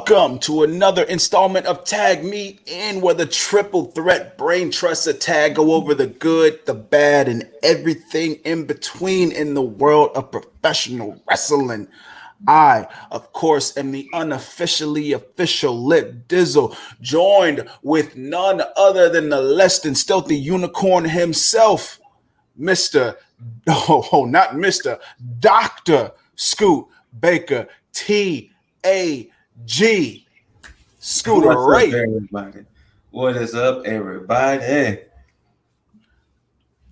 Welcome to another installment of Tag Me In, where the triple threat brain trusts a tag go over the good, the bad, and everything in between in the world of professional wrestling. I, of course, am the unofficially official Lip Dizzle, joined with none other than the less than stealthy unicorn himself, Mr. Not Mr. Dr. Scoot Baker, T.A.G. ScooterRay. Everybody? What is up, everybody?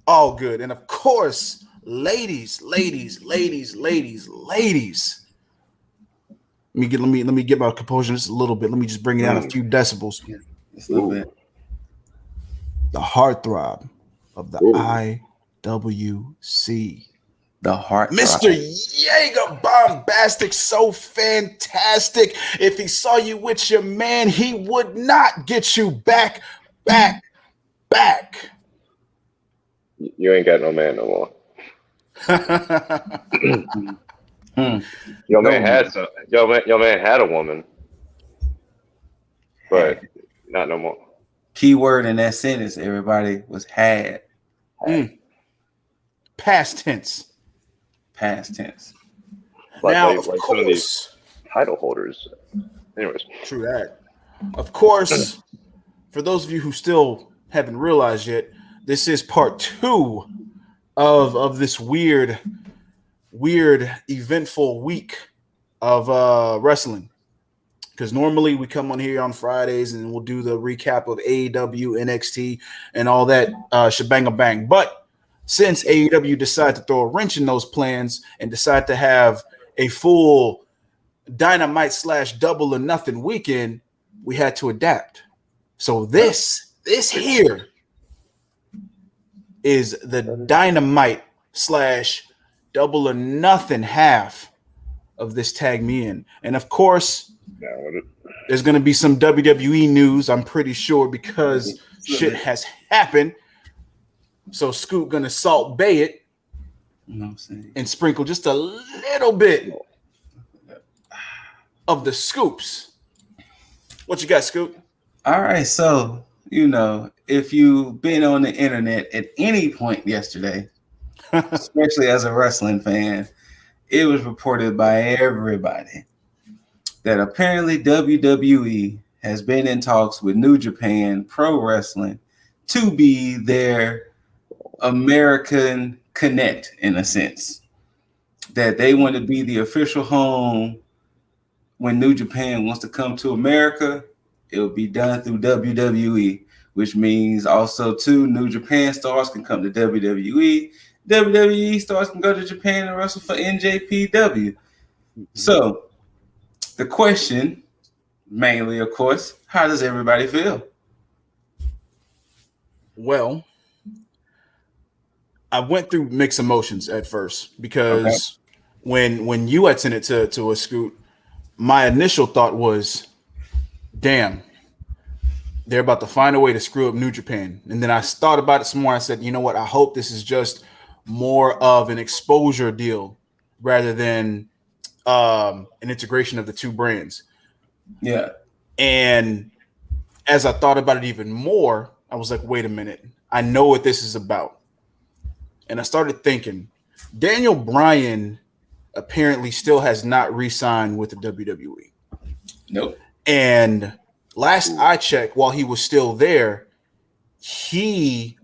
All good. And of course, ladies. Let me get my composure just a little bit. Let me just bring it down a few decibels. Yeah, just a little bit. The heartthrob of the IWC. The heart, Mr. Jaeger, bombastic, so fantastic. If he saw you with your man, he would not get you back. You ain't got no man no more. Your man had a woman, but not no more. Key word in that sentence, everybody, was had. Past tense. Now, of course, some of these title holders. Anyways, true that. Of course, for those of you who still haven't realized yet, this is part 2 of this weird, eventful week of wrestling. Because normally we come on here on Fridays and we'll do the recap of AEW, NXT, and all that shebang-a-bang. But since AEW decided to throw a wrench in those plans and decide to have a full Dynamite / Double or Nothing weekend, we had to adapt. So this here is the Dynamite / Double or Nothing half of this Tag Me In. And of course, there's going to be some WWE news, I'm pretty sure, because shit has happened. So Scoot gonna Salt Bay it, you know what I'm saying, and sprinkle just a little bit of the scoops. What you got, Scoot? All right, so if you've been on the internet at any point yesterday, especially as a wrestling fan, it was reported by everybody that apparently WWE has been in talks with New Japan Pro Wrestling to be their American Connect, in a sense, that they want to be the official home when New Japan wants to come to America. It will be done through WWE, which means also too New Japan stars can come to WWE. WWE stars can go to Japan and wrestle for NJPW. So the question, mainly, of course, how does everybody feel? Well, I went through mixed emotions at first because when you had sent it to a Scoot, my initial thought was, damn, they're about to find a way to screw up New Japan. And then I thought about it some more. I said, you know what? I hope this is just more of an exposure deal rather than an integration of the two brands. Yeah. And as I thought about it even more, I was like, wait a minute. I know what this is about. And I started thinking, Daniel Bryan apparently still has not re-signed with the WWE. Nope. And last I checked, while he was still there, he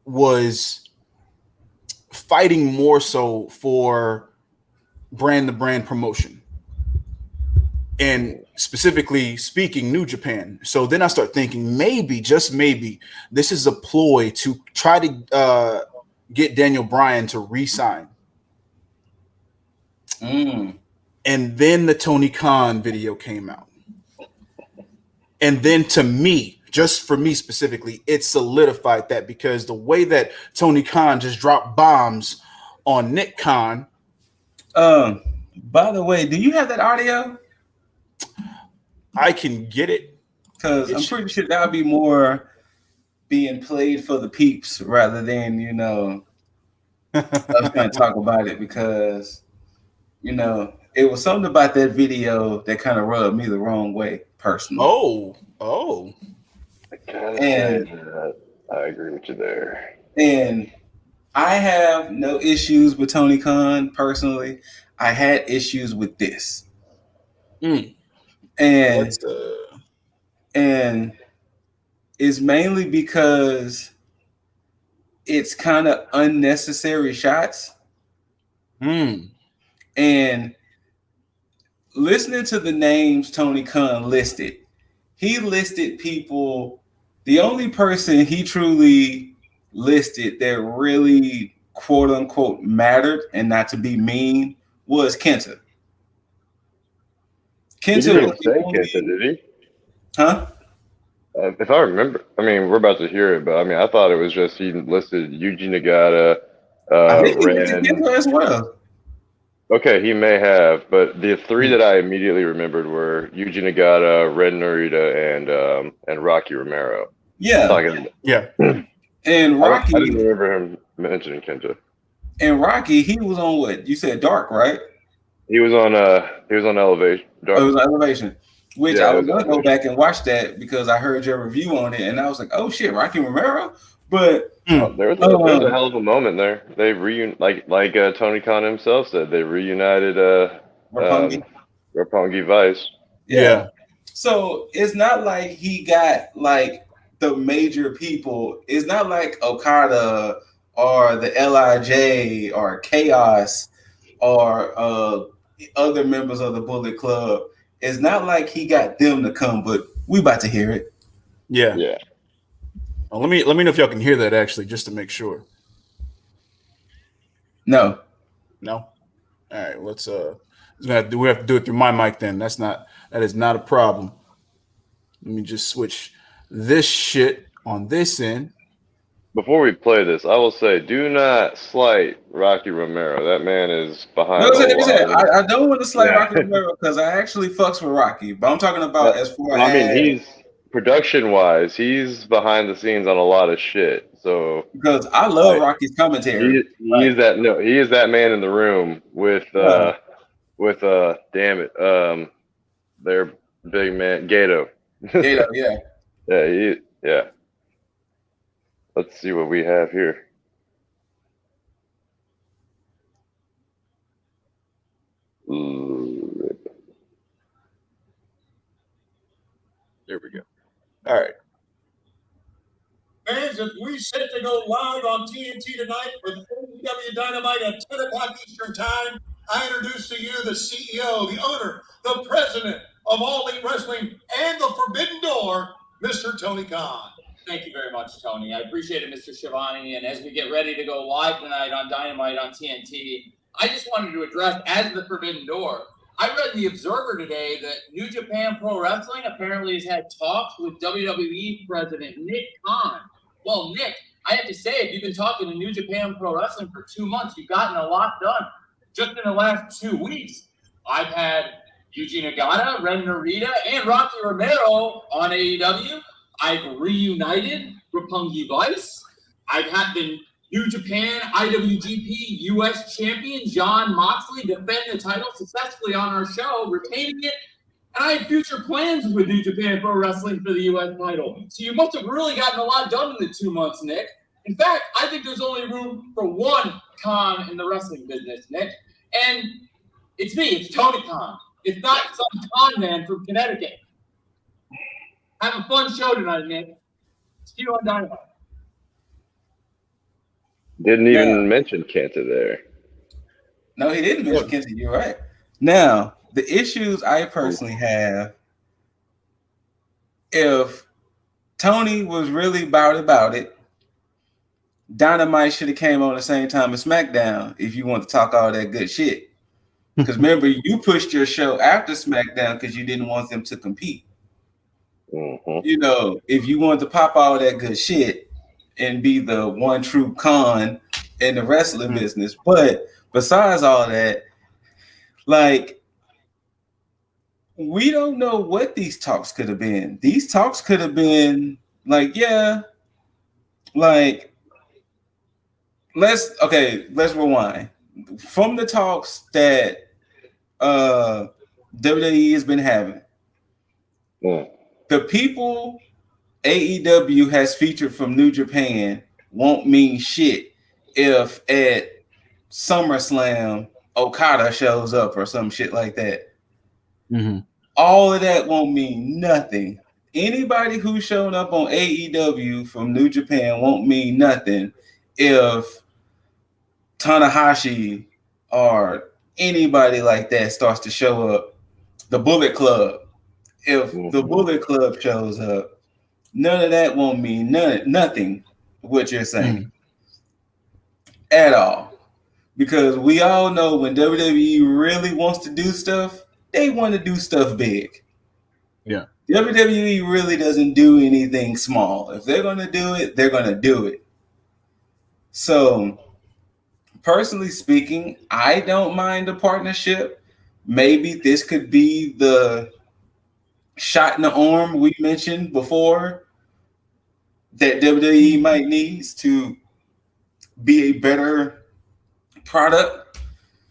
was fighting more so for brand-to-brand promotion. And specifically speaking, New Japan. So then I start thinking, maybe, just maybe, this is a ploy to try to get Daniel Bryan to re-sign. And then the Tony Khan video came out. And then to me, just for me specifically, it solidified that, because the way that Tony Khan just dropped bombs on Nick Khan. By the way, do you have that audio? I can get it. Because I'm pretty sure that would be more being played for the peeps rather than, us trying to talk about it, because, It was something about that video that kind of rubbed me the wrong way personally. Oh. I gotta And- say that I agree with you there. And I have no issues with Tony Khan personally. I had issues with this. Mm. And Let's, and it's mainly because it's kind of unnecessary shots. And listening to the names Tony Khan listed, he listed people. The only person he truly listed that really quote unquote mattered, and not to be mean, was Kenta. He Kenta didn't was even the say only, Kenta, did he? huh? If I remember, I mean, we're about to hear it, but I mean, I thought it was just he listed Yuji Nagata, I think he listed Ren. Kenta as well. Okay, he may have, but the three that I immediately remembered were Yuji Nagata, Ren Narita, and Rocky Romero. Yeah, Talking, yeah. and I Rocky didn't remember him mentioning Kenta. and Rocky, he was on what you said, Dark, right? He was on Elevation. Oh, it was Elevation, which Yeah, I it was was gonna go Elevation. back and watch that because I heard your review on it, and I was like, oh shit, Rocky Romero. But There was a hell of a moment there. They like Tony Khan himself said, they reunited Roppongi. Roppongi Vice. Yeah. So it's not like he got like the major people. It's not like Okada or the LIJ or Chaos or other members of the Bullet Club. It's not like he got them to come, but we about to hear it. Yeah. Yeah. Let me know if y'all can hear that actually, just to make sure. No. No. All right. Let's we have to do it through my mic then. That is not a problem. Let me just switch this shit on this end. Before we play this, I will say, do not slight Rocky Romero. That man is behind No, a lot of. I don't want to slight Yeah. Rocky Romero because I actually fucks with Rocky, but I'm talking about as far I mean, as he's production-wise, he's behind the scenes on a lot of shit. So because I love Rocky's commentary. he is that man in the room with damn it, their big man Gato. Yeah, yeah. Yeah. Let's see what we have here. There we go. All right. Fans, as we set to go live on TNT tonight with AEW Dynamite at 10 o'clock Eastern Time, I introduce to you the CEO, the owner, the president of All Elite Wrestling and the Forbidden Door, Mr. Tony Khan. Thank you very much, Tony. I appreciate it, Mr. Schiavone. And as we get ready to go live tonight on Dynamite on TNT, I just wanted to address, as the Forbidden Door, I read in The Observer today that New Japan Pro Wrestling apparently has had talks with WWE President Nick Khan. Well, Nick, I have to say, if you've been talking to New Japan Pro Wrestling for 2 months, you've gotten a lot done. Just in the last 2 weeks, I've had Yuji Nagata, Ren Narita, and Rocky Romero on AEW. I've reunited Roppongi Vice. I've had the New Japan IWGP US champion Jon Moxley defend the title successfully on our show, retaining it. And I have future plans with New Japan Pro Wrestling for the US title. So you must have really gotten a lot done in the 2 months, Nick. In fact, I think there's only room for one Khan in the wrestling business, Nick. And it's me, it's Tony Khan. It's not some con man from Connecticut. Have a fun show tonight, Nick. See you on Dynamite. Didn't even mention Kenta there. No, he didn't mention Kenta. You're right. Now, the issues I personally have, if Tony was really about it, Dynamite should have came on the same time as SmackDown if you want to talk all that good shit. Because remember, you pushed your show after SmackDown because you didn't want them to compete. Mm-hmm. You know, if you wanted to pop all that good shit and be the one true con in the wrestling business. But besides all that, like, we don't know what these talks could have been. These talks could have been like, let's rewind. From the talks that WWE has been having. The people AEW has featured from New Japan won't mean shit if at SummerSlam Okada shows up or some shit like that. Mm-hmm. All of that won't mean nothing. Anybody who's shown up on AEW from New Japan won't mean nothing if Tanahashi or anybody like that starts to show up. The Bullet Club. If the Bullet Club shows up, none of that won't mean nothing what you're saying at all. Because we all know when WWE really wants to do stuff, they want to do stuff big. Yeah. WWE really doesn't do anything small. If they're going to do it, they're going to do it. So, personally speaking, I don't mind a partnership. Maybe this could be the shot in the arm we mentioned before that WWE might needs to be a better product.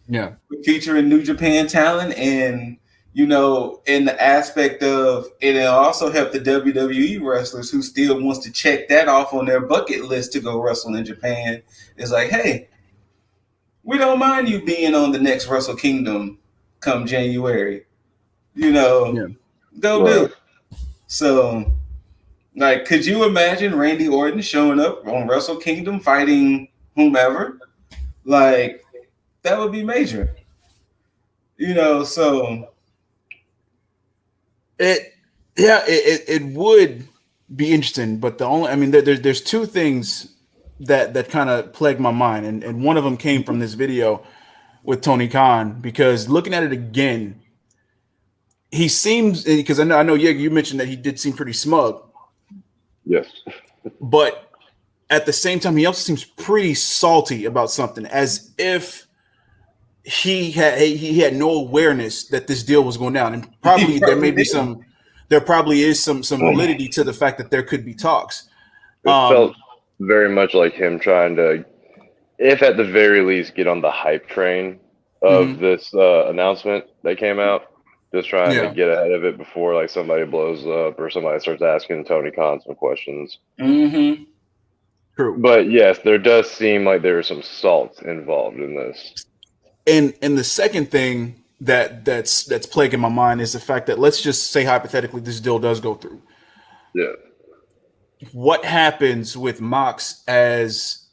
Yeah. Featuring New Japan talent and, you know, in the aspect of it'll also help the WWE wrestlers who still wants to check that off on their bucket list to go wrestle in Japan. It's like, hey, we don't mind you being on the next Wrestle Kingdom come January. You know, go do it. So, like, could you imagine Randy Orton showing up on Wrestle Kingdom fighting whomever? Like, that would be major. You know, so it would be interesting, but there's two things that kind of plagued my mind, and one of them came from this video with Tony Khan, because looking at it again, he seems, because I know you mentioned that he did seem pretty smug. Yes. But at the same time, he also seems pretty salty about something, as if he had no awareness that this deal was going down. And probably there probably is some validity to the fact that there could be talks. It felt very much like him trying to, if at the very least, get on the hype train of this announcement that came out. Just trying to get ahead of it before like somebody blows up or somebody starts asking Tony Khan some questions. Mm-hmm. True. But yes, there does seem like there is some salt involved in this. And the second thing that's plaguing my mind is the fact that, let's just say hypothetically this deal does go through. Yeah. What happens with Mox as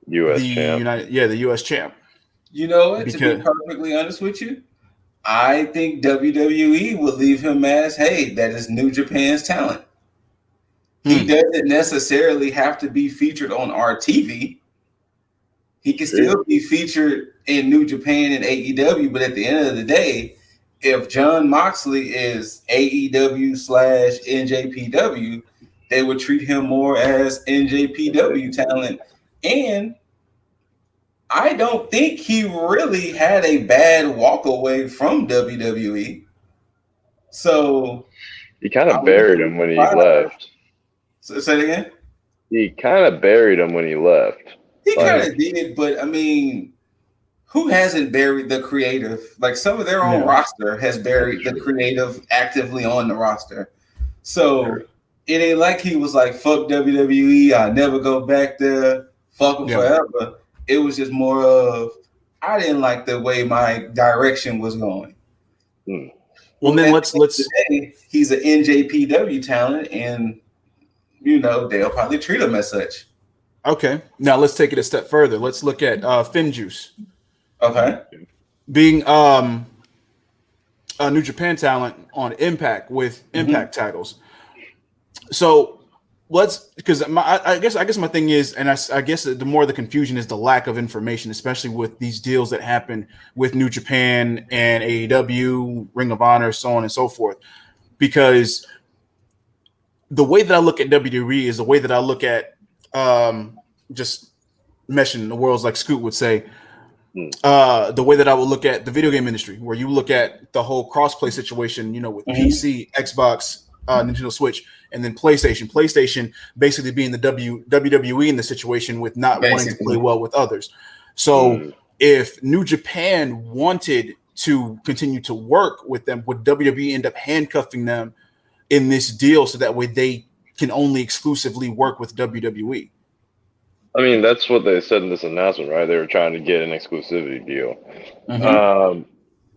U.S. champ? The U.S. champ? You know what? To be perfectly honest with you, I think WWE will leave him as, hey, that is New Japan's talent. He doesn't necessarily have to be featured on our TV. He can still be featured in New Japan and AEW, but at the end of the day, if Jon Moxley is AEW / NJPW, they would treat him more as NJPW talent. And I don't think he really had a bad walk away from WWE. So he kind of buried him when he left. Say it again? He kind of buried him when he left. He kind of did, but I mean, who hasn't buried the creative? Like, some of their own roster has buried the creative actively on the roster. So it ain't like he was like, fuck WWE, I'll never go back there, fuck them forever. It was just more of, I didn't like the way my direction was going. Well, then let's today, he's an NJPW talent, and you know they'll probably treat him as such. Okay, now let's take it a step further. Let's look at Finjuice. Okay, being a New Japan talent on Impact with Impact titles. So because I guess my thing is, and I guess the more the confusion is the lack of information, especially with these deals that happen with New Japan and AEW, Ring of Honor, so on and so forth. Because the way that I look at WWE is the way that I look at just meshing the worlds, like Scoot would say. The way that I would look at the video game industry, where you look at the whole crossplay situation, you know, with PC, Xbox, Nintendo Switch, and then PlayStation. PlayStation basically being the WWE in the situation with not wanting to play well with others. So if New Japan wanted to continue to work with them? Would WWE end up handcuffing them in this deal so that way they can only exclusively work with WWE? I mean, that's what they said in this announcement, right? They were trying to get an exclusivity deal.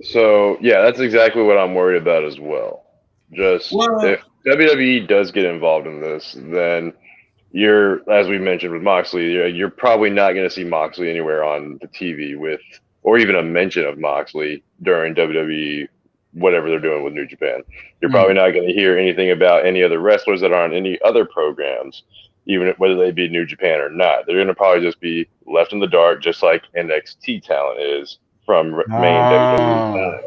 So yeah, that's exactly what I'm worried about as well. If WWE does get involved in this, then as we mentioned with Moxley, you're probably not going to see Moxley anywhere on the TV or even a mention of Moxley during WWE, whatever they're doing with New Japan. You're probably not going to hear anything about any other wrestlers that are on any other programs, even whether they be New Japan or not. They're going to probably just be left in the dark, just like NXT talent is from main WWE.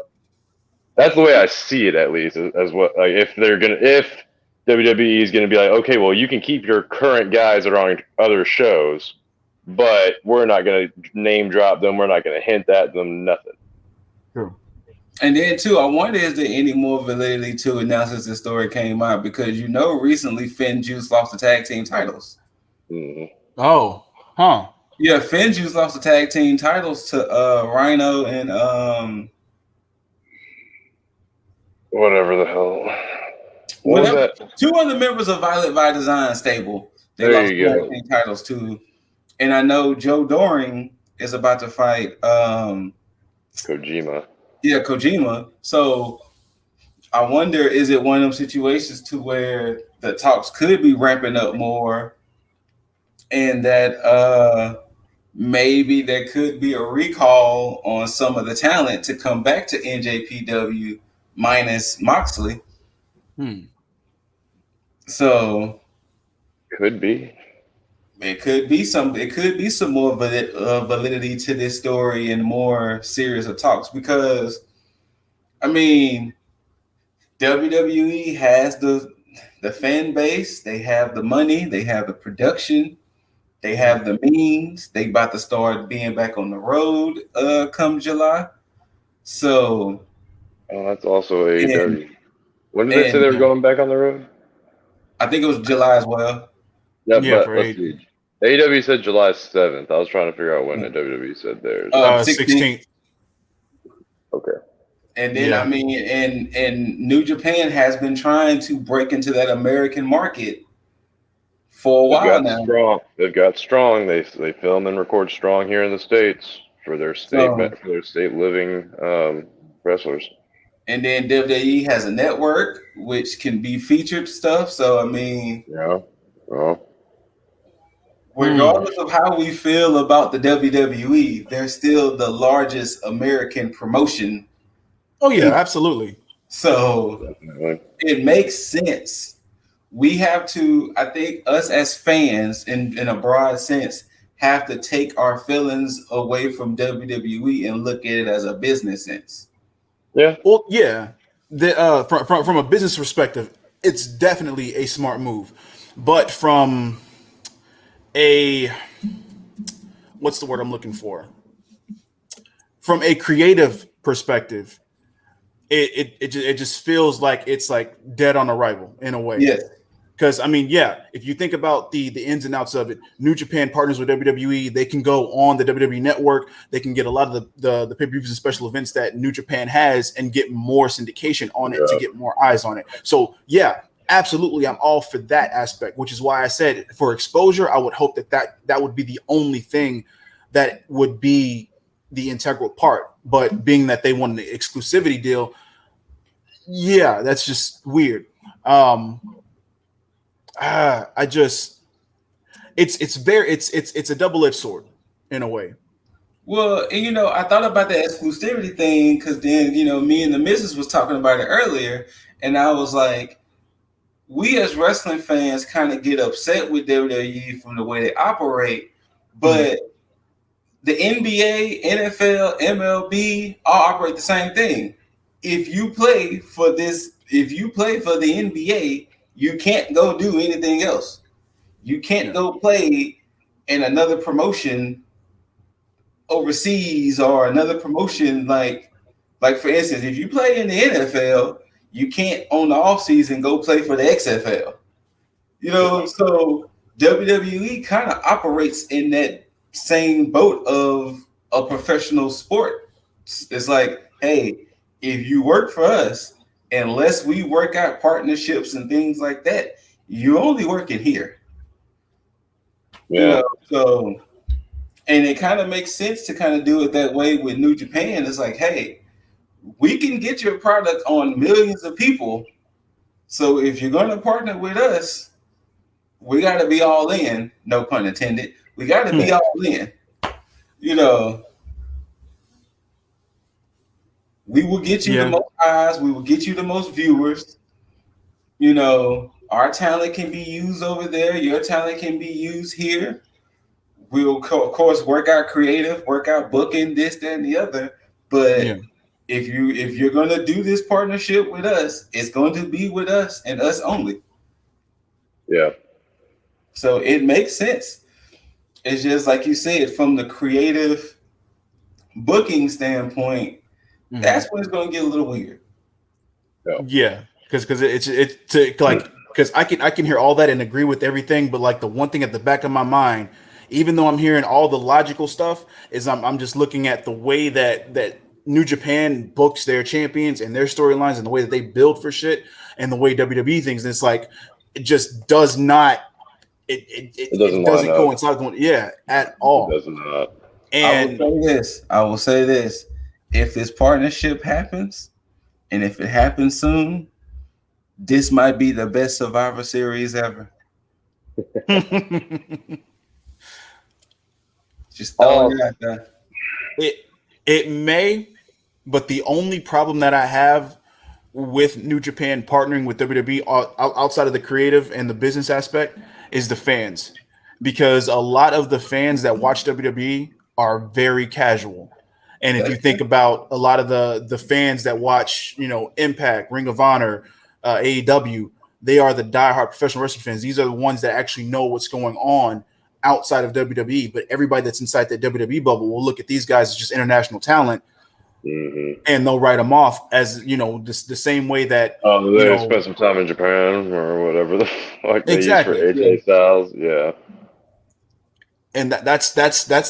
That's the way I see it, at least, as what, like, if WWE is going to be like, okay, well, you can keep your current guys that are on other shows, but we're not going to name drop them. We're not going to hint at them, nothing. True. And then, too, I wonder, is there any more validity to it now since the story came out? Because, recently Finn Juice lost the tag team titles. Oh, huh. Yeah, Finn Juice lost the tag team titles to Rhino and whatever the hell. What was that? Two other members of Violet by Design stable. They lost the tag team titles too. And I know Joe Doring is about to fight Kojima. Yeah, Kojima. So I wonder, is it one of those situations to where the talks could be ramping up more and that maybe there could be a recall on some of the talent to come back to NJPW minus Moxley. So could be. It could be some more validity to this story and more series of talks, because I mean, WWE has the fan base, they have the money, they have the production, they have the means. They about to start being back on the road come July. So that's also AEW. When did they say they were going back on the road? I think it was July as well. Yeah, but let's see. AEW said July 7th. I was trying to figure out when the WWE said theirs. 16th. Okay. And then I mean, and New Japan has been trying to break into that American market for a while now. They've got strong. They film and record strong here in the States for their state living wrestlers. And then WWE has a network which can be featured stuff. So I mean, regardless of how we feel about the WWE, they're still the largest American promotion. Oh yeah, absolutely. So it makes sense. We have to, I think, us as fans, in a broad sense, have to take our feelings away from WWE and look at it as a business sense. Yeah. Well, yeah. From a business perspective, it's definitely a smart move. But from what's the word I'm looking for? From a creative perspective, it just feels like it's like dead on arrival in a way. Yes. Because I mean, if you think about the ins and outs of it, New Japan partners with WWE. They can go on the WWE network. They can get a lot of the pay-per-views and special events that New Japan has and get more syndication on it to get more eyes on it. So yeah, absolutely, I'm all for that aspect, which is why I said for exposure, I would hope that would be the only thing that would be the integral part. But being that they won the exclusivity deal, yeah, that's just weird. It's a double-edged sword in a way. Well, and I thought about the exclusivity thing because then me and the missus was talking about it earlier, and I was like, we as wrestling fans kind of get upset with WWE from the way they operate, but the NBA, NFL, MLB all operate the same thing. If you play for the NBA, you can't go do anything else. You can't go play in another promotion overseas or another promotion like for instance, if you play in the NFL, you can't on the off season go play for the XFL. So WWE kind of operates in that same boat of a professional sport. It's like hey, if you work for us, unless we work out partnerships and things like that, you're only working here. Yeah. So, and it kind of makes sense to kind of do it that way with New Japan. It's like, hey, we can get your product on millions of people. So if you're going to partner with us, we got to be all in. No pun intended. We got to be all in. We will get you the most eyes. We will get you the most viewers. Our talent can be used over there. Your talent can be used here. We'll, of course, work out creative, work out booking, this, that, and the other. But if you're going to do this partnership with us, it's going to be with us and us only. Yeah. So it makes sense. It's just like you said, from the creative booking standpoint, that's when it's going to get a little weird. Yeah, because I can hear all that and agree with everything, but like the one thing at the back of my mind, even though I'm hearing all the logical stuff, is I'm just looking at the way that New Japan books their champions and their storylines and the way that they build for shit and the way WWE thinks. And it's like it just does not. It doesn't coincide at all. It does not. And I will say this: if this partnership happens, and if it happens soon, this might be the best Survivor Series ever. Just throwing it out there. It may, but the only problem that I have with New Japan partnering with WWE outside of the creative and the business aspect is the fans, because a lot of the fans that watch WWE are very casual. And if you think about a lot of the fans that watch, Impact, Ring of Honor, AEW, they are the diehard professional wrestling fans. These are the ones that actually know what's going on outside of WWE. But everybody that's inside that WWE bubble will look at these guys as just international talent. And they'll write them off as, the same way that they spent some time in Japan or whatever the fuck they use for AJ Styles. Yeah. And that's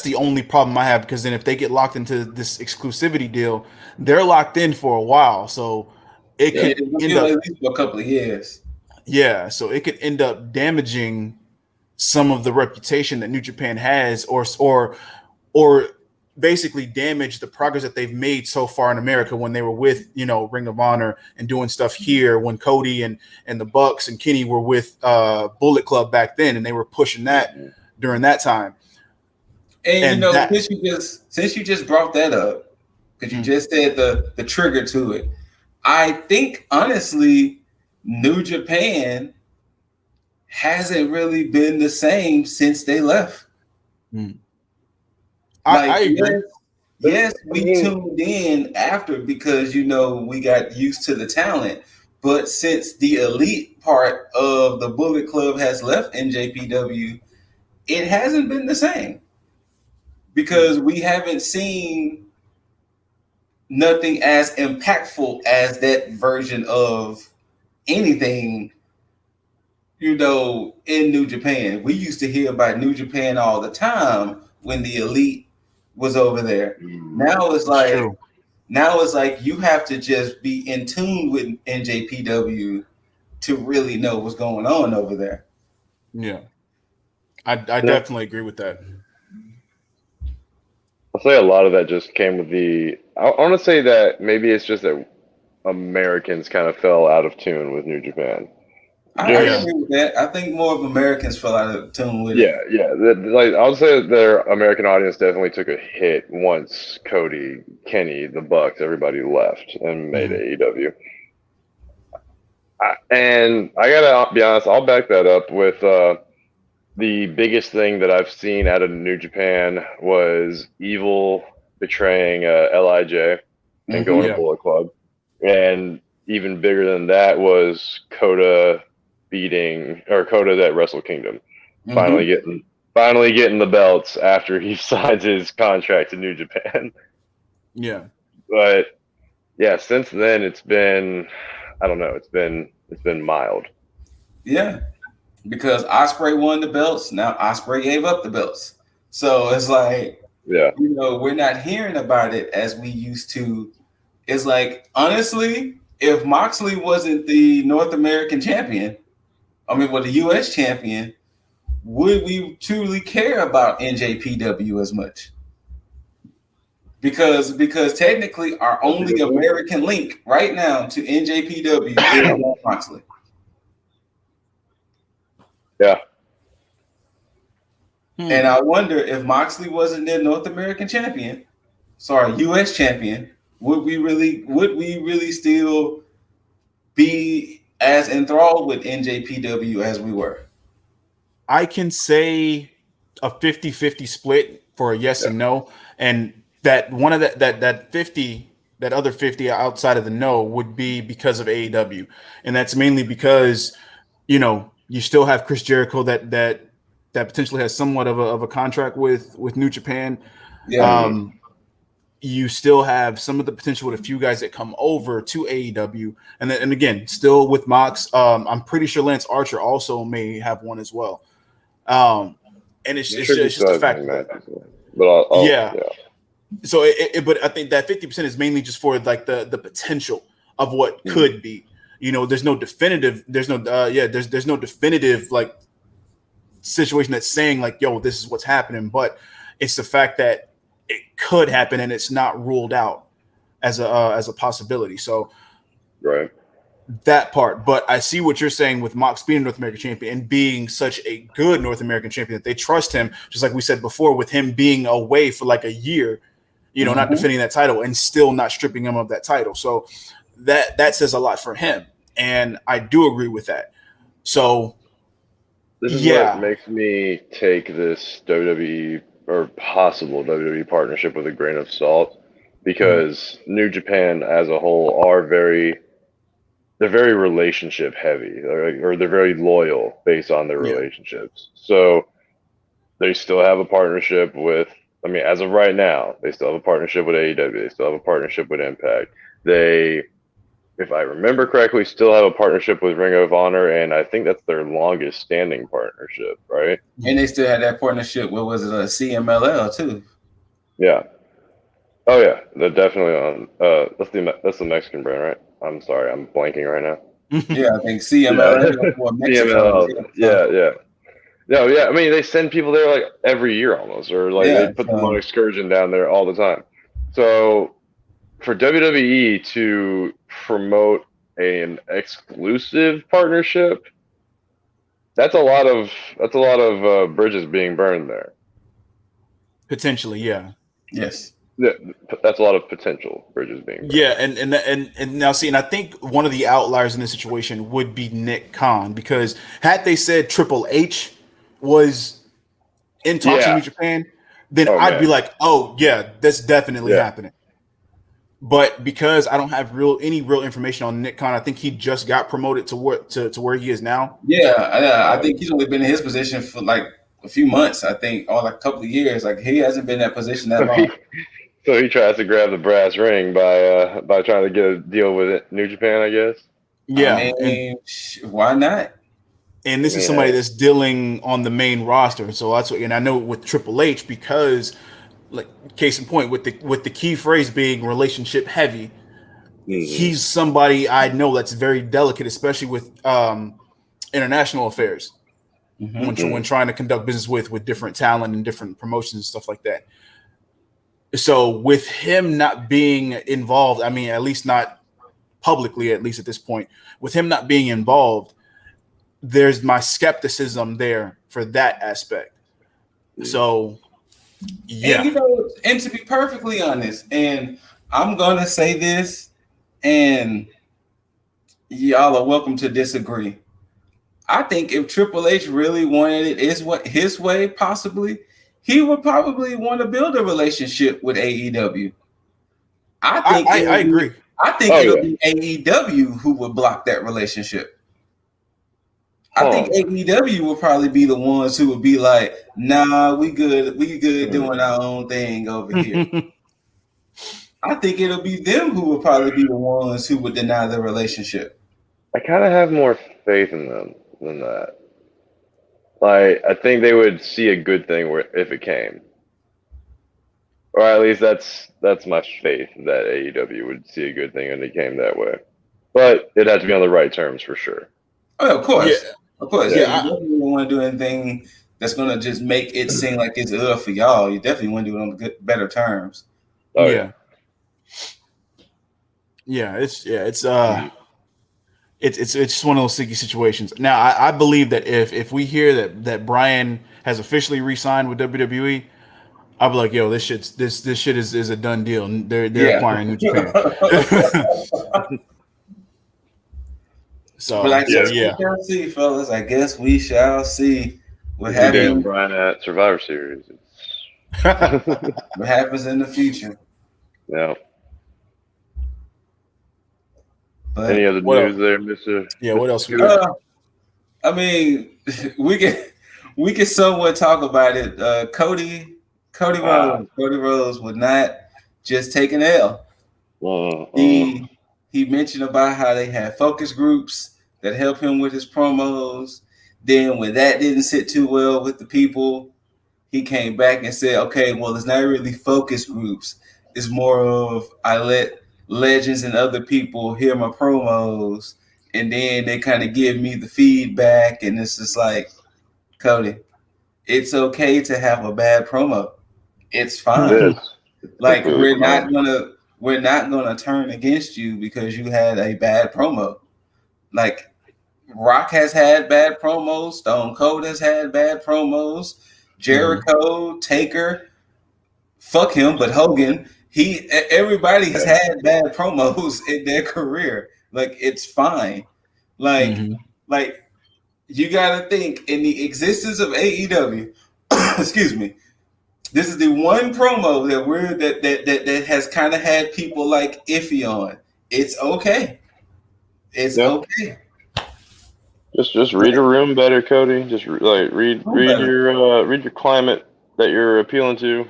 the only problem I have, because then if they get locked into this exclusivity deal, they're locked in for a while. So it could end up at least for a couple of years. Yeah, so it could end up damaging some of the reputation that New Japan has, or basically damage the progress that they've made so far in America when they were with, Ring of Honor and doing stuff here, when Cody and the Bucks and Kenny were with Bullet Club back then, and they were pushing that during that time. And since you just brought that up, because you just said the trigger to it, I think honestly, New Japan hasn't really been the same since they left. I agree. Yes, we tuned in after because we got used to the talent, but since the elite part of the Bullet Club has left NJPW, it hasn't been the same, because we haven't seen nothing as impactful as that version of anything, in New Japan. We used to hear about New Japan all the time when the elite was over there. Now it's like you have to just be in tune with NJPW to really know what's going on over there. Yeah. I definitely agree with that. I'll say a lot of that just came with I want to say that maybe it's just that Americans kind of fell out of tune with New Japan. I agree with that. I think more of Americans fell out of tune with it. Yeah. I would say that their American audience definitely took a hit once Cody, Kenny, the Bucks, everybody left and made AEW. And I gotta be honest, I'll back that up with the biggest thing that I've seen out of New Japan was Evil betraying LIJ and going to Bullet Club. And even bigger than that was Coda at Wrestle Kingdom. Finally getting the belts after he signs his contract to New Japan. Yeah. But yeah, since then it's been, I don't know, it's been mild. Yeah. Because Ospreay won the belts. Now Ospreay gave up the belts. So it's like, we're not hearing about it as we used to is like, honestly, if Moxley wasn't the North American champion, the U.S. champion, would we truly care about NJPW as much? Because technically our only American link right now to NJPW is Jon Moxley. Yeah. And I wonder if Moxley wasn't their North American champion, U.S. champion, would we really still be as enthralled with NJPW as we were? I can say a 50-50 split for a yes and no. And that one of that 50, that other 50 outside of the no would be because of AEW. And that's mainly because, you still have Chris Jericho that potentially has somewhat of a contract with New Japan. Yeah. You still have some of the potential with a few guys that come over to AEW, and again, still with Mox. I'm pretty sure Lance Archer also may have one as well. And it's just a fact. Yeah. So, but I think that 50% is mainly just for like the potential of what could be. There's no definitive. There's no definitive like situation that's saying like, yo, this is what's happening. But it's the fact that it could happen, and it's not ruled out as a possibility. So, right, that part. But I see what you're saying with Mox being North American champion and being such a good North American champion that they trust him, just like we said before, with him being away for like a year, not defending that title and still not stripping him of that title. So that says a lot for him, and I do agree with that. So this is what makes me take this WWE or possible WWE partnership with a grain of salt, because New Japan as a whole they're very relationship heavy, or they're very loyal based on their relationships. So they still have a partnership with, as of right now, they still have a partnership with AEW. They still have a partnership with Impact. They, if I remember correctly, still have a partnership with Ring of Honor, and I think that's their longest standing partnership, right? And they still had that partnership with, was it a CMLL too? Yeah. Oh yeah, they're definitely on. That's the Mexican brand, right? I'm sorry, I'm blanking right now. Yeah, I think CMLL or Mexico. CMLL. Yeah. No, yeah. They send people there like every year almost, or like they put them on excursion down there all the time. So for WWE to promote an exclusive partnership, that's a lot of bridges being burned there. Potentially, yeah. Yes. Yeah, that's a lot of potential bridges being burned. Yeah, and now see, and I think one of the outliers in this situation would be Nick Khan, because had they said Triple H was in talks in New Japan, then I'd be like, oh yeah, that's definitely happening. But because I don't have any real information on Nick Khan, I think he just got promoted to where he is now. Yeah, I think he's only been in his position for like a few months, I think, or like a couple of years. Like he hasn't been in that position that long. So he tries to grab the brass ring by trying to get a deal with New Japan, I guess. Yeah, why not? And this is somebody that's dealing on the main roster, so that's what. And I know with Triple H, because, like, case in point, with the key phrase being relationship heavy, he's somebody I know that's very delicate, especially with international affairs, when trying to conduct business with different talent and different promotions and stuff like that. So with him not being involved, at least not publicly, at least at this point, with him not being involved, there's my skepticism there for that aspect. So, yeah. And to be perfectly honest, and I'm going to say this, and y'all are welcome to disagree. I think if Triple H really wanted it his way, possibly, he would probably want to build a relationship with AEW. I agree. I think it'll be AEW who would block that relationship. I think AEW will probably be the ones who would be like, nah, we good doing our own thing over here. I think it'll be them who will probably be the ones who would deny the relationship. I kind of have more faith in them than that. Like, I think they would see a good thing if it came. Or at least that's my faith that AEW would see a good thing and it came that way. But it had to be on the right terms for sure. Oh, of course. Yeah. Of course. Yeah, Yeah, you definitely don't want to do anything that's going to just make it seem like it's for y'all. You definitely want to do it on better terms. Oh, yeah. It's just one of those sticky situations. Now, I believe that if we hear that Brian has officially re-signed with WWE, I'll be like, yo, this shit is a done deal. They're acquiring New Japan. But I guess we shall see, fellas. I guess we shall see what happens. Brian at Survivor Series. What happens in the future. Yeah. But any other news there, Mr.? Yeah, what else we got? I mean, we can somewhat talk about it. Cody Rhodes would not just take an L. He mentioned about how they had focus groups that help him with his promos. Then when that didn't sit too well with the people, he came back and said, okay, well, it's not really focus groups. It's more of I let legends and other people hear my promos, and then they kind of give me the feedback, and it's just like, Cody, it's okay to have a bad promo. It's fine. Like we're not gonna turn against you because you had a bad promo. Like Rock has had bad promos, Stone Cold has had bad promos, Jericho, Taker, fuck him, but Hogan, everybody has had bad promos in their career. Like it's fine. Like you gotta think in the existence of AEW, excuse me, this is the one promo that has kind of had people like iffy on. It's okay. It's okay. Just read your room better, Cody. Just like read your climate that you're appealing to.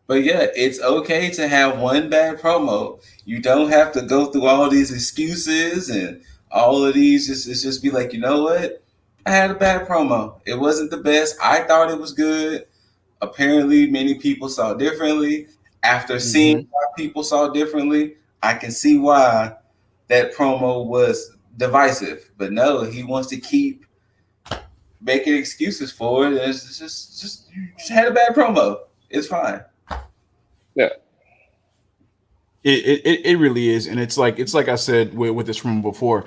But yeah, it's okay to have one bad promo. You don't have to go through all these excuses and all of these. Just be like, you know what? I had a bad promo. It wasn't the best. I thought it was good. Apparently, many people saw differently. After seeing why people saw differently, I can see why that promo was divisive. But no, he wants to keep making excuses for it. It's just had a bad promo. It's fine. Yeah. It really is, and it's like I said with this promo before.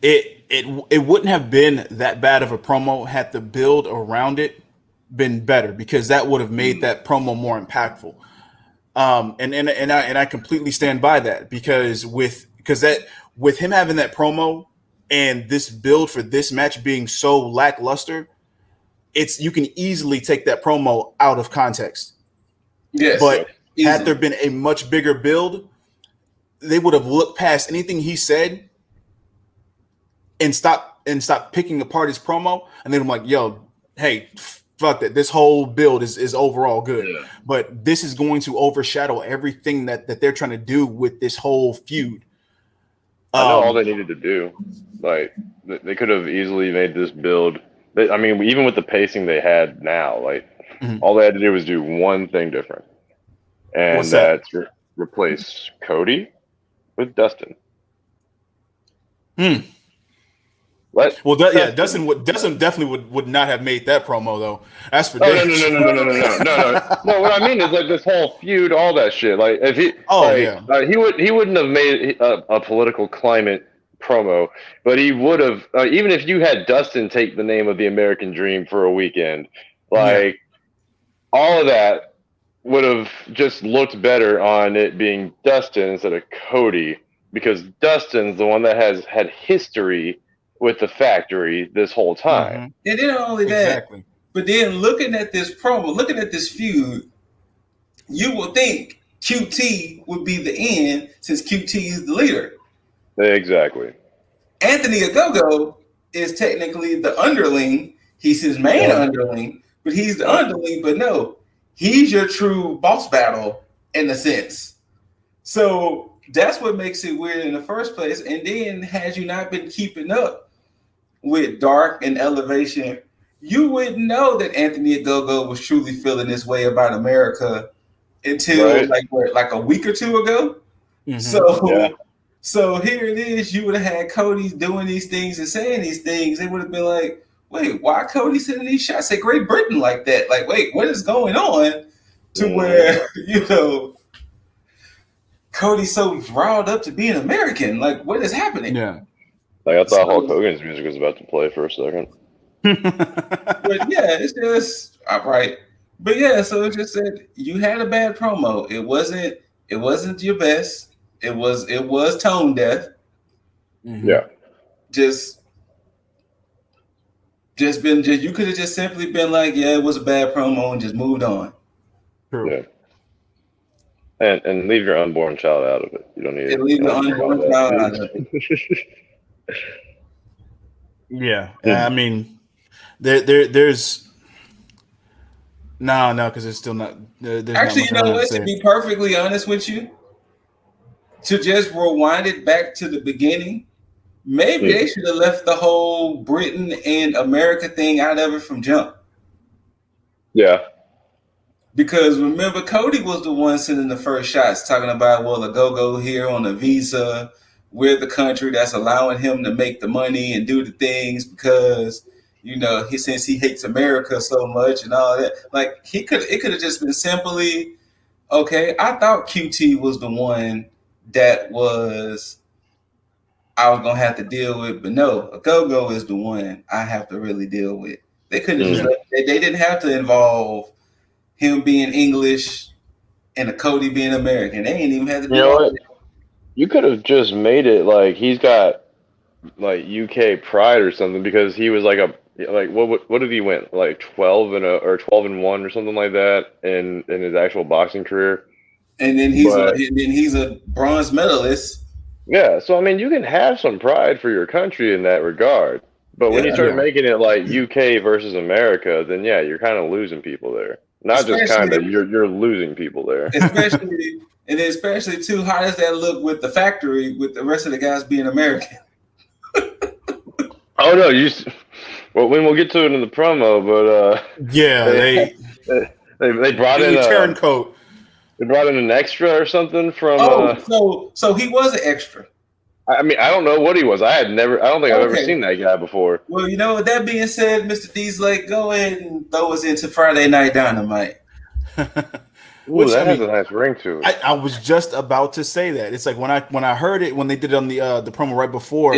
It wouldn't have been that bad of a promo had the build around it been better, because that would have made that promo more impactful. And I completely stand by that, because with him having that promo and this build for this match being so lackluster, you can easily take that promo out of context. Yes, but had there been a much bigger build, they would have looked past anything he said and stopped picking apart his promo, and then I'm like, yo, hey, fuck that. This whole build is overall good. Yeah. But this is going to overshadow everything that they're trying to do with this whole feud. I know all they needed to do. Like, they could have easily made this build. I mean, even with the pacing they had now, like, all they had to do was do one thing different. And that's replace Cody with Dustin. Well, Dustin definitely would not have made that promo though. That's for no. No, what I mean is like this whole feud, all that shit. Like if he, he wouldn't have made a political climate promo, but he would have. Even if you had Dustin take the name of the American Dream for a weekend, like all of that would have just looked better on it being Dustin instead of Cody, because Dustin's the one that has had history with the factory this whole time. And then not only that, but then looking at this promo, looking at this feud, you would think QT would be the end, since QT is the leader. Exactly. Anthony Ogogo is technically the underling. He's his main underling, but he's the underling. But no, he's your true boss battle in a sense. So that's what makes it weird in the first place. And then had you not been keeping up with Dark and Elevation, you wouldn't know that Anthony Ogogo was truly feeling this way about America until like a week or two ago. Mm-hmm. So here it is. You would have had Cody doing these things and saying these things. It would have been like, wait, why Cody sending these shots at Great Britain like that? Like, wait, what is going on? To where, Cody's so riled up to be an American. Like, what is happening? Yeah. Like, I thought Hulk Hogan's music was about to play for a second. But yeah, it's just right. But yeah, so it just said you had a bad promo. It wasn't your best. It was tone deaf. Mm-hmm. Yeah. You could have just simply been like, yeah, it was a bad promo and just moved on. True. Yeah. And leave your unborn child out of it. You don't need to leave the unborn child out of it. Yeah. I mean, there's no, because it's still not. Actually, you know what? To be perfectly honest with you, to just rewind it back to the beginning, maybe they should have left the whole Britain and America thing out of it from jump. Yeah. Because remember, Cody was the one sending the first shots, talking about, well, a go here on a visa. We're the country that's allowing him to make the money and do the things because, since he hates America so much and all that. Like, it could have just been simply, okay, I thought QT was the one that I was going to have to deal with, but no, a go is the one I have to really deal with. They couldn't just they didn't have to involve him being English and a Cody being American. They ain't even had to do all that. You could have just made it like he's got like UK pride or something because he was like what did he win? Like 12 or 12-1 or something like that in his actual boxing career. And then he's a bronze medalist. Yeah, so I mean you can have some pride for your country in that regard. But when you start making it like UK versus America, then you're kind of losing people there. Not just kind of, you're losing people there. Especially too, how does that look with the factory with the rest of the guys being American? Oh no, we'll get to it in the promo, but they brought in a turncoat. They brought in an extra or something from. So he was an extra. I mean, I don't know what he was. I don't think I've ever seen that guy before. Well, with that being said, Mr. D's like, go ahead and throw us into Friday Night Dynamite. Ooh, that has a nice ring to it. I was just about to say that. It's like when I heard it when they did it on the promo right before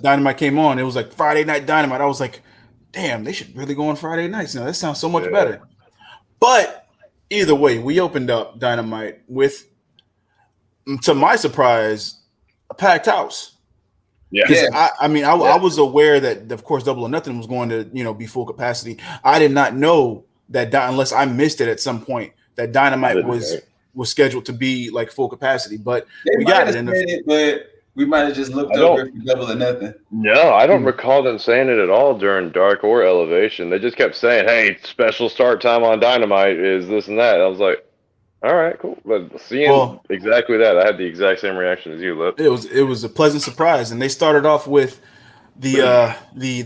Dynamite came on, it was like Friday Night Dynamite. I was like, damn, they should really go on Friday nights now. That sounds so much better. But either way, we opened up Dynamite with, to my surprise, a packed house. Yeah. I was aware that, of course, Double or Nothing was going to, be full capacity. I did not know that, unless I missed it at some point, that Dynamite was scheduled to be like full capacity. But we got it. But we might have just looked over for Double or Nothing. No, I don't recall them saying it at all during Dark or Elevation. They just kept saying, "Hey, special start time on Dynamite is this and that." I was like, all right, cool. But seeing exactly that, I had the exact same reaction as you, Lip. It was a pleasant surprise, and they started off with the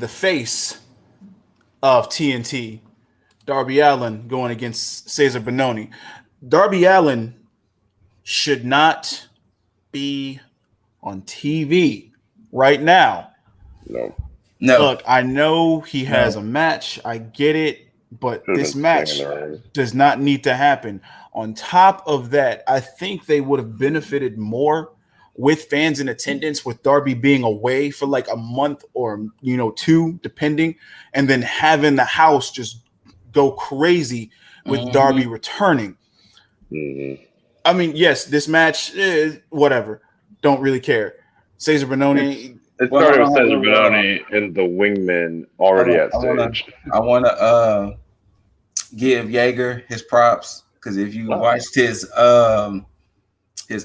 face of TNT, Darby Allin, going against Cesar Bononi. Darby Allin should not be on TV right now. No. Look, I know he has a match. I get it, but this match does not need to happen. On top of that, I think they would have benefited more with fans in attendance, with Darby being away for like a month or 2, depending, and then having the house just go crazy with Darby returning. Mm-hmm. I mean, yes, this match, whatever. Don't really care. Cesar Bononi. It started with Cesar Bononi and the Wingmen already at stage. I want to give Jaeger his props. Because if you watched his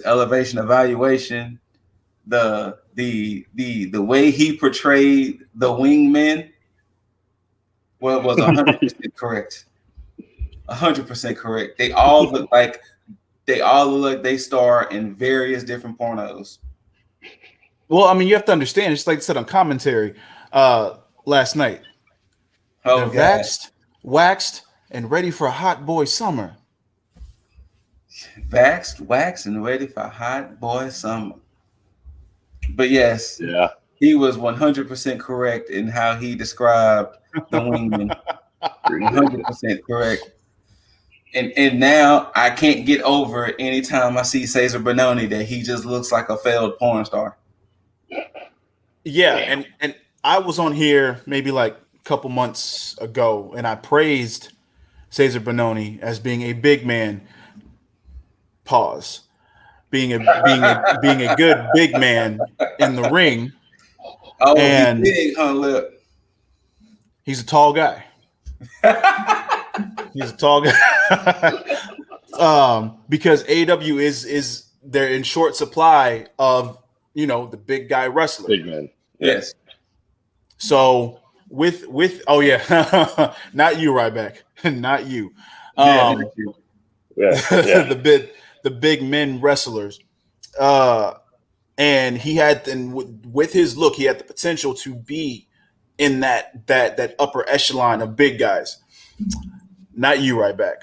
elevation evaluation, the way he portrayed the wingmen was 100% correct. 100% correct. They all look like they star in various different pornos. Well, I mean, you have to understand. It's like I said on commentary last night. They're vaxxed, waxed, and ready for a hot boy summer. Vaxxed, waxed, and ready for hot boy summer. But yes, Yeah, he was 100% correct in how he described the wingman. 100% correct. And now I can't get over it anytime I see Cesar Bononi that he just looks like a failed porn star. Yeah, and I was on here maybe like a couple months ago, and I praised Cesar Bononi as being a big man. Pause. Being a good big man in the ring. Oh, and he's big, huh? Look. He's a tall guy. He's a tall guy. Because AEW is they're in short supply of the big guy wrestler. big man. Yes. So with oh yeah, not you, Ryback, not you. Yeah. the big men wrestlers. And he had, and with his look, he had the potential to be in that upper echelon of big guys. Not you, Ryback.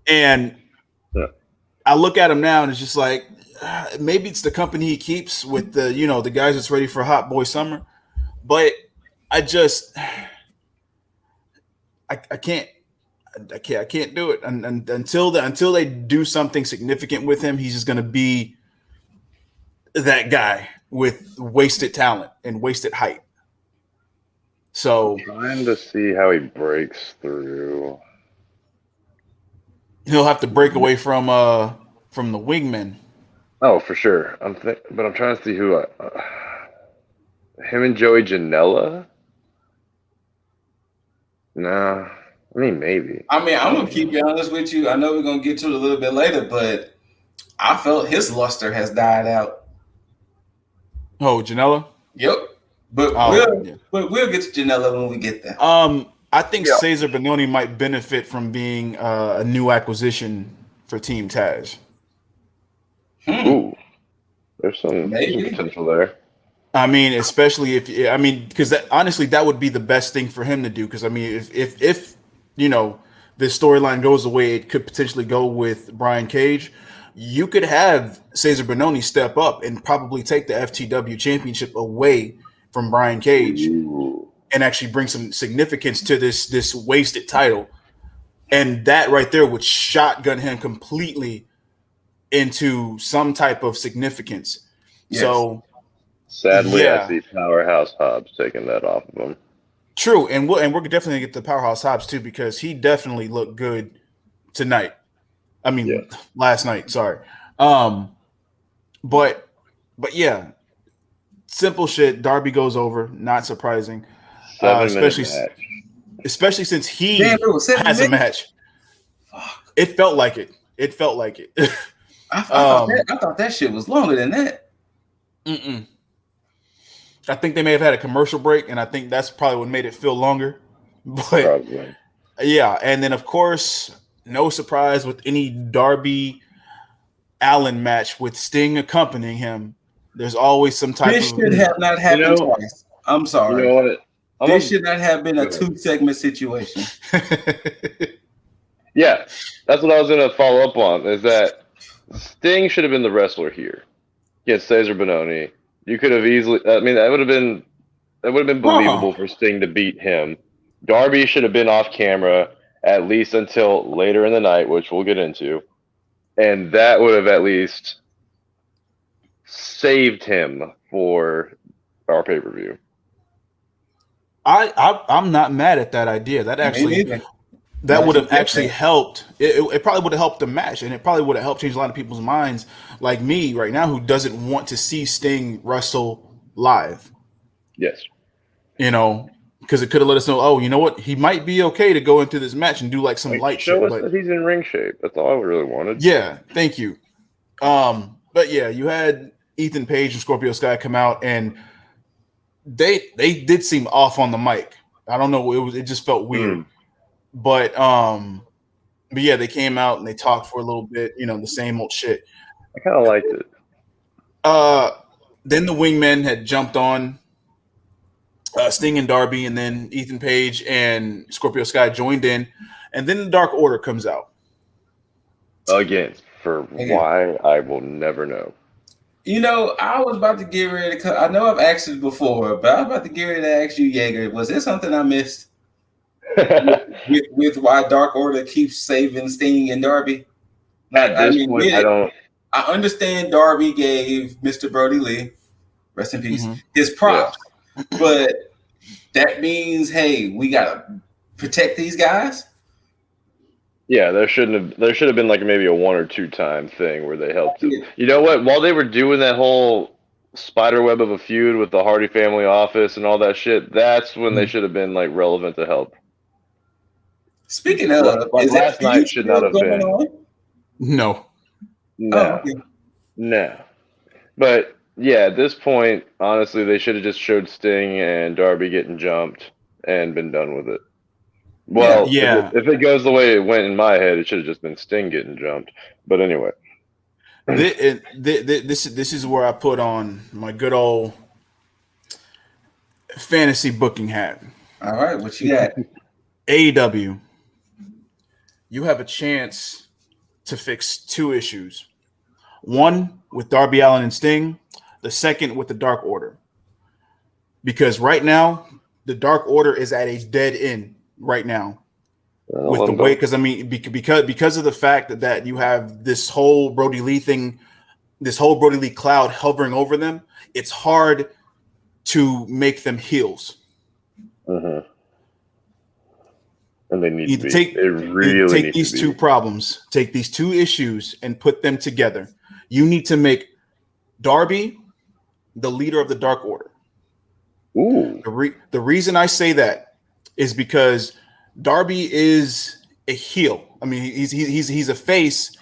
And I look at him now, and it's just like maybe it's the company he keeps with the guys that's ready for hot boy summer, but I can't do it until they do something significant with him. He's just going to be that guy with wasted talent and wasted height. So Trying to see how he breaks through. He'll have to break away from the wingmen. Oh, for sure. But I'm trying to see who. Him and Joey Janela. Nah, I mean maybe. I mean, I'm gonna keep you honest with you. I know we're gonna get to it a little bit later, but I felt his luster has died out. Oh, Janela? Yep. But we'll get to Janela when we get there. I think Cesar Bononi might benefit from being a new acquisition for Team T.A.G. Ooh, there's some potential there. I mean, especially because honestly, that would be the best thing for him to do. Because I mean, if this storyline goes the way it could potentially go with Brian Cage, you could have Cesar Bononi step up and probably take the FTW championship away from Brian Cage. Ooh. And actually bring some significance to this wasted title. And that right there would shotgun him completely into some type of significance. Yes. So sadly, I see Powerhouse Hobbs taking that off of him. True, and we're definitely gonna get the Powerhouse Hobbs too, because he definitely looked good tonight. I mean, last night. Sorry, but yeah, simple shit. Darby goes over, not surprising. Especially since he has a match. It felt like it. I thought that shit was longer than that. I think they may have had a commercial break, and I think that's probably what made it feel longer. But probably. Yeah, and then of course, no surprise with any Darby Allin match with Sting accompanying him. There's always some type this should have not happened twice. I'm sorry. You know what? This should not have been a 2-segment situation. Yeah, that's what I was going to follow up on, is that Sting should have been the wrestler here against Cesar Bononi. You could have easily, I mean, that would have been believable for Sting to beat him. Darby should have been off camera at least until later in the night, which we'll get into. And that would have at least saved him for our pay-per-view. I'm not mad at that idea. That actually would have actually helped. It probably would have helped the match, and it probably would have helped change a lot of people's minds, like me right now, who doesn't want to see Sting wrestle live. Yes. Because it could have let us know, oh, you know what? He might be okay to go into this match and do like some light shit. Show us that he's in ring shape. That's all I really wanted. Yeah, thank you. But yeah, you had Ethan Page and Scorpio Sky come out, and they did seem off on the mic. I don't know. It just felt weird. But yeah, they came out and they talked for a little bit, the same old shit. I kind of liked it. Then the wingmen had jumped on Sting and Darby, and then Ethan Page and Scorpio Sky joined in, and then the Dark Order comes out. Again, for why, I will never know. You know, I was about to get ready to. I know I've asked you before, but I'm about to get ready to ask you, Jaeger. Was there something I missed with why Dark Order keeps saving Sting and Darby? Like, At this point, I don't. I understand Darby gave Mr. Brody Lee, rest in peace, his props, but that means, hey, we gotta protect these guys. Yeah, there should have been like maybe a 1 or 2 time thing where they helped him. You know what? While they were doing that whole spider web of a feud with the Hardy family office and all that shit, that's when they should have been like relevant to help. Speaking of, like last night should not have been. No. No. But yeah, at this point, honestly, they should have just showed Sting and Darby getting jumped and been done with it. Well, if it goes the way it went in my head, it should have just been Sting getting jumped. But anyway, this is where I put on my good old fantasy booking hat. All right, what you got? AEW, you have a chance to fix 2 issues. One with Darby Allin and Sting, the second with the Dark Order. Because right now, the Dark Order is at a dead end right now. With the way, because I mean, because of the fact that you have this whole Brody Lee thing, this whole Brody Lee cloud hovering over them, it's hard to make them heels. And they need to take these 2 problems, take these 2 issues, and put them together. You need to make Darby the leader of the Dark Order. Ooh. The reason I say that is because Darby is a heel. I mean, he's a face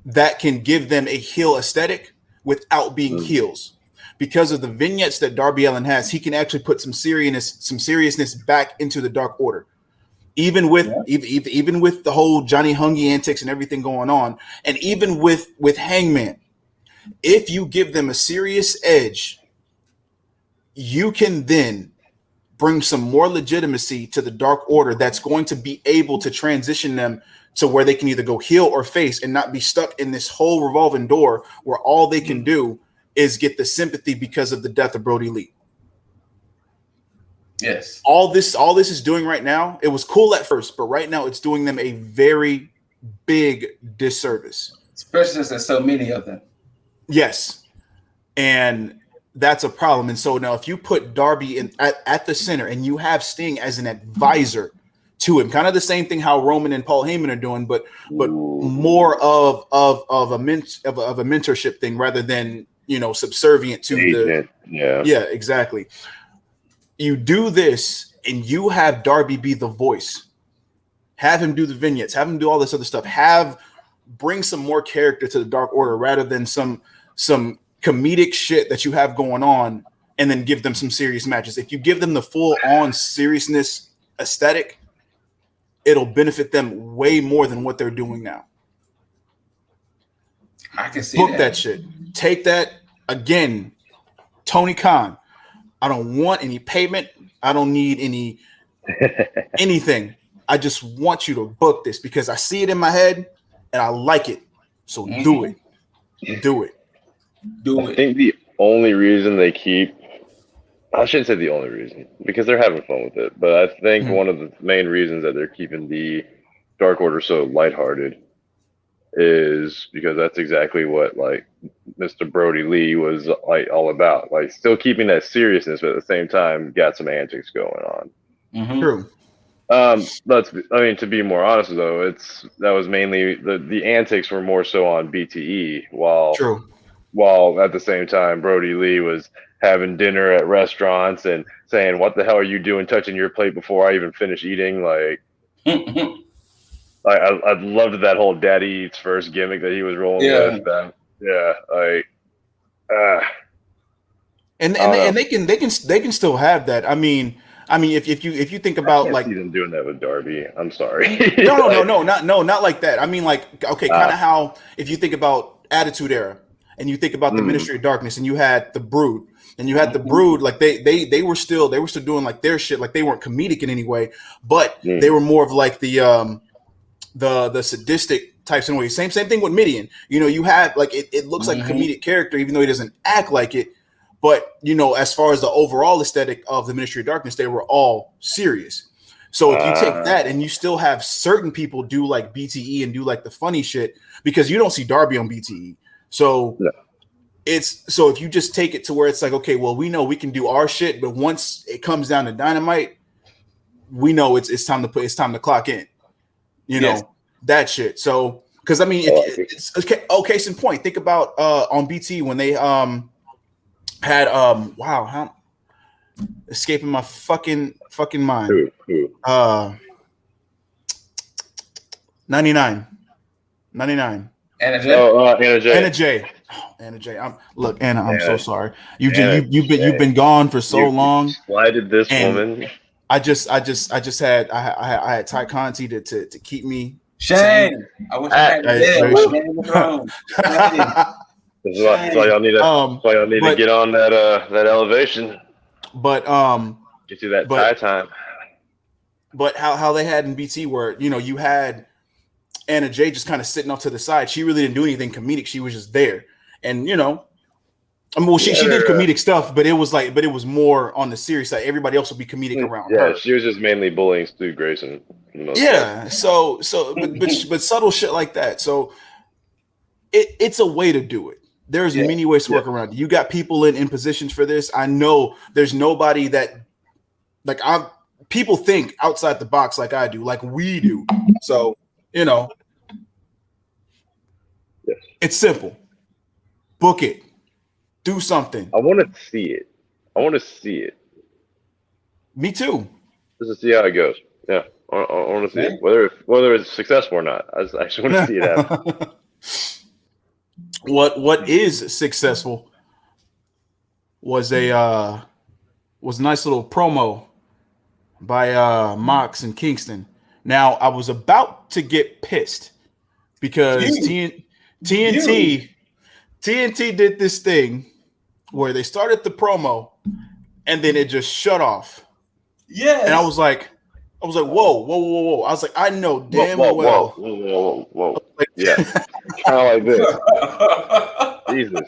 that can give them a heel aesthetic without being heels. Because of the vignettes that Darby Allin has, he can actually put some seriousness back into the Dark Order. Even with the whole Johnny Hungy antics and everything going on, and even with Hangman, if you give them a serious edge, you can then bring some more legitimacy to the Dark Order that's going to be able to transition them to where they can either go heel or face and not be stuck in this whole revolving door where all they can do is get the sympathy because of the death of Brody Lee. Yes. All this is doing right now, it was cool at first, but right now it's doing them a very big disservice. Especially since there's so many of them. Yes. And that's a problem. And so now if you put Darby at the center and you have Sting as an advisor to him, kind of the same thing how Roman and Paul Heyman are doing, but more of a mentorship thing rather than, subservient to yeah, exactly. You do this and you have Darby be the voice. Have him do the vignettes, have him do all this other stuff. Bring some more character to the Dark Order rather than some comedic shit that you have going on, and then give them some serious matches. If you give them the full on seriousness aesthetic, it'll benefit them way more than what they're doing now. I can see Book that shit. Take that again. Tony Khan. I don't want any payment. I don't need anything. I just want you to book this because I see it in my head and I like it. So do it. Do it. I think the only reason they keep, I shouldn't say the only reason because they're having fun with it, but I think one of the main reasons that they're keeping the Dark Order so lighthearted is because that's exactly what like Mr. Brody Lee was like all about, like still keeping that seriousness, but at the same time got some antics going on. True. To be more honest though, that was mainly the antics were more so on BTE, while at the same time Brody Lee was having dinner at restaurants and saying, "What the hell are you doing touching your plate before I even finish eating?" Like, I loved that whole Daddy Eats First gimmick that he was rolling with. And they can still have that. I mean, if you think about I see them doing that with Darby. I'm sorry. No, not like that. I mean, like, okay, kind of how if you think about Attitude Era, and you think about the Ministry of Darkness, and you had the Brood, and you had the Brood, like they were still doing like their shit, like they weren't comedic in any way, but they were more of like the sadistic types in a way. Same thing with Midian. You know, you have like it looks like a comedic character, even though he doesn't act like it. But you know, as far as the overall aesthetic of the Ministry of Darkness, they were all serious. So if you take that and you still have certain people do like BTE and do like the funny shit, because you don't see Darby on BTE. So so if you just take it to where it's like, okay, well, we know we can do our shit, but once it comes down to Dynamite, we know it's time to clock in. You know, that shit. So because I mean, if it's okay, case in point, think about on BT when they had wow, how escaping my fucking mind. 99. Anna J. Anna J. Anna J. Look, Anna, I'm so sorry. You've been gone for so long. Slighted this woman. I had Ty Conti to keep me Shane. I wish I had That's why y'all need to get on that elevation. But get to that tie time. But how they had in BT where, you know, you had Anna J just kind of sitting off to the side. She really didn't do anything comedic. She was just there. And, you know, I mean, well, she did comedic stuff, but it was more on the serious side. Everybody else would be comedic around her. Yeah, she was just mainly bullying Stu Grayson. Yeah. So but subtle shit like that. So it's a way to do it. There's many ways to work around it. You got people in positions for this. I know there's nobody that like people think outside the box like I do, like we do. So, you know, it's simple. Book it. Do something. I want to see it. Me too. Just to see how it goes. Yeah, I want to see it. Whether it's successful or not. I just want to see it happen. What is successful was a nice little promo by Mox and Kingston. Now I was about to get pissed because TNT did this thing where they started the promo and then it just shut off. Yeah, and I was like, whoa. I was like, I know damn well. Whoa. Yeah, kind of like this. Jesus.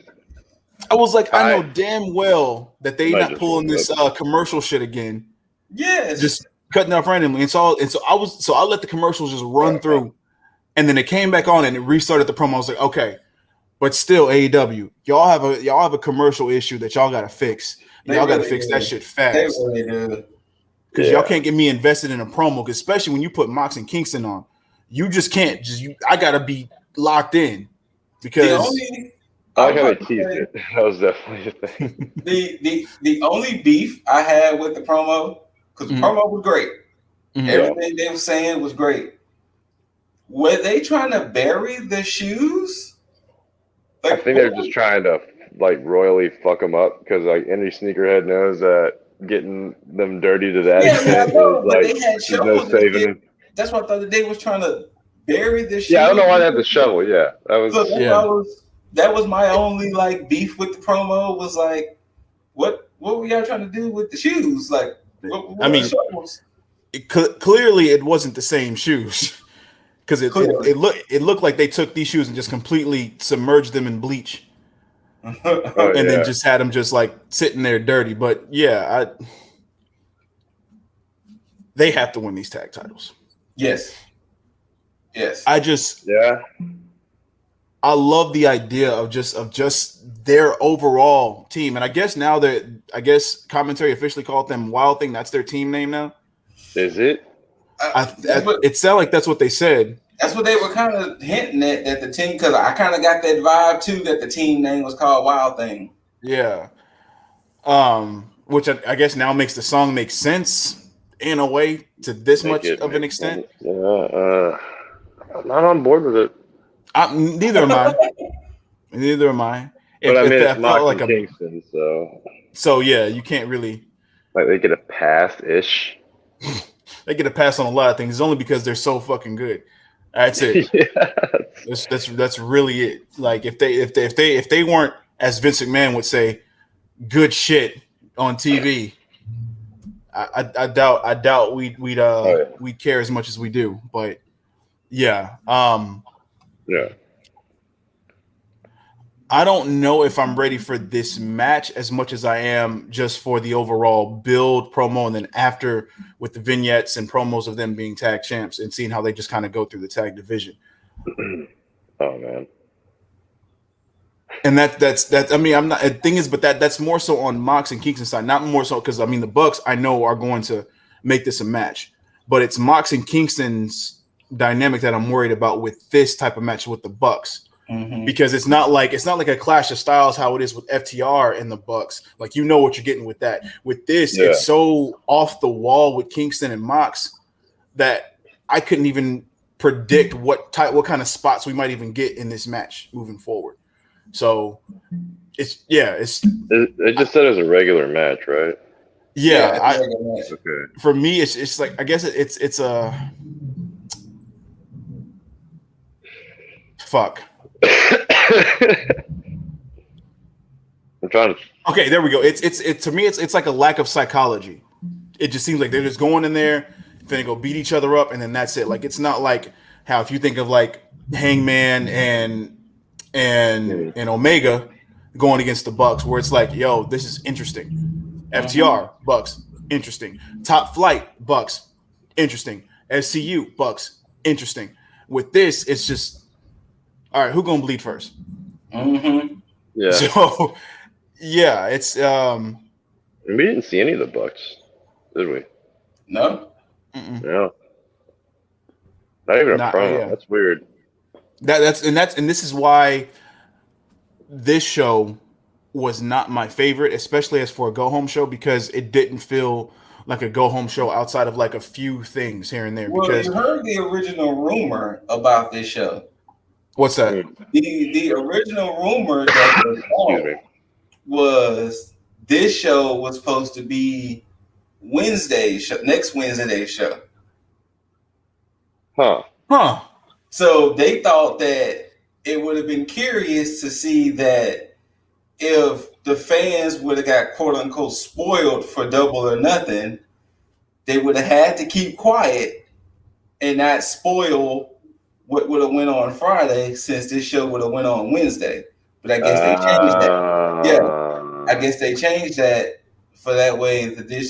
I was like, I know damn well that they not pulling this commercial shit again. Yeah, just cutting off randomly, and so I let the commercials just run through, and then it came back on and it restarted the promo. I was like, okay, but still, AEW, y'all have a commercial issue that y'all got to fix. Y'all got to fix that shit fast. They really do. Because y'all can't get me invested in a promo, especially when you put Mox and Kingston on. You just can't. I gotta be locked in because I gotta tease it. That was definitely the thing. The only beef I had with the promo, because the promo was great. Everything they were saying was great. Were they trying to bury the shoes? Like, I think they're just trying to like royally fuck them up because like any sneakerhead knows that getting them dirty to that extent is like there's no saving them. That's what I thought they was trying to bury the shoes. Yeah, I don't know why they had the shovel. Yeah, that was. That was my only like beef with the promo. Was like, what were y'all trying to do with the shoes? Like, I mean, clearly it wasn't the same shoes because it looked like they took these shoes and just completely submerged them in bleach. Then just had them just like sitting there dirty. But yeah, they have to win these tag titles. Yes. I love the idea of just their overall team, and I guess now commentary officially called them Wild Thing. That's their team name now. Is it? It sounded like that's what they said. That's what they were kind of hinting at that the team, because I kind of got that vibe too that the team name was called Wild Thing. Yeah. Which I guess now makes the song make sense in a way to this much of an extent. I'm not on board with it. Neither am I. But I mean, it's not like Kingston, so yeah, you can't really like they get a pass ish. They get a pass on a lot of things. It's only because they're so fucking good. That's it. Yeah. That's really it. Like if they weren't, as Vince McMahon would say, good shit on TV, I doubt we'd care as much as we do. But yeah, Yeah. I don't know if I'm ready for this match as much as I am just for the overall build promo, and then after with the vignettes and promos of them being tag champs and seeing how they just kind of go through the tag division. Oh man. And that's I mean, I'm not, the thing is, but that's more so on Mox and Kingston's side, not more so because I mean the Bucks I know are going to make this a match, but it's Mox and Kingston's dynamic that I'm worried about with this type of match with the Bucks. Mm-hmm. Because it's not like a clash of styles how it is with FTR and the Bucks. Like you know what you're getting with that. With this, it's so off the wall with Kingston and Mox that I couldn't even predict what kind of spots we might even get in this match moving forward. So it just said it was a regular match, right? Yeah, okay. For me, it's like I guess it's a fuck. I'm trying to. Okay, there we go. It's to me, it's like a lack of psychology. It just seems like they're just going in there, finna go beat each other up, and then that's it. Like it's not like how if you think of like Hangman and Omega going against the Bucks, where it's like, yo, this is interesting. FTR Bucks, interesting. Top Flight Bucks, interesting. SCU Bucks, interesting. With this, it's just all right. Who gonna bleed first? Mm-hmm. Yeah. So yeah, it's we didn't see any of the Bucks, did we? No. No. Not even a promo. Yeah. That's weird. And this is why this show was not my favorite, especially as for a go home show, because it didn't feel like a go home show outside of like a few things here and there. Well, because you heard the original rumor about this show. What's that? The original rumor that was this show was supposed to be next Wednesday's show. Huh. So they thought that it would have been curious to see that if the fans would have got quote unquote spoiled for Double or Nothing, they would have had to keep quiet and not spoil what would have went on Friday, since this show would have went on Wednesday. But I guess they changed that. Yeah, I guess they changed that for that way that they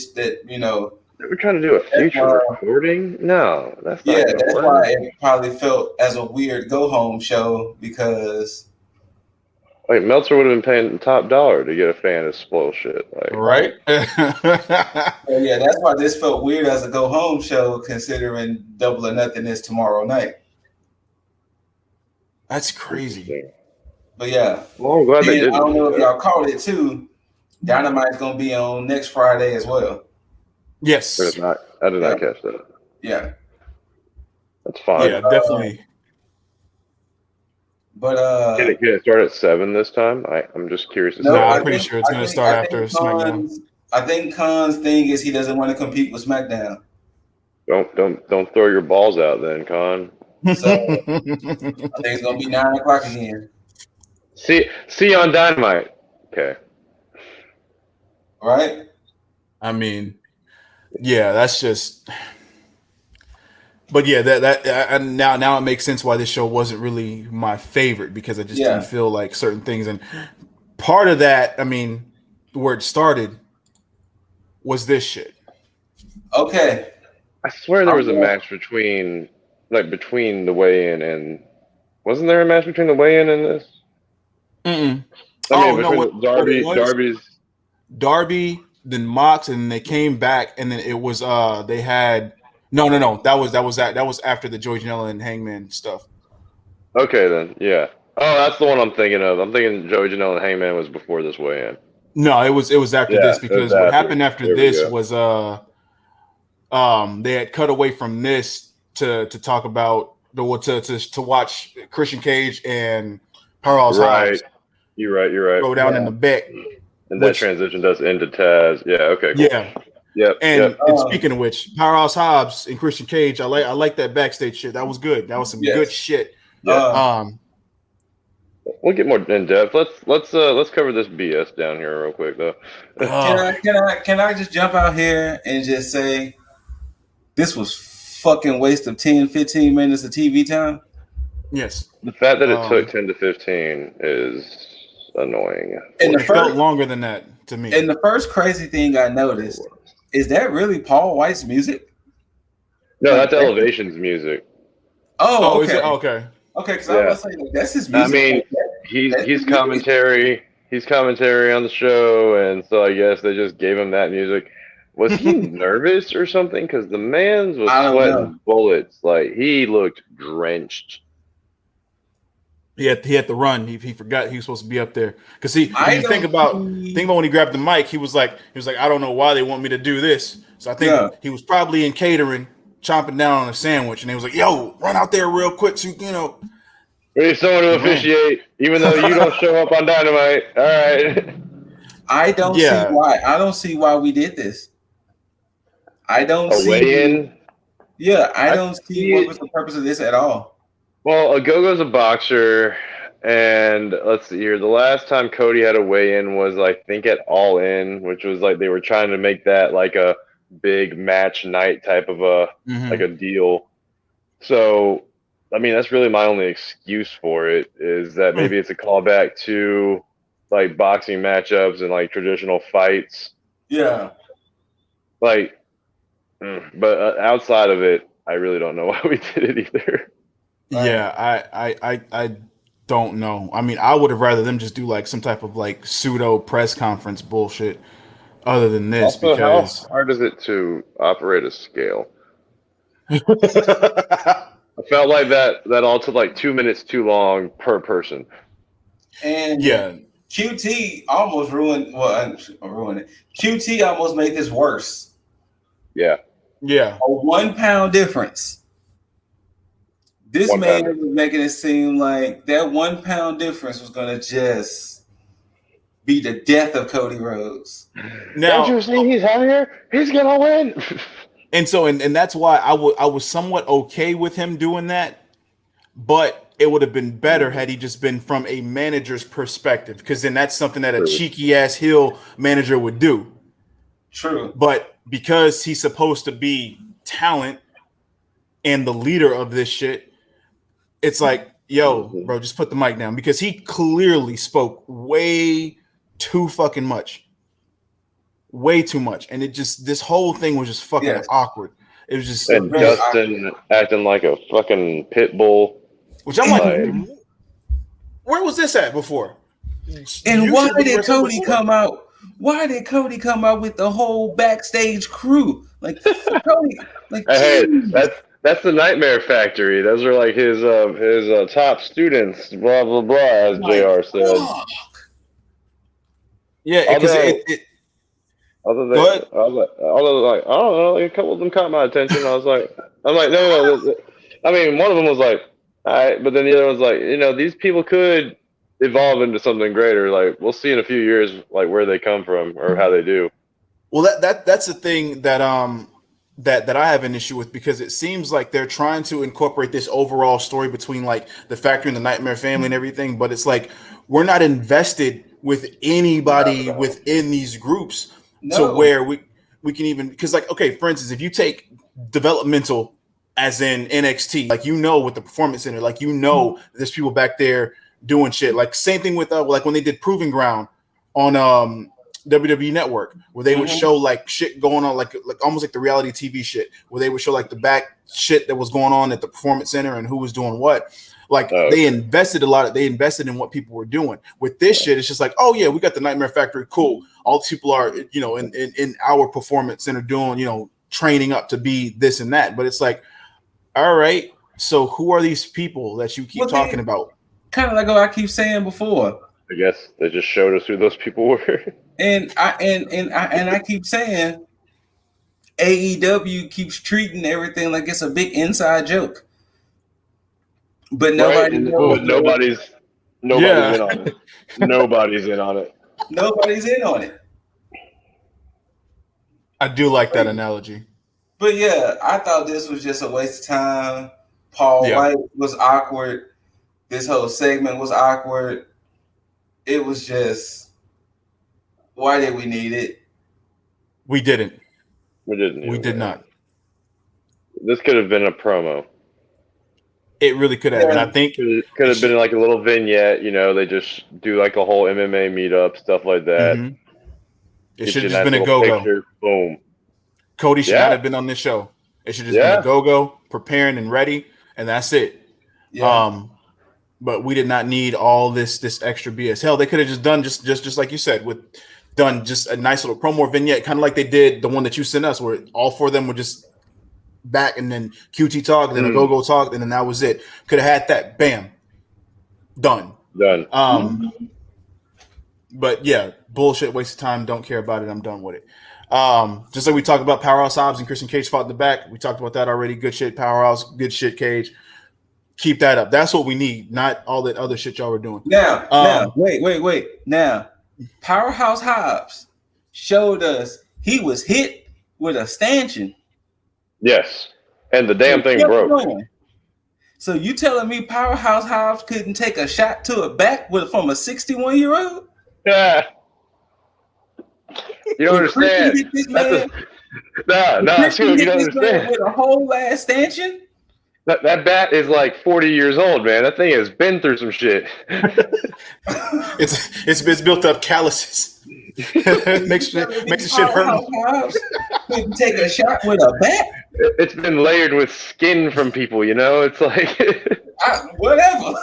were trying to do a future recording. No, that's not. Yeah, that's why it probably felt as a weird go home show, because Meltzer would have been paying top dollar to get a fan to spoil shit, right? Yeah, that's why this felt weird as a go home show, considering Double or Nothing is tomorrow night. That's crazy. But yeah, well, I'm glad they did. I don't know if y'all caught it too. Dynamite's gonna be on next Friday as well. Yes, I did not catch that. Yeah, that's fine. Yeah, definitely. But can it start at 7 this time? I'm just curious. No, I'm pretty sure it's gonna start after SmackDown. I think Khan's thing is he doesn't want to compete with SmackDown. Don't throw your balls out then, Khan. So I think it's gonna be 9 o'clock again. See you on Dynamite. Okay. Right. I mean, yeah, that's just. But yeah, that now it makes sense why this show wasn't really my favorite, because I just didn't feel like certain things, and part of that, I mean, where it started was this shit. Okay. I swear there was a match between the weigh-in and wasn't there a match between the weigh-in and this? Darby, then Mox, and they came back, and then it was they had no. That was after the Joey Janela and Hangman stuff. Okay then, yeah. Oh, that's the one I'm thinking of. I'm thinking Joey Janela and Hangman was before this weigh-in. No, it was after this, because what happened after this was they had cut away from this to talk about to watch Christian Cage and Powerhouse Hobbs. You're right. Go down in the back. And that transition does into Taz. Yeah, okay, cool. Yeah. Yep. And speaking of which, Powerhouse Hobbs and Christian Cage, I like that backstage shit. That was good. That was some good shit. Yeah. We'll get more in depth. Let's cover this BS down here real quick though. Can I just jump out here and just say this was fucking waste of 10, 15 minutes of TV time? Yes. The fact that it took 10 to 15 is annoying. And it felt longer than that to me. And the first crazy thing I noticed is that really Paul White's music? No, that's Elevation's music. Oh, okay. Okay. Okay, because I was saying that's his music. I mean, he's commentary. He's commentary on the show, and so I guess they just gave him that music. Was he nervous or something? Because the man's was sweating bullets. Like he looked drenched. He had to run. He forgot he was supposed to be up there. Because think about when he grabbed the mic, he was like, I don't know why they want me to do this. So I think he was probably in catering, chomping down on a sandwich, and he was like, "Yo, run out there real quick, so we need someone to officiate, even though you don't show up on Dynamite." All right. I don't see why. I don't see why we did this. I don't see weigh-in. Yeah, I don't see what was the purpose of this at all. Well, Ogogo's a boxer, and let's see here. The last time Cody had a weigh-in was, I think, at All In, which was like they were trying to make that like a big match night type of like a deal. So, I mean, that's really my only excuse for it is that maybe it's a callback to like boxing matchups and like traditional fights. Yeah. Like, but outside of it, I really don't know why we did it either. Yeah, I don't know. I mean, I would have rather them just do like some type of like pseudo press conference bullshit other than this. Also, because how hard is it to operate a scale? I felt like that all took like 2 minutes too long per person. And QT almost ruined it. QT almost made this worse. Yeah. Yeah. A 1 pound difference. This man was making it seem like that 1 pound difference was going to just be the death of Cody Rhodes. Now, don't you see he's out here? He's going to win. And so, and that's why I was somewhat okay with him doing that, but it would have been better had he just been from a manager's perspective, because then that's something that a cheeky ass heel manager would do. True. But because he's supposed to be talent and the leader of this shit, it's like, yo, bro, just put the mic down, because he clearly spoke way too fucking much. Way too much. And this whole thing was just fucking awkward. It was just Dustin acting like a fucking pit bull. Which I'm like, where was this at before? And why did Cody come out? Why did Cody come out with the whole backstage crew? Like Cody, like hey, that's the Nightmare Factory. Those are like his top students, blah blah blah, as JR said. Yeah, because although I don't know, like, a couple of them caught my attention. I'm like, no. I mean, one of them was like, all right, but then the other one's like, these people could evolve into something greater. Like, we'll see in a few years, like where they come from or how they do. Well, that's the thing that that I have an issue with, because it seems like they're trying to incorporate this overall story between like the Factory and the Nightmare Family and everything, but it's like we're not invested with anybody within these groups. To where we can even, because like, okay, for instance, if you take developmental as in NXT, like, with the Performance Center, like, there's people back there doing shit. Like same thing with like when they did Proving Ground on WWE Network, where they would show like shit going on, like almost like the reality TV shit, where they would show like the back shit that was going on at the Performance Center and who was doing what. Like they invested in what people were doing. With this shit, it's just like, oh yeah, we got the Nightmare Factory, cool. All the people are, in our Performance Center doing, training up to be this and that. But it's like, all right, so who are these people that you keep talking about? Kind of like what I keep saying before. I guess they just showed us who those people were. And I keep saying AEW keeps treating everything like it's a big inside joke. But nobody knows. Nobody's in on it. Nobody's in on it. Nobody's in on it. I do like that analogy. But yeah, I thought this was just a waste of time. Paul White was awkward. This whole segment was awkward. It was just, why did we need it? We didn't. We didn't. We did not. This could have been a promo. It really could have, and I think could have been like a little vignette. You know, they just do like a whole MMA meetup, stuff like that. Mm-hmm. It should have just been a go-go. Boom. Cody should not have been on this show. It should have just been a go-go, preparing and ready, and that's it. Yeah. But we did not need all this extra BS. Hell, they could have just done just like you said, done just a nice little promo vignette, kind of like they did the one that you sent us, where all four of them were just back, and then QT talk, and then a go-go talk, and then that was it. Could have had that. Bam. Done. But yeah, bullshit, waste of time. Don't care about it. I'm done with it. Just like we talked about Powerhouse Hobbs and Christian Cage fought in the back. We talked about that already. Good shit, Powerhouse. Good shit, Cage. Keep that up. That's what we need, not all that other shit y'all were doing. Now, wait. Now, Powerhouse Hobbs showed us he was hit with a stanchion. Yes, and the damn thing broke. Going. So you telling me Powerhouse Hobbs couldn't take a shot to a back from a 61-year-old? Yeah. You don't understand. No, you don't understand. With a whole ass stanchion? That bat is like 40 years old, man. That thing has been through some shit. It's built up calluses. makes the shit hurt. Couldn't take a shot with a bat. It's been layered with skin from people, you know. It's like whatever.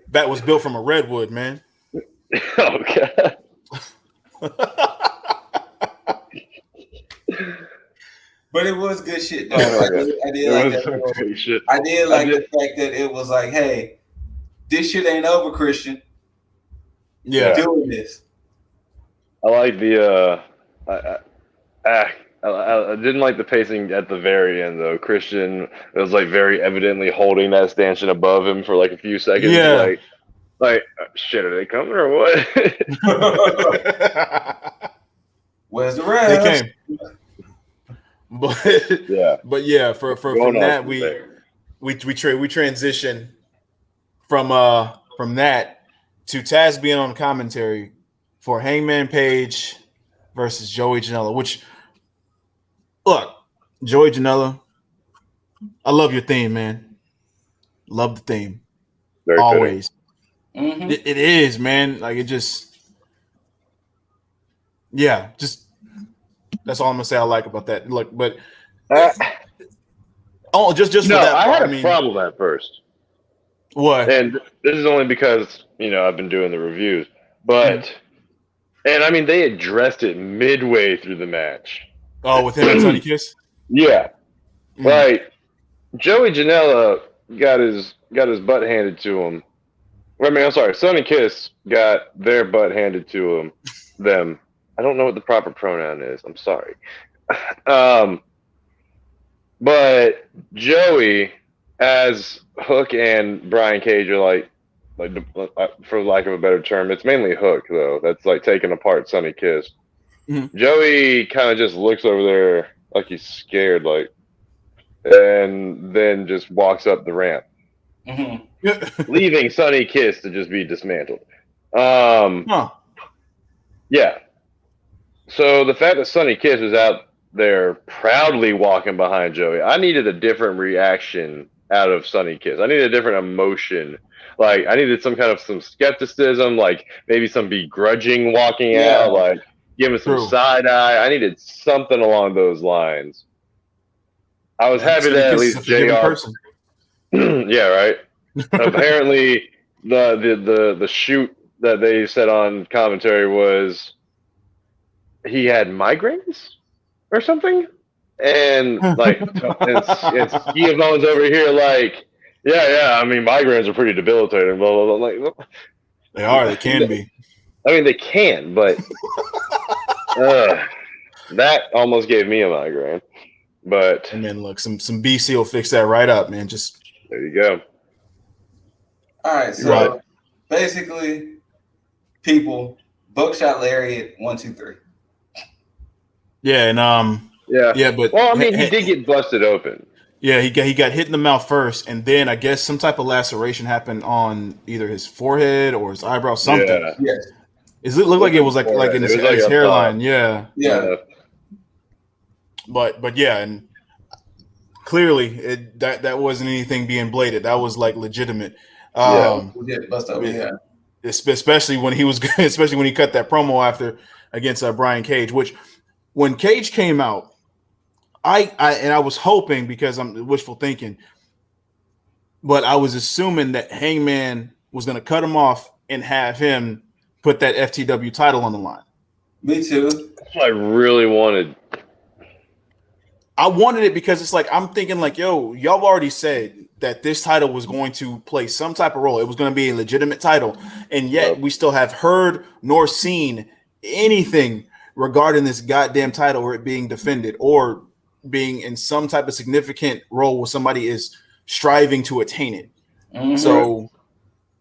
Bat was built from a redwood, man. Oh god. But it was good shit, though. I did like that. I did like the fact that it was like, hey, this shit ain't over, Christian. Yeah, doing this. I like the I didn't like the pacing at the very end though. Christian was like very evidently holding that stanchion above him for like a few seconds. Yeah. Like shit, are they coming or what? Where's the rest? They came. But yeah, for from that we transition from that to Taz being on commentary for Hangman Page versus Joey Janela. Which, look, Joey Janela, I love your theme, man. Love the theme, very always. Mm-hmm. It is, man. Like it just, just. That's all I'm gonna say. I like about that. Look, but just for that. I had a problem at first. What? And this is only because I've been doing the reviews, but and I mean they addressed it midway through the match. Oh, with him and Sonny Kiss. Yeah, like Joey Janela got his butt handed to him. I mean, I'm sorry, Sonny Kiss got their butt handed to them. I don't know what the proper pronoun is. I'm sorry. But Joey, as Hook and Brian Cage are like, for lack of a better term, it's mainly Hook though. That's like taking apart Sonny Kiss. Mm-hmm. Joey kind of just looks over there like he's scared, and then just walks up the ramp, leaving Sonny Kiss to just be dismantled. Yeah. So the fact that Sonny Kiss is out there proudly walking behind Joey, I needed a different reaction out of Sonny Kiss. I needed a different emotion. Like I needed some skepticism, like maybe some begrudging walking out, like giving some side eye. I needed something along those lines. I was happy that at least JR. Yeah, right. Apparently, the shoot that they said on commentary was he had migraines or something, and like and Ski Bones over here like, yeah. I mean, migraines are pretty debilitating. Blah blah blah. Like, they are. They can be. I mean, they can, but that almost gave me a migraine. But and then look, some BC will fix that right up, man. Just there you go. All right, so basically, people, Buckshot Lariat 1, 2, 3. Yeah, and Yeah. but Well, I mean, he did get busted open. Yeah, he got hit in the mouth first, and then I guess some type of laceration happened on either his forehead or his eyebrow, something. Yeah. Yes. It looked like it was like in It was like his up hairline. top. Yeah. Yeah. But yeah, and clearly that wasn't anything being bladed. That was like legitimate. Bust open. Yeah. Especially when he was especially when he cut that promo after against Brian Cage, which when Cage came out, I was hoping, because I'm wishful thinking, but I was assuming that Hangman was going to cut him off and have him put that FTW title on the line. Me too. That's what I really wanted. I wanted it because it's like, I'm thinking like, yo, y'all already said that this title was going to play some type of role. It was going to be a legitimate title. And yet we still have heard nor seen anything regarding this goddamn title or it being defended or being in some type of significant role where somebody is striving to attain it. Mm-hmm. So,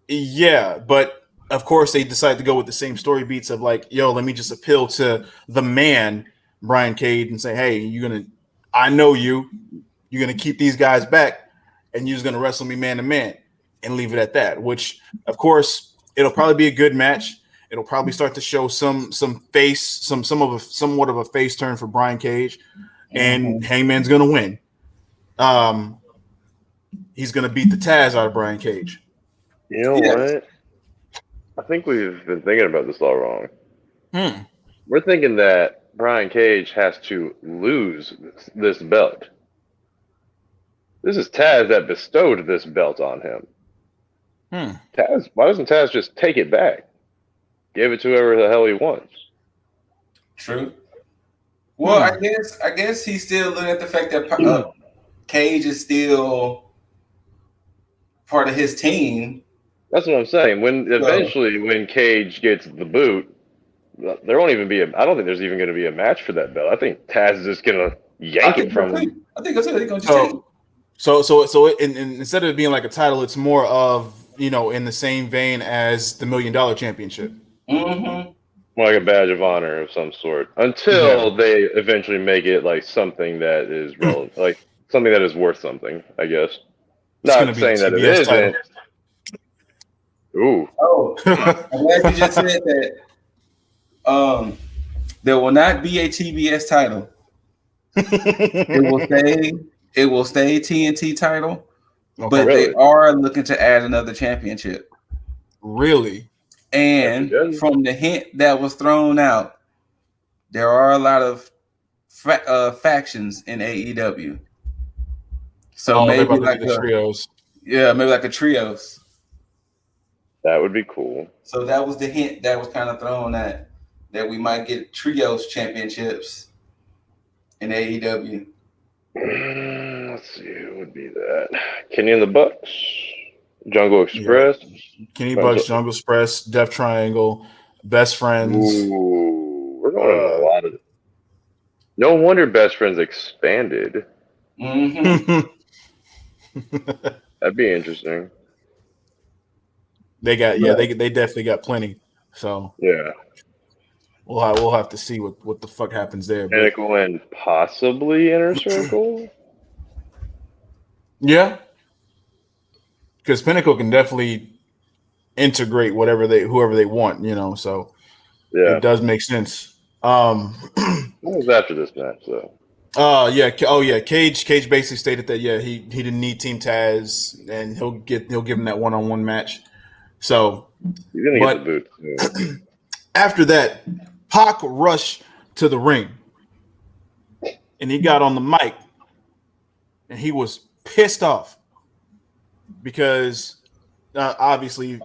yeah, but of course they decide to go with the same story beats of like, yo, let me just appeal to the man, Brian Cage, and say, hey, I know you're going to keep these guys back and you're just going to wrestle me man to man and leave it at that, which of course it'll probably be a good match. It'll probably start to show somewhat of a face turn for Brian Cage, and Hangman's going to win. He's going to beat the Taz out of Brian Cage. You know what? I think we've been thinking about this all wrong. We're thinking that Brian Cage has to lose this belt. This is Taz that bestowed this belt on him. Taz, why doesn't Taz just take it back? Give it to whoever the hell he wants. True. Well, I guess he's still looking at the fact that Cage is still part of his team. That's what I'm saying. When Cage gets the boot, there won't even be I don't think there's even going to be a match for that belt. I think Taz is just going to yank it from him. I think that's what they're going to take it. So instead of it being like a title, it's more of, in the same vein as the $1 Million Championship. Mm-hmm. Like a badge of honor of some sort, until they eventually make it like something that is relevant, like something that is worth something, I guess. Not saying that it isn't. Ooh. Oh, I'm glad you just said that. There will not be a TBS title. It will stay TNT title, but they are looking to add another championship. Really? And from the hint that was thrown out, there are a lot of factions in AEW. So maybe like the trios. Yeah, maybe like a trios. That would be cool. So that was the hint that was kind of thrown at, that we might get trios championships in AEW. Let's see, who would be that? Kenny and the Bucks, Jungle Express. Yeah. Kenny Bucks, Jungle Express, Death Triangle, Best Friends. Ooh, we're going a lot of. No wonder Best Friends expanded. Mm-hmm. That'd be interesting. They definitely got plenty. So yeah, we'll have to see what the fuck happens there. Pinnacle and possibly Inner Circle. Yeah, because Pinnacle can definitely integrate whoever they want, So it does make sense. What was after this match, though? Cage basically stated that he didn't need Team Taz, and he'll give him that one-on-one match. So he's gonna get the boot. After that, Pac rushed to the ring, and he got on the mic, and he was pissed off because obviously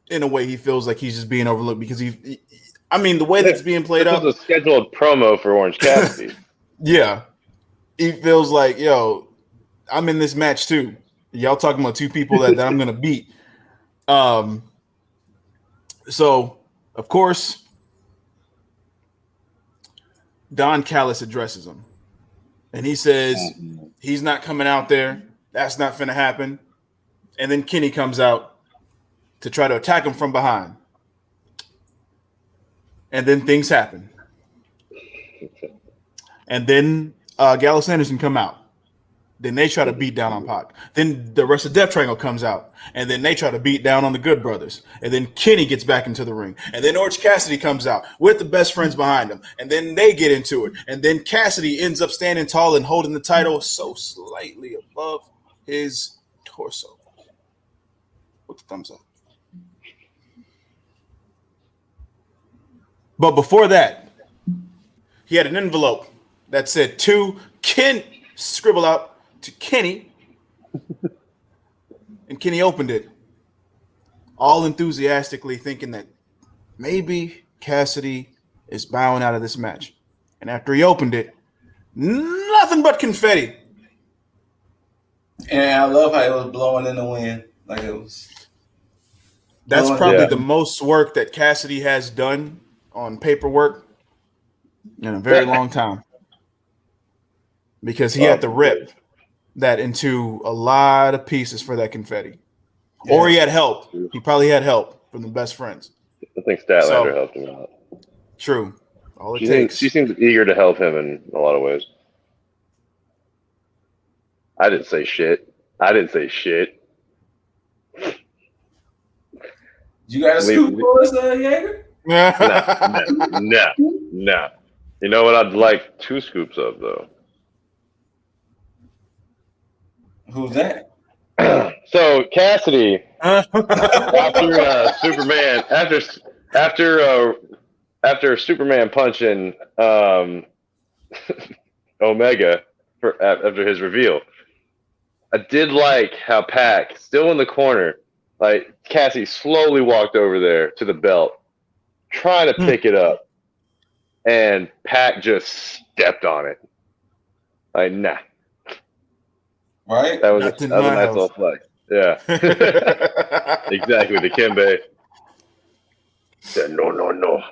in a way he feels like he's just being overlooked because the way that's being played up was a scheduled promo for Orange Cassidy. Yeah, he feels like, yo, I'm in this match too. Y'all talking about two people that I'm gonna beat. So of course, Don Callis addresses him, and he says he's not coming out there. That's not finna happen. And then Kenny comes out to try to attack him from behind, and then things happen. And then Gallows Anderson come out. Then they try to beat down on Pac. Then the rest of Death Triangle comes out. And then they try to beat down on the Good Brothers. And then Kenny gets back into the ring. And then Orange Cassidy comes out with the Best Friends behind him. And then they get into it. And then Cassidy ends up standing tall and holding the title so slightly above his torso. With the thumbs up. But before that, he had an envelope that said to Ken, scribble out to Kenny, and Kenny opened it, all enthusiastically thinking that maybe Cassidy is bowing out of this match. And after he opened it, nothing but confetti. And I love how it was blowing in the wind. Like it was. That's probably the most work that Cassidy has done on paperwork in a very long time. Because he had to rip that into a lot of pieces for that confetti. Yeah. Or he had help. He probably had help from the Best Friends. I think Statlander helped him out. True. All it takes. She seems eager to help him in a lot of ways. I didn't say shit. You got a scoop for us, Jaeger? No. You know what I'd like 2 scoops of, though? Who's that? So Cassidy, after Superman, after Superman punching Omega after his reveal, I did like how Pac, still in the corner, like Cassidy slowly walked over there to the belt, trying to pick it up, and Pac just stepped on it. Like, nah. Right? That was a nice little flex. Yeah. Exactly. The Kimbe. Yeah, no.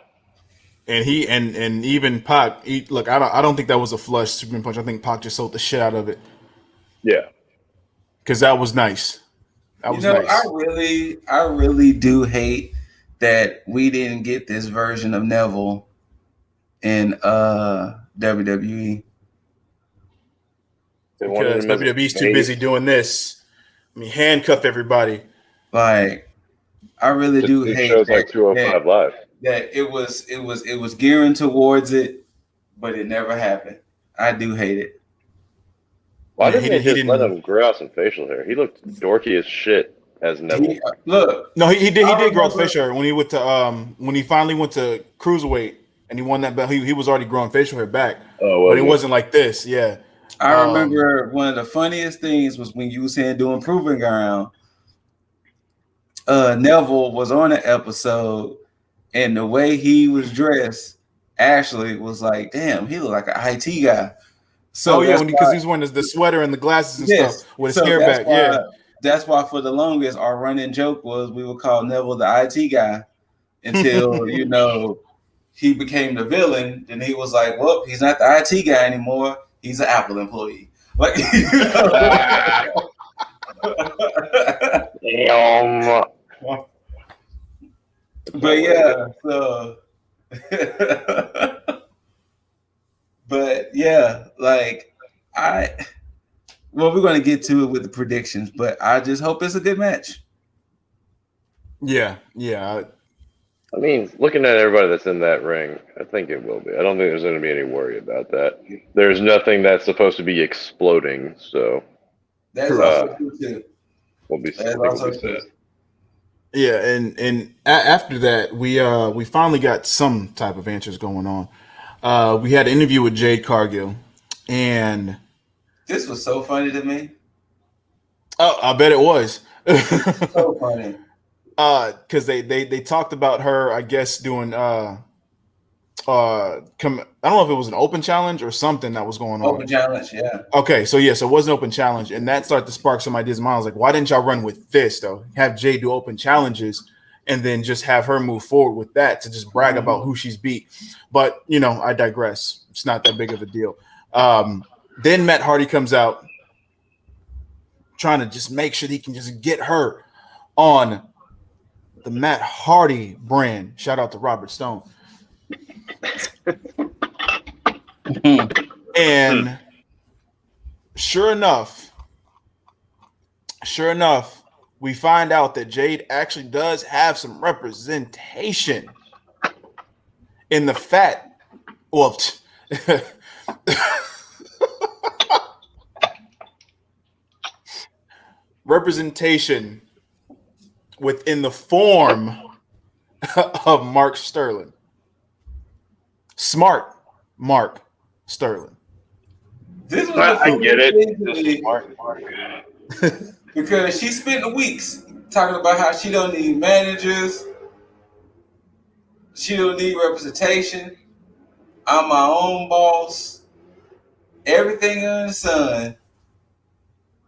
And he and even Pac, look, I don't think that was a flush Superman punch. I think Pac just sold the shit out of it. Yeah. Because that was nice. That was nice. I really do hate that we didn't get this version of Neville in WWE. Because WWE's too busy doing this. I mean, handcuff everybody. Like, I really do hate shows like 205 Live. That it was gearing towards it, but it never happened. I do hate it. Why didn't they just let him grow out some facial hair? He looked dorky as shit as Neville. He did grow out facial hair when he went to when he finally went to cruiserweight and he won that belt. He was already growing facial hair back, but it wasn't like this. Yeah. I remember one of the funniest things was when you was saying doing Proving Ground. Neville was on an episode, and the way he was dressed, Ashley was like, "Damn, he looked like an IT guy." So because he's wearing the sweater and the glasses and stuff with his hair back. That's why for the longest our running joke was we would call Neville the IT guy until he became the villain. And he was like, "Well, he's not the IT guy anymore. He's an Apple employee." Like, but yeah, so but yeah, like we're gonna get to it with the predictions, but I just hope it's a good match. Yeah. I mean, looking at everybody that's in that ring, I think it will be. I don't think there's going to be any worry about that. There's nothing that's supposed to be exploding, so that's also true too. We'll be sad. Yeah, and after that, we finally got some type of answers going on. We had an interview with Jade Cargill, and this was so funny to me. Oh, I bet it was. So funny. Because they talked about her, I guess, doing I don't know if it was an open challenge or something that was going on. Open challenge, yeah. Okay, so it was an open challenge, and that started to spark some ideas in my mind. I was like, why didn't y'all run with this though? Have Jay do open challenges, and then just have her move forward with that to just brag about who she's beat. But I digress. It's not that big of a deal. Then Matt Hardy comes out, trying to just make sure he can just get her on the Matt Hardy brand. Shout out to Robert Stone. And sure enough, we find out that Jade actually does have some representation in the fat. Well, representation within the form of Mark Sterling. Smart Mark Sterling. This was I get it. Because she spent weeks talking about how she don't need managers, she don't need representation. I'm my own boss. Everything under the sun.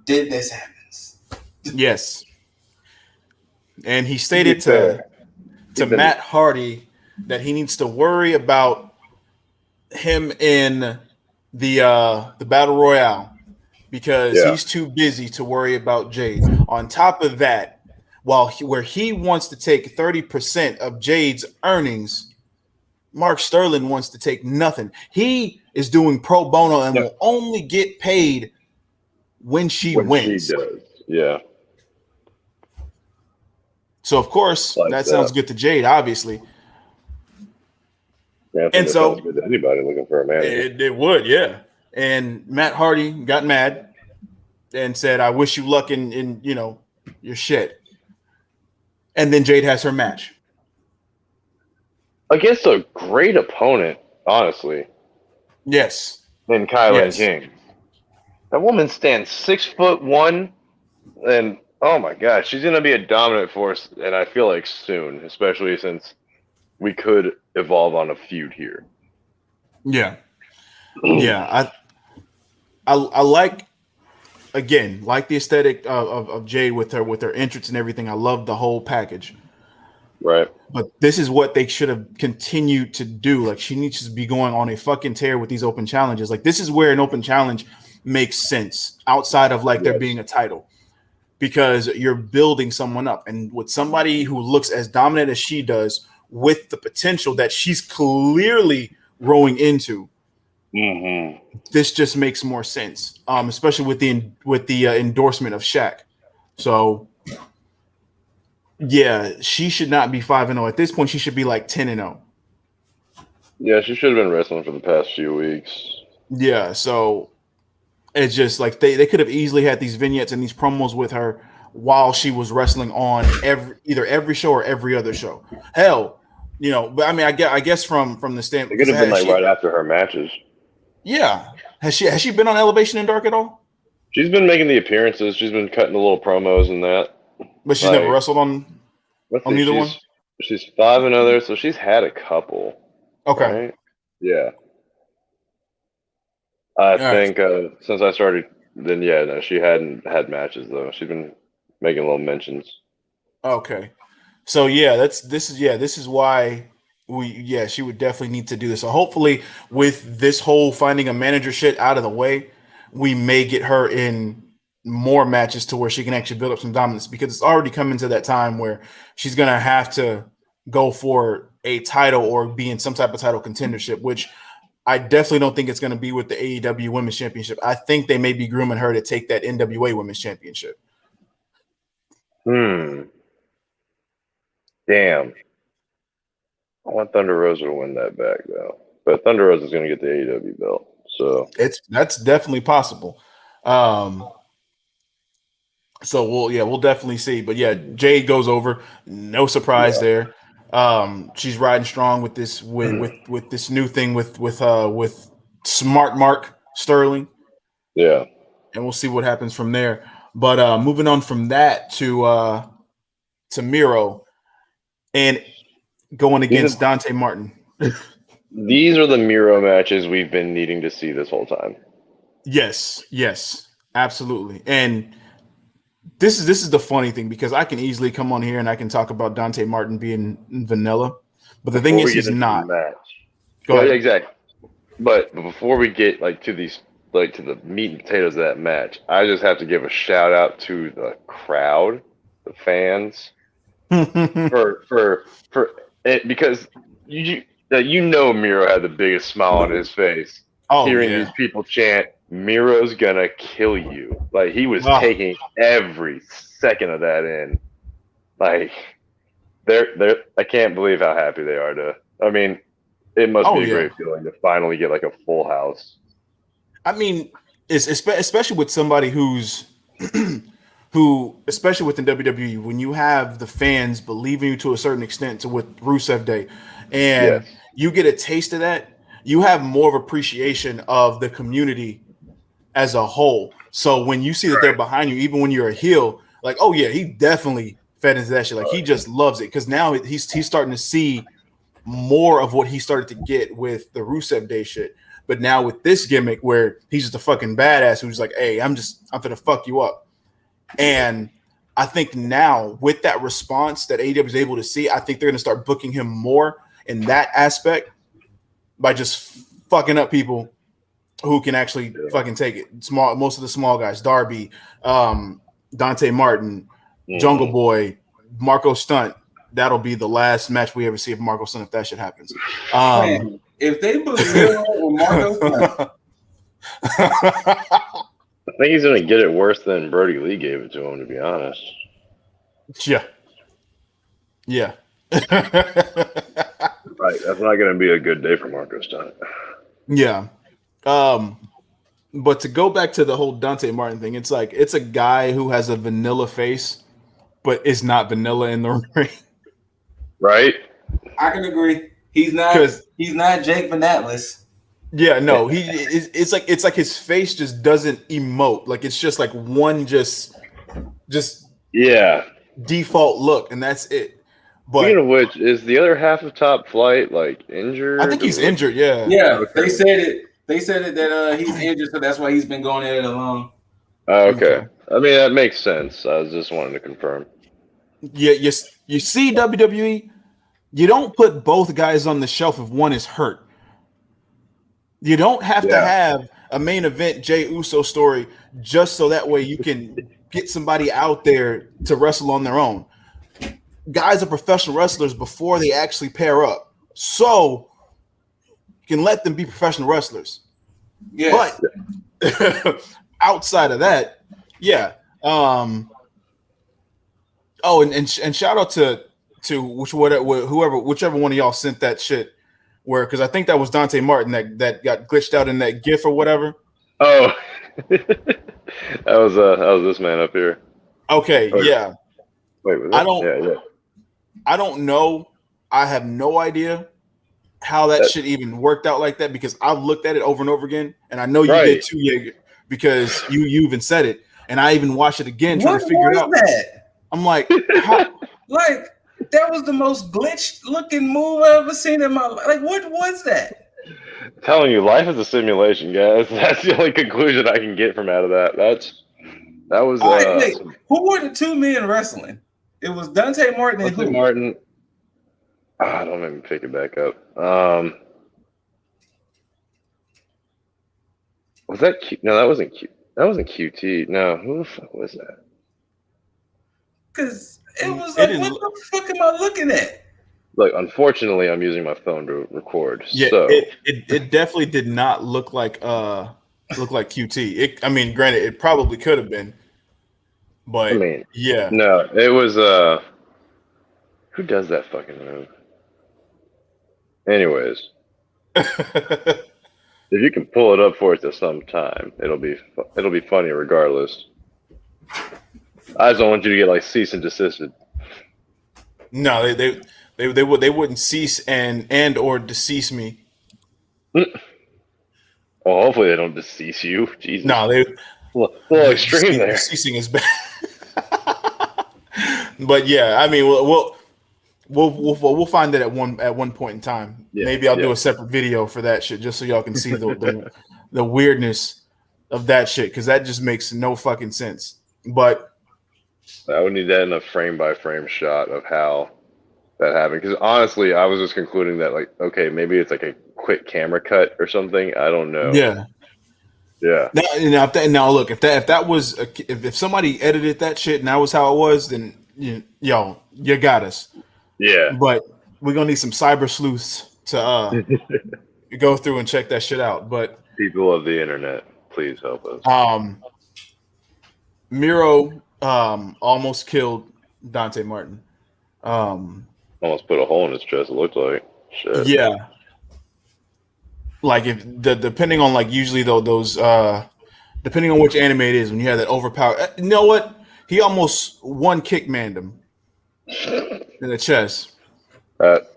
Then this happens. Yes. And he stated to Matt Hardy that he needs to worry about him in the Battle Royale because he's too busy to worry about Jade. On top of that, where he wants to take 30% of Jade's earnings, Mark Sterling wants to take nothing. He is doing pro bono and will only get paid when she wins. She does. Yeah. So of course that sounds good to Jade, obviously. Yeah, and so good to anybody looking for a manager. It would, yeah. And Matt Hardy got mad and said, "I wish you luck in your shit." And then Jade has her match against a great opponent, honestly. Yes. And Kylan King. That woman stands 6'1", and oh my gosh, she's gonna be a dominant force, and I feel like soon, especially since we could evolve on a feud here. Yeah. Yeah. I like the aesthetic of Jade with her entrance and everything. I love the whole package. Right. But this is what they should have continued to do. Like, she needs to be going on a fucking tear with these open challenges. Like, this is where an open challenge makes sense outside of there being a title, because you're building someone up. And with somebody who looks as dominant as she does, with the potential that she's clearly growing into, this just makes more sense. Especially with the endorsement of Shaq. So yeah, she should not be 5-0 at this point. She should be like 10-0. Yeah, she should have been wrestling for the past few weeks. Yeah, so it's just like they could have easily had these vignettes and these promos with her while she was wrestling on either every show or every other show. Hell, but I mean, I guess from the standpoint, it could have been right after her matches. Yeah, has she been on Elevation in Dark at all? She's been making the appearances. She's been cutting the little promos and that. But she's never wrestled on either one? She's 5-0 there, so she's had a couple. Okay. Right? Yeah. I think since I started, then she hadn't had matches though. She's been making little mentions. Okay. So yeah, this is why she would definitely need to do this. So hopefully with this whole finding a manager shit out of the way, we may get her in more matches to where she can actually build up some dominance, because it's already coming to that time where she's going to have to go for a title or be in some type of title contendership, which I definitely don't think it's going to be with the AEW Women's Championship. I think they may be grooming her to take that NWA Women's Championship. Damn. I want Thunder Rosa to win that back though. But Thunder Rosa is going to get the AEW belt. So that's definitely possible. So we'll definitely see. But yeah, Jade goes over. No surprise there. She's riding strong with this with this new thing with Smart Mark Sterling. Yeah. And we'll see what happens from there. But moving on from that to Miro and going against Dante Martin. These are the Miro matches we've been needing to see this whole time. Yes, absolutely. And this is the funny thing, because I can easily come on here and I can talk about Dante Martin being vanilla, but the thing is he's not. Go ahead. Exactly. But before we get to these to the meat and potatoes of that match, I just have to give a shout out to the crowd, the fans, for it, because Miro had the biggest smile on his face hearing these people chant, "Miro's gonna kill you." Like, he was taking every second of that in. Like, I can't believe how happy they are I mean, it must be a great feeling to finally get like a full house. I mean, it's especially with somebody who's who, especially within WWE, when you have the fans believing you to a certain extent to with Rusev Day, and you get a taste of that, you have more of appreciation of the community as a whole. So when you see that they're behind you, even when you're a heel, like, oh yeah, he definitely fed into that shit. Like, he just loves it because now he's starting to see more of what he started to get with the Rusev Day shit. But now with this gimmick where he's just a fucking badass who's like, hey, I'm gonna fuck you up. And I think now with that response that AEW is able to see, I think they're gonna start booking him more in that aspect by just fucking up people who can actually fucking take it. Most of the small guys, Darby, Dante Martin, Jungle Boy, Marco Stunt. That'll be the last match we ever see of Marco Stunt if that shit happens. If they book Miro or Marco Stunt, I think he's gonna get it worse than Brody Lee gave it to him, to be honest. Yeah. Right, that's not gonna be a good day for Marco Stunt. Yeah. But to go back to the whole Dante Martin thing, it's like it's a guy who has a vanilla face, but is not vanilla in the ring. Right? I can agree. He's not Jake Van Atlas. Yeah, no, it's like his face just doesn't emote. Like, it's just like one just default look, and that's it. But speaking of which, is the other half of Top Flight like injured? I think he's injured. Yeah. Okay. They said it that he's injured, so that's why he's been going at it alone. Okay. I mean, that makes sense. I was just wanting to confirm. Yeah, you see WWE, you don't put both guys on the shelf if one is hurt. You don't have to have a main event Jey Uso story just so that way you can get somebody out there to wrestle on their own. Guys are professional wrestlers before they actually pair up. So you can let them be professional wrestlers. Yes. But outside of that, yeah. And shout out to whichever one of y'all sent that shit, where, because I think that was Dante Martin that got glitched out in that GIF or whatever. Oh, that was this man up here. Okay, yeah. Wait, was that? I don't know. I have no idea how that shit even worked out like that, because I've looked at it over and over again, and I know you did too, Jaeger, because you even said it, and I even watched it again trying to figure it out. That? I'm like, how? Like, that was the most glitched looking move I've ever seen in my life. Like, what was that? I'm telling you, life is a simulation, guys. That's the only conclusion I can get from out of that. That was. Wait, who were the two men wrestling? It was Dante Martin and who? Martin. Don't make me pick it back up. Was that Q? No, that wasn't Q. That wasn't QT. No, who the fuck was that? Because it was like, what the fuck am I looking at? Look, unfortunately, I'm using my phone to record. Yeah, so it definitely did not look like QT. I mean, granted, it probably could have been, but yeah. No, it was who does that fucking move? Anyways, if you can pull it up for us at some time, it'll be funny regardless. I just don't want you to get like cease and desisted. No, they wouldn't cease and or decease me. Well, hopefully they don't decease you. Jesus. No, they well extreme there. Ceasing is bad. But yeah, I mean, we'll find that at one point in time. Yeah, maybe I'll do a separate video for that shit just so y'all can see the weirdness of that shit, because that just makes no fucking sense. But I would need that in a frame by frame shot of how that happened. Because honestly, I was just concluding that, like, okay, maybe it's like a quick camera cut or something. I don't know. Yeah. Now look, if that was if somebody edited that shit and that was how it was, then you got us. Yeah. But we're gonna need some cyber sleuths to go through and check that shit out. But people of the internet, please help us. Miro almost killed Dante Martin. Almost put a hole in his chest. It looked like shit. Yeah. Like if depending on like usually though those depending on which anime it is, when you have that overpower, you know what? He almost one kick manned him in the chest.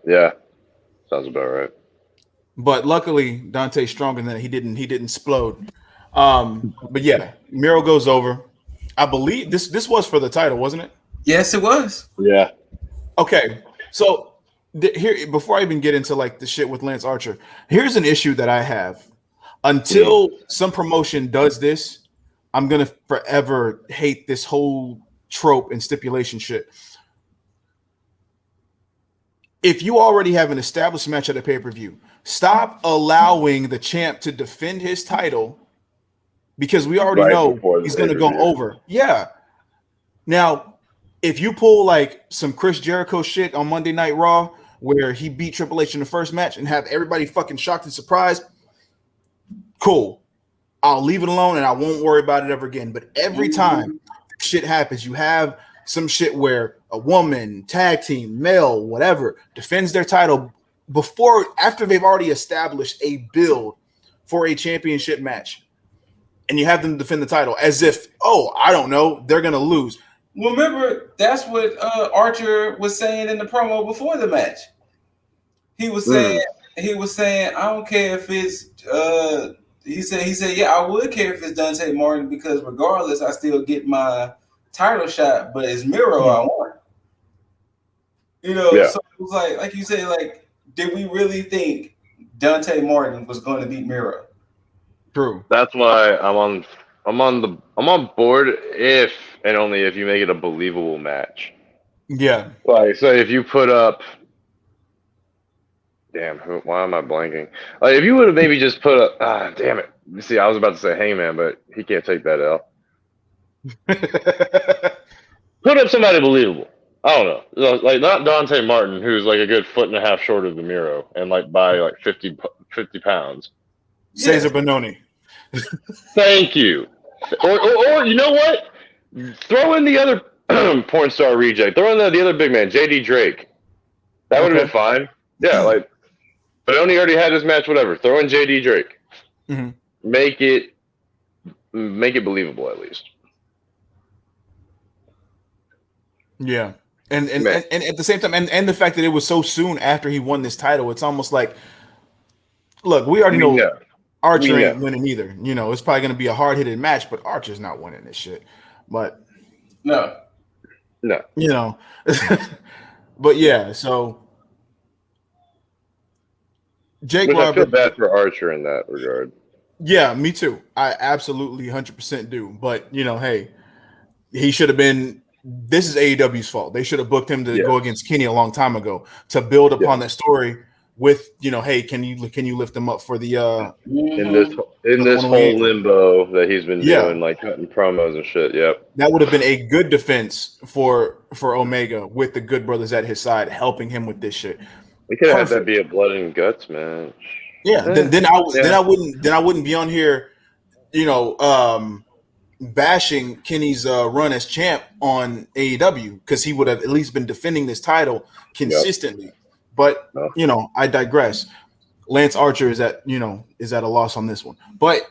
Yeah, sounds about right. But luckily, Dante's stronger than that. He didn't explode. But yeah, Miro goes over. I believe this was for the title, wasn't it? Yes, it was. Yeah. Okay, so here before I even get into like the shit with Lance Archer, here's an issue that I have. Until some promotion does this, I'm gonna forever hate this whole trope and stipulation shit. If you already have an established match at a pay-per-view, stop allowing the champ to defend his title because we already know he's going to go over. Yeah. Now, if you pull like some Chris Jericho shit on Monday Night Raw where he beat Triple H in the first match and have everybody fucking shocked and surprised, cool. I'll leave it alone and I won't worry about it ever again. But every time shit happens, you have some shit where a woman, tag team, male, whatever, defends their title after they've already established a build for a championship match. And you have them defend the title as if, I don't know, they're going to lose. Well, remember, that's what Archer was saying in the promo before the match. He was saying, I don't care if it's, he said, yeah, I would care if it's Dante Martin because regardless, I still get my title shot, but it's Miro I want. So it was like you said, like, did we really think Dante Martin was going to beat Miro? True. That's why I'm on board if and only if you make it a believable match. Yeah. Like, so if you put up, why am I blanking? Like, if you would have maybe just put up, damn it. You see, I was about to say Hangman, but he can't take that L. Put up somebody believable. I don't know. Like, not Dante Martin, who's like a good foot and a half shorter than Miro and like by like 50 pounds. Cesar Bononi. Thank you. Or you know what? Throw in the other porn star reject. Throw in the other big man, JD Drake. That would have been fine. Yeah, like Bononi already had his match, whatever. Throw in JD Drake. Mm-hmm. Make it believable at least. Yeah. And at the same time, and the fact that it was so soon after he won this title, it's almost like, look, we already know Archer ain't winning either. It's probably going to be a hard-hitted match, but Archer's not winning this shit. But no. But yeah, so Jake Roberts. I feel bad for Archer in that regard. Yeah, me too. I absolutely 100% do. But hey, he should have been. This is AEW's fault. They should have booked him to go against Kenny a long time ago to build upon that story. With hey, can you lift him up for the in this whole limbo that he's been doing, like cutting promos and shit. Yep, that would have been a good defense for Omega with the Good Brothers at his side, helping him with this shit. We could have that be a blood and guts match. Yeah, then I wouldn't be on here, bashing Kenny's run as champ on AEW because he would have at least been defending this title consistently. Yep. But I digress. Lance Archer is at a loss on this one. But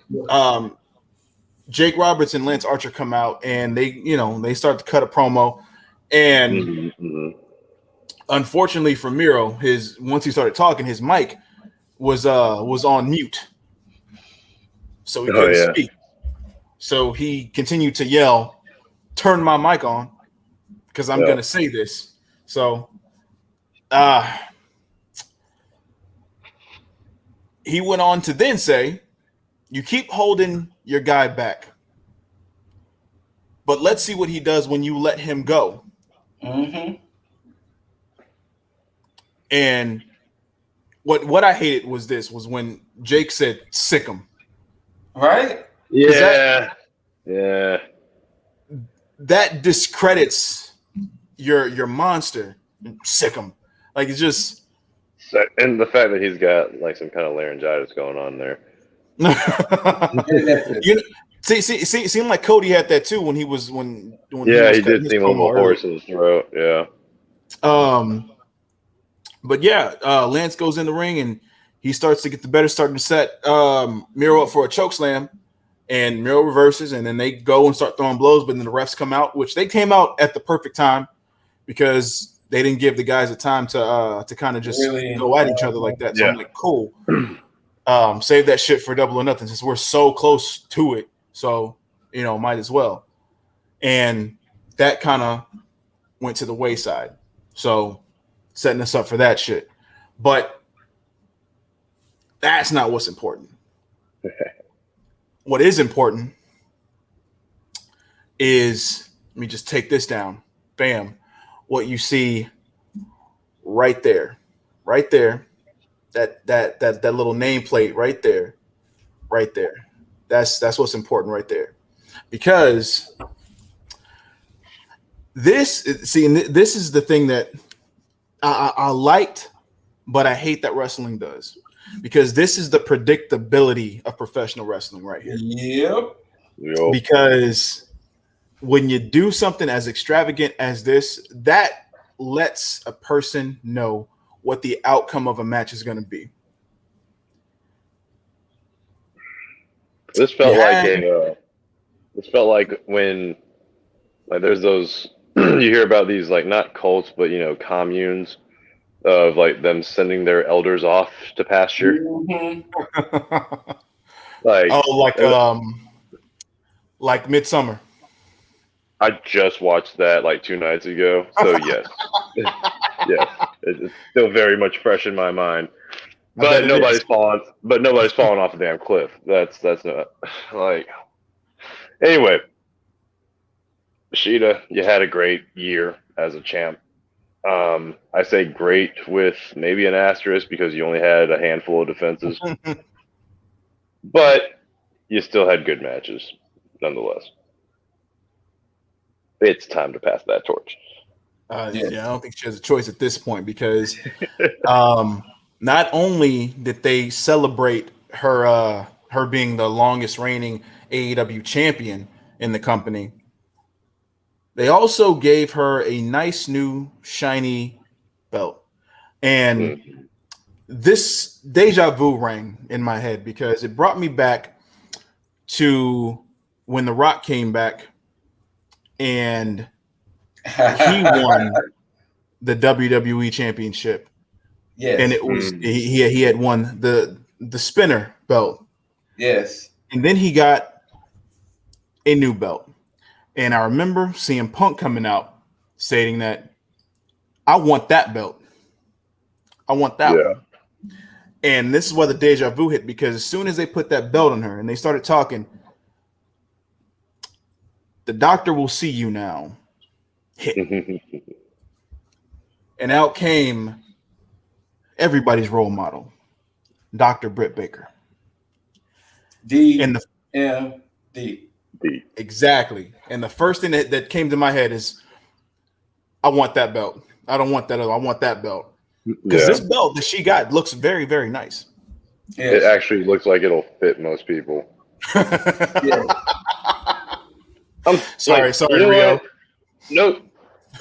Jake Roberts and Lance Archer come out and they start to cut a promo, and unfortunately for Miro, once he started talking, his mic was on mute, so he couldn't speak. So he continued to yell, "Turn my mic on, because I'm gonna say this." So, he went on to then say, "You keep holding your guy back, but let's see what he does when you let him go." Mm-hmm. And what I hated was when Jake said, "Sick him." Right? Yeah. That discredits your monster. Sick him. Like, it's just So, and the fact that he's got like some kind of laryngitis going on there. You know, seemed like Cody had that too when he was when Yeah, he was he did cutting his seem a little promo early. hoarse in his throat. Yeah. But yeah, Lance goes in the ring and he starts to get the better, starting to set Miro up for a choke slam, and Miro reverses, and then they go and start throwing blows, but then the refs come out, which they came out at the perfect time because they didn't give the guys a time to kind of just go at each other like that. So I'm like, cool. Save that shit for Double or Nothing since we're so close to it. So, might as well. And that kind of went to the wayside. So setting us up for that shit. But that's not what's important. What is important is, let me just take this down. Bam. What you see right there. Right there. That little nameplate right there. Right there. That's what's important right there. Because this is the thing that I liked, but I hate that wrestling does. Because this is the predictability of professional wrestling right here. Yep. Because when you do something as extravagant as this, that lets a person know what the outcome of a match is going to be. This felt like when there's those you hear about these like not cults but communes of like them sending their elders off to pasture. Like Midsummer. I just watched that like 2 nights ago, so yes, yes, it's still very much fresh in my mind. But nobody's falling off a damn cliff. That's not like. Anyway, Ishida, you had a great year as a champ. I say great with maybe an asterisk because you only had a handful of defenses, but you still had good matches nonetheless. It's time to pass that torch. Yeah, I don't think she has a choice at this point because not only did they celebrate her being the longest reigning AEW champion in the company, they also gave her a nice new shiny belt. And this deja vu rang in my head because it brought me back to when The Rock came back and he won the WWE Championship. Yes. And it was he had won the spinner belt. Yes. And then he got a new belt. And I remember CM Punk coming out stating that I want that belt. I want that one. And this is why the deja vu hit, because as soon as they put that belt on her and they started talking, the doctor will see you now. Hit. And out came everybody's role model, Dr. Britt Baker. D. Exactly. And the first thing that came to my head is, I want that belt. I don't want that other. I want that belt. Because this belt that she got looks very, very nice. Yes. It actually looks like it'll fit most people. Sorry, Rio. No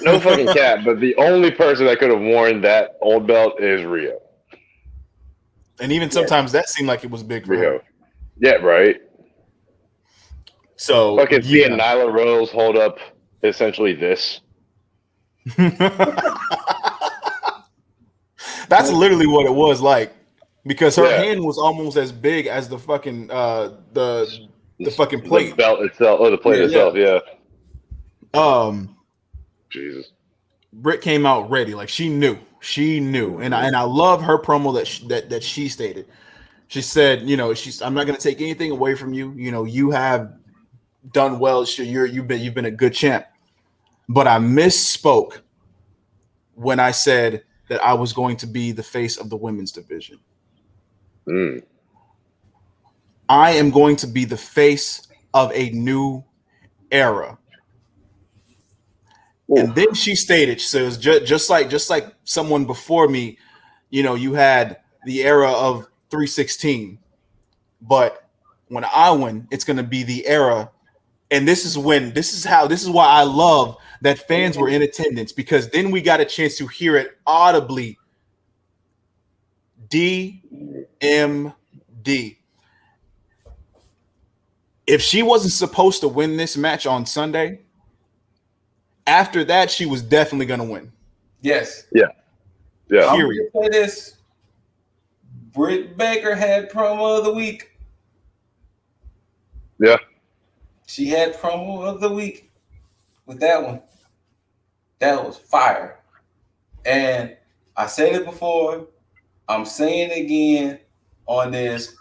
fucking cap. But the only person that could have worn that old belt is Rio. And even sometimes that seemed like it was big for Rio. her. Yeah, right. So fucking seeing Nyla Rose hold up essentially this. That's literally what it was like, because her hand was almost as big as the fucking the fucking plate. The belt itself, or the plate itself, Jesus. Britt came out ready, like she knew, and I love her promo that she stated. She said, I'm not going to take anything away from you. You have done well. You've been a good champ, but I misspoke when I said that I was going to be the face of the women's division. I am going to be the face of a new era. And then she stated, so it was just like someone before me, you had the era of 316, but when I win, it's going to be the era. And this is why I love that fans were in attendance, because then we got a chance to hear it audibly. DMD. If she wasn't supposed to win this match on Sunday, after that, she was definitely going to win. Yes. Yeah. I'm going to say this. Britt Baker had promo of the week. Yeah. She had promo of the week with that one. That was fire. And I said it before. I'm saying it again on this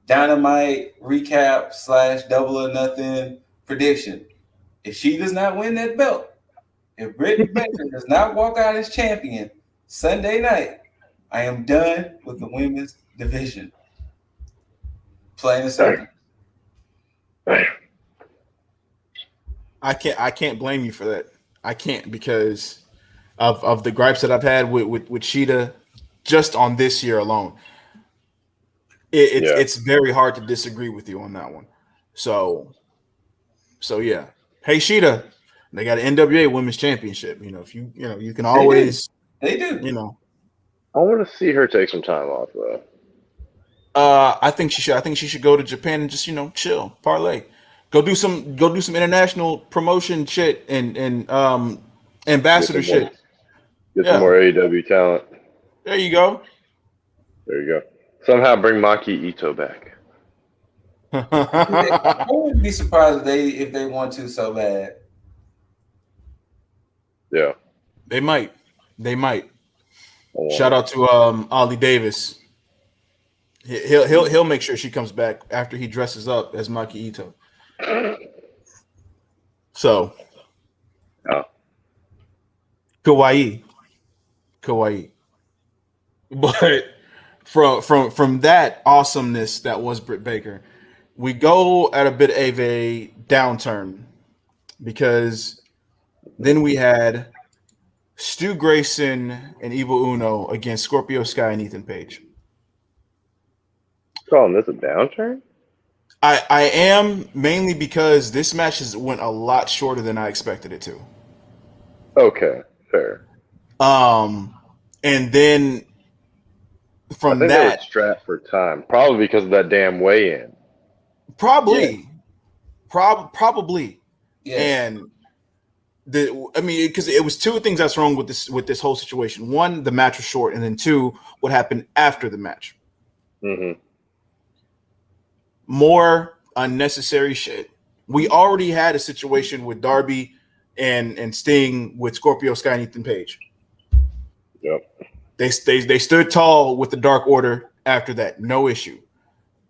Dynamite recap / Double or Nothing prediction. If she does not win that belt, if Britt Baker does not walk out as champion Sunday night, I am done with the women's division. Plain and simple. I can't blame you for that. I can't, because of the gripes that I've had with Sheeta just on this year alone. It's very hard to disagree with you on that one. So yeah. Hey Sheeta, they got an NWA Women's Championship. If you can always they do. I want to see her take some time off though. I think she should go to Japan and just chill, parlay. Go do some international promotion shit and ambassador shit. Get some more AEW talent. There you go. Somehow bring Maki Ito back. I wouldn't be surprised if they want to so bad. Yeah. They might. Shout out to Ollie Davis. He'll make sure she comes back after he dresses up as Maki Ito. So, Kawaii. But from that awesomeness that was Britt Baker, we go at a bit of a downturn, because then we had Stu Grayson and Evil Uno against Scorpio Sky and Ethan Page. Calling this a downturn? I am, mainly because this match went a lot shorter than I expected it to. Okay, fair. And then from that, they were strapped for time, probably because of that damn weigh-in. Probably. Yes. And because it was two things that's wrong with this whole situation. One, the match was short, and then two, what happened after the match. Mm-hmm. More unnecessary shit. We already had a situation with Darby and Sting with Scorpio Sky and Ethan Page. Yep. They stood tall with the Dark Order after that, no issue.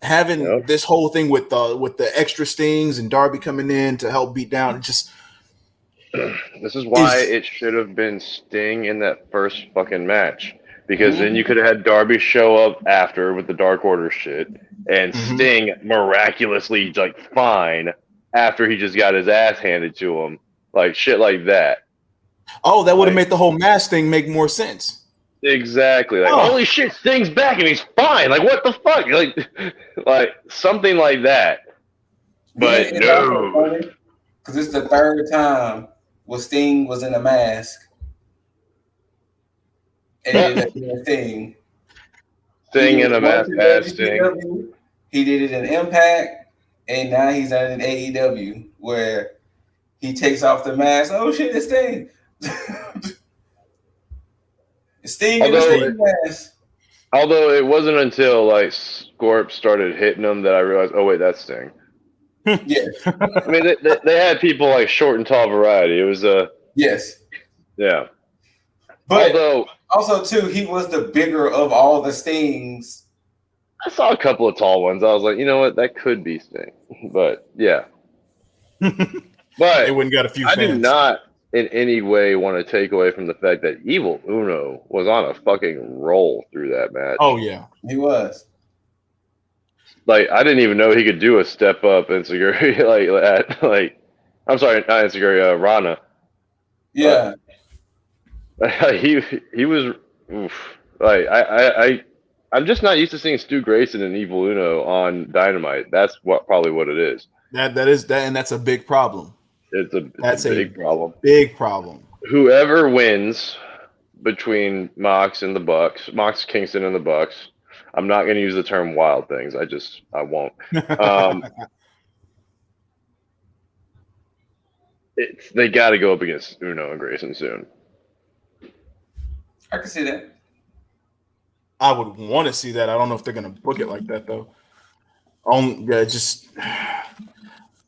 Having this whole thing with the extra Stings and Darby coming in to help beat down, it just. This is why it should have been Sting in that first fucking match, because then you could have had Darby show up after with the Dark Order shit, and Sting miraculously fine after he just got his ass handed to him, shit like that. Oh, that would have made the whole mask thing make more sense. Exactly. Holy shit, Sting's back and he's fine. What the fuck? Something like that. But no. Because it's the third time where Sting was in a mask. And Sting in a mask as Sting. He did it in Impact, and now he's at an AEW where he takes off the mask. Oh shit, it's Sting. Sting in the Sting mask. Although it wasn't until Scorp started hitting him that I realized, oh wait, that's Sting. Yes. I mean, they had people short and tall variety. It was yes. Yeah. But also too, he was the bigger of all the Stings. I saw a couple of tall ones. I was like, you know what, that could be Sting. But yeah. But they wouldn't got a few I fans. do not in any way want to take away from the fact that Evil Uno was on a fucking roll through that match. Oh yeah, he was. I didn't even know he could do a step up Insecurity I'm sorry, not Insecurity, Rana. Yeah. He was oof. Like I'm just not used to seeing Stu Grayson and Evil Uno on Dynamite. That's probably what it is. And that's a big problem. It's a big problem. Big problem. Whoever wins between Mox and the Bucks, Mox Kingston and the Bucks. I'm not going to use the term wild things. I won't. They got to go up against Uno and Grayson soon. I can see that. I would want to see that. I don't know if they're going to book it like that though. Just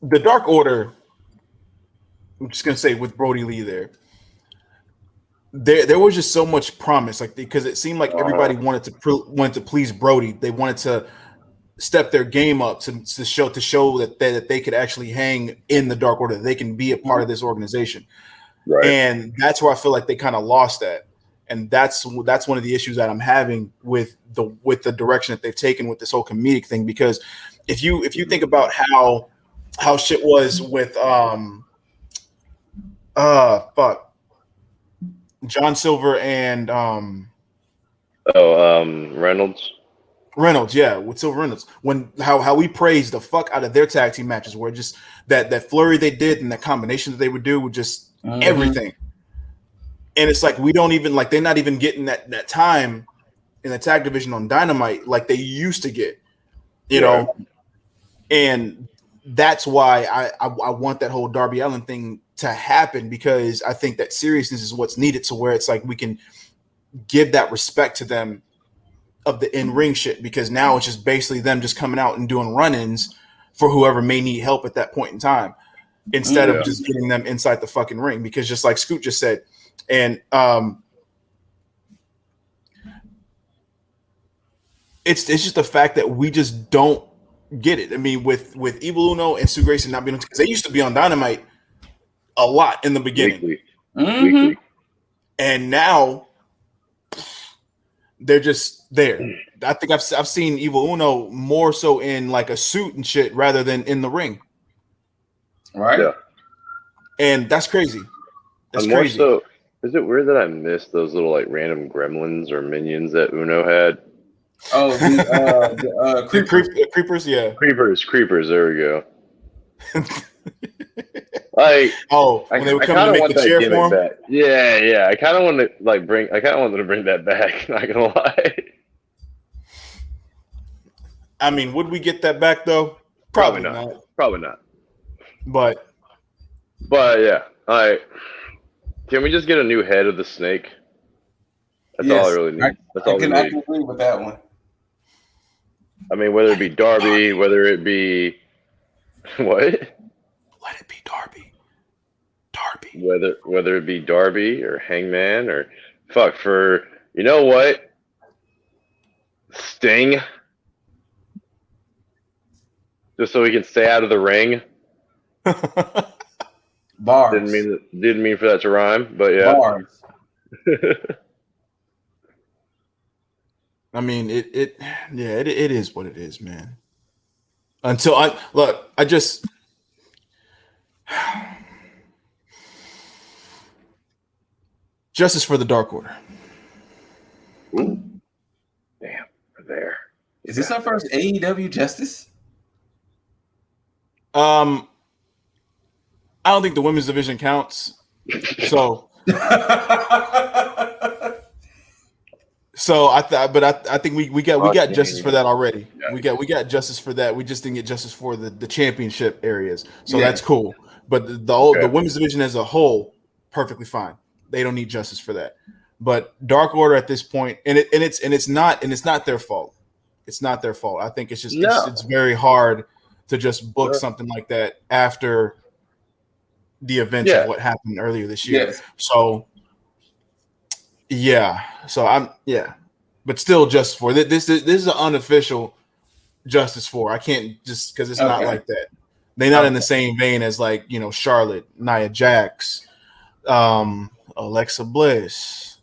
the Dark Order. I'm just going to say with Brody Lee there was just so much promise, like because it seemed like everybody wanted to please Brody. They wanted to step their game up to show that they could actually hang in the Dark Order. They can be a part of this organization, right? And that's where I feel like they kind of lost that. And that's one of the issues that I'm having with the direction that they've taken with this whole comedic thing. Because if you think about how shit was with John Silver and Reynolds, yeah, with Silver Reynolds, when how we praised the fuck out of their tag team matches, where just that flurry they did and the combination that they would do with just everything. And it's like we don't even like they're not even getting that time in the tag division on Dynamite like they used to get, you know. And that's why I want that whole Darby Allin thing to happen, because I think that seriousness is what's needed, to where it's like we can give that respect to them of the in-ring shit, because now it's just basically them just coming out and doing run-ins for whoever may need help at that point in time, instead of just getting them inside the fucking ring. Because just like Scoot just said, and it's just the fact that we just don't get it. I mean, with Evil Uno and Stu Grayson not being, because they used to be on Dynamite a lot in the beginning, Weekly. And now they're just there. I think I've seen Evil Uno more so in like a suit and shit rather than in the ring. Right. Yeah. And that's crazy. That's more crazy. So, is it weird that I missed those little like random gremlins or minions that Uno had? Oh, the creepers. Creepers, yeah. Creepers. There we go. Like, when they were coming to make the chair for him. Back. Yeah. I kind of wanted to bring that back. Not gonna lie. I mean, would we get that back though? Probably not. Probably not. But yeah. All right. Can we just get a new head of the snake? That's all I really need. That's all we need. I can agree with that one. I mean, whether it be Darby, whether it be what? Let it be Darby. Whether it be Darby or Hangman or for you know what? Sting. Just so he can stay out of the ring. Bars. Didn't mean for that to rhyme, but yeah. Bars. I mean, it is what it is, man. Until I just justice for the Dark Order. Ooh. Damn, we're there. Is this our first AEW Justice? I don't think the women's division counts. So I think we got justice for that already. Yeah. We got justice for that. We just didn't get justice for the championship areas. So that's cool. But the women's division as a whole, perfectly fine. They don't need justice for that. But Dark Order at this point, it's not their fault. It's not their fault. I think it's just it's very hard to just book something like that after the events of what happened earlier this year. Yes. So but still, justice for this is an unofficial justice for. I can't just because it's not like that. They're not in the same vein as like Charlotte, Nia Jax, Alexa Bliss.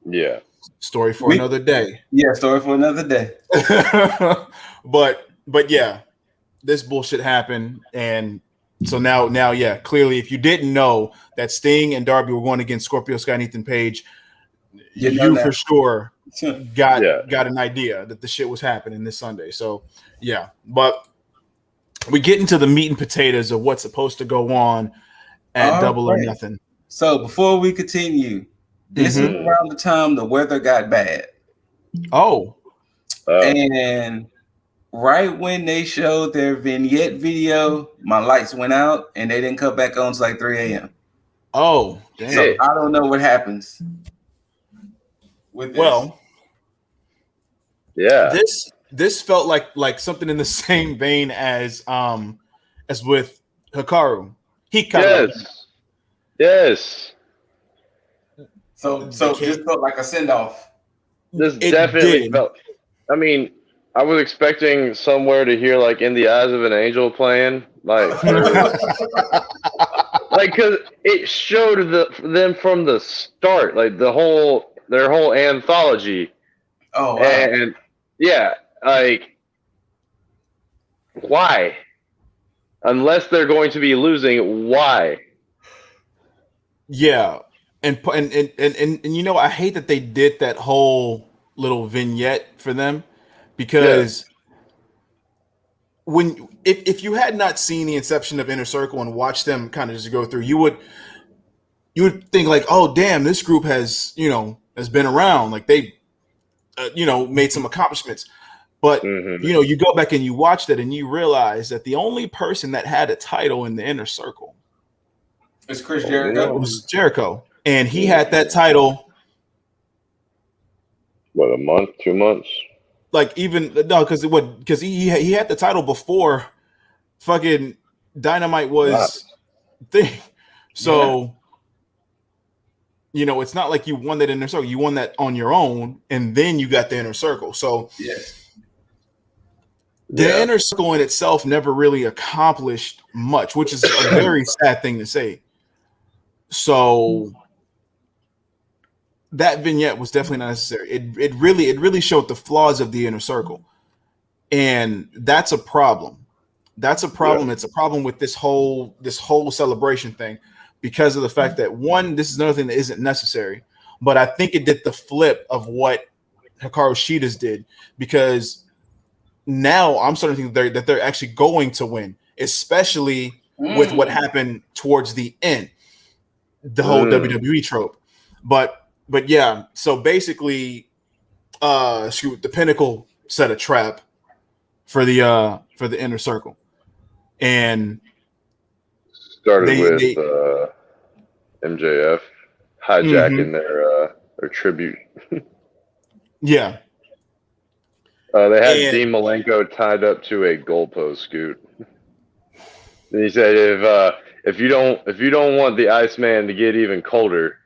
Yeah. Story for another day. Yeah, story for another day. But yeah, this bullshit happened, and so now, clearly, if you didn't know that Sting and Darby were going against Scorpio Sky and Ethan Page, you for sure got Yeah. an idea that the shit was happening this Sunday. So yeah, but we get into the meat and potatoes of what's supposed to go on at Double or Nothing. So before we continue, this is around the time the weather got bad. Oh. And right when they showed their vignette video, my lights went out and they didn't come back on until like 3 a.m. Oh, damn. So I don't know what happens with this. Well, yeah. This felt like something in the same vein as with Hikaru. Yes. So this felt like a send-off. This definitely felt. I mean, I was expecting somewhere to hear like "In the Eyes of an Angel" playing, like, because it showed them from the start, like their whole anthology. Oh, wow. And yeah, like, why? Unless they're going to be losing, why? Yeah. And you know, I hate that they did that whole little vignette for them, because if you had not seen the inception of Inner Circle and watched them kind of just go through, you would think like, oh damn, this group has been around, like they made some accomplishments. But you go back and you watch that and you realize that the only person that had a title in the Inner Circle is Chris Jericho. It was Jericho. And he had that title. What, a month, 2 months? Like because he had the title before fucking Dynamite was thing. So it's not like you won that Inner Circle. You won that on your own, and then you got the Inner Circle. So the Inner Circle in itself never really accomplished much, which is a very sad thing to say. So that vignette was definitely not necessary. It really showed the flaws of the Inner Circle, and that's a problem. It's a problem with this whole celebration thing, because of the fact that, one, this is another thing that isn't necessary, but I think it did the flip of what Hikaru Shida's did, because now I'm starting to think that they're actually going to win, especially with what happened towards the end, the whole WWE trope. But yeah, so basically, the Pinnacle set a trap for the Inner Circle, and started with MJF hijacking their tribute. Yeah. They had Dean Malenko tied up to a goalpost, Scoot. And he said, if you don't want the Iceman to get even colder,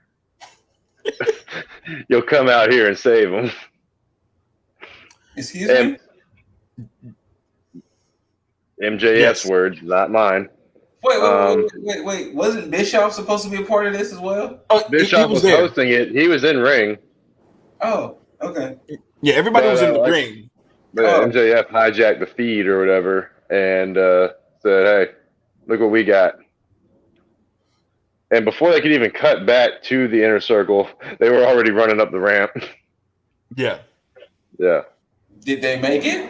you'll come out here and save him. Excuse me? MJF's words, not mine. Wait. Wasn't Bischoff supposed to be a part of this as well? Bischoff was hosting it. He was in ring. Oh, okay. Yeah, everybody was in the ring. But MJF hijacked the feed or whatever and said, hey, look what we got. And before they could even cut back to the Inner Circle, they were already running up the ramp. Yeah. Yeah. Did they make it?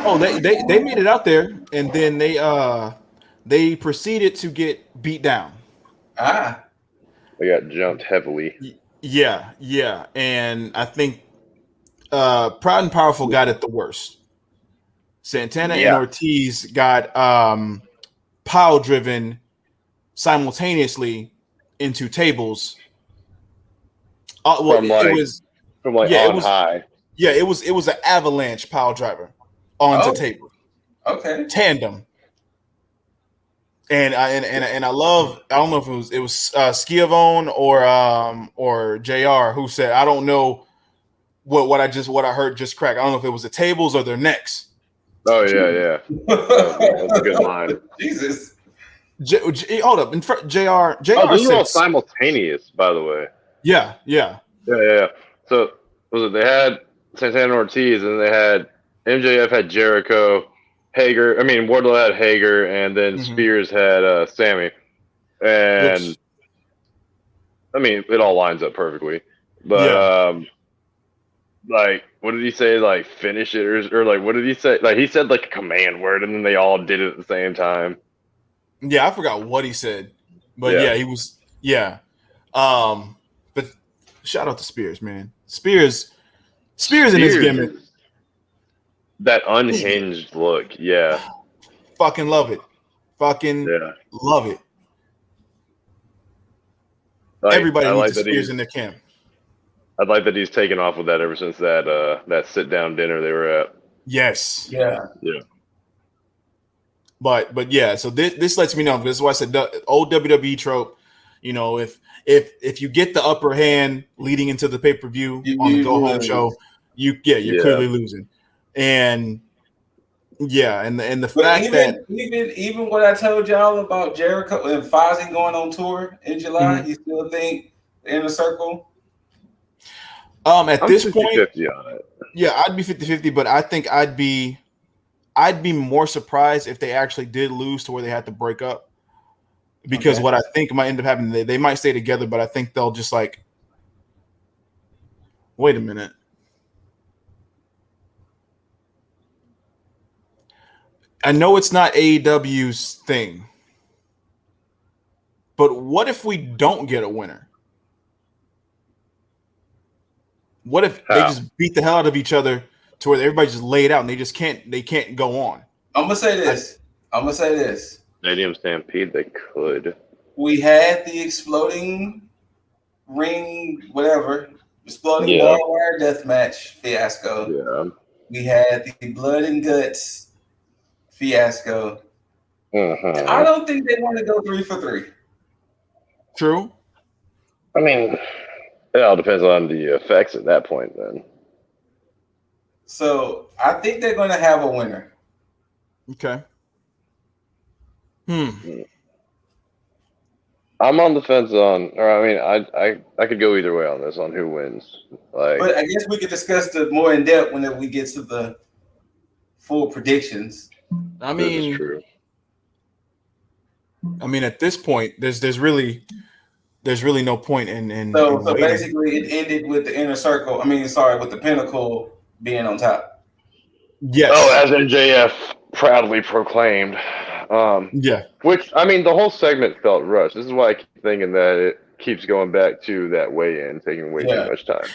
Oh, they made it out there, and then they proceeded to get beat down. They got jumped heavily. Yeah. And I think Proud and Powerful got it the worst. Santana and Ortiz got pile driven simultaneously into tables. From high. Yeah, it was an avalanche pile driver onto table. Okay. Tandem. And I love, I don't know if it was Schiavone or JR who said, I don't know what I heard just crack. I don't know if it was the tables or their necks. Oh yeah. That's a good line. Jesus. Hold up. JR these are all simultaneous, by the way. Yeah. So they had Santana Ortiz, and they had MJF had Jericho, Wardlow had Hager, and then Spears had Sammy. And it all lines up perfectly. But like, what did he say? Like, finish it, or like, what did he say? Like, he said like a command word, and then they all did it at the same time. Yeah, I forgot what he said, but yeah, he was but shout out to Spears, man. Spears in his gimmick. That unhinged look, yeah. Fucking love it. Love it. Like, Everybody needs Spears in their camp. I'd like that he's taken off with that ever since that sit down dinner they were at. Yes. Yeah. But yeah, so this lets me know. This is why I said the old WWE trope. You know, if you get the upper hand leading into the pay-per-view on the go home show, you're clearly losing. And and the fact that even what I told y'all about Jericho and Fozzy going on tour in July, you still think the Inner Circle? At this 50-50 point, on it. Yeah, I'd be 50-50, but I think I'd be more surprised if they actually did lose to where they had to break up. Because what I think might end up happening, they might stay together, but I think they'll just like, wait a minute. I know it's not AEW's thing, but what if we don't get a winner? What if they just beat the hell out of each other to where everybody just laid out and they can't go on? I'm gonna say this. Stadium Stampede, they could. We had the exploding ring, exploding barbed wire death match fiasco. Yeah. We had the blood and guts fiasco. I don't think they want to go 3 for 3. True. I mean, it all depends on the effects at that point, then. So I think they're going to have a winner. Okay. I'm on the fence I could go either way on this, on who wins. But I guess we could discuss it more in depth whenever we get to the full predictions. I mean, true. I mean, at this point, there's really no point in. So basically, it ended with the Inner Circle. With the Pinnacle being on top. Yes. Oh, as MJF proudly proclaimed. Which, I mean, the whole segment felt rushed. This is why I keep thinking that it keeps going back to that weigh-in, taking way too much time.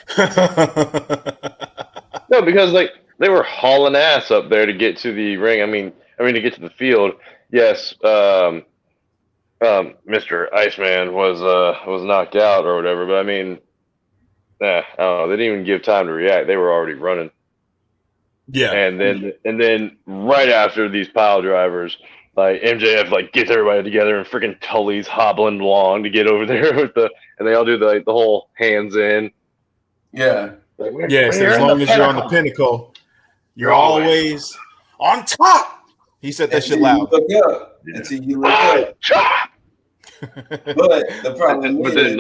No, because they were hauling ass up there to get to the ring. I mean to get to the field. Yes, Mr. Iceman was knocked out or whatever, but I mean, I don't know. They didn't even give time to react. They were already running. Yeah. And then right after these pile drivers, like MJF gets everybody together and freaking Tully's hobbling along to get over there and they all do the whole hands in. Yeah. Yes, as long as you're on the Pinnacle, you're always on top. He said that shit loud. Until you look up. But the problem but then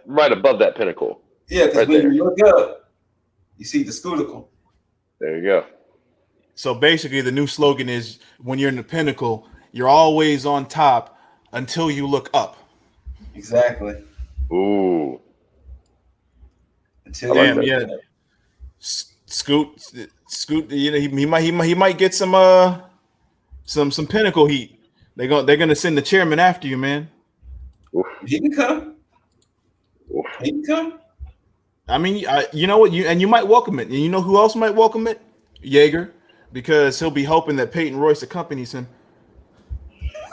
right above that Pinnacle. Yeah, because when you look up, you see the Scootical. There you go. So basically, the new slogan is: when you're in the Pinnacle, you're always on top until you look up. Exactly. Ooh. Scoot. You know, he might get some Pinnacle heat. They're gonna send the chairman after you, man. Oof. He can come. He can come. I mean, you know what? You might welcome it. And you know who else might welcome it? Yeager, because he'll be hoping that Peyton Royce accompanies him.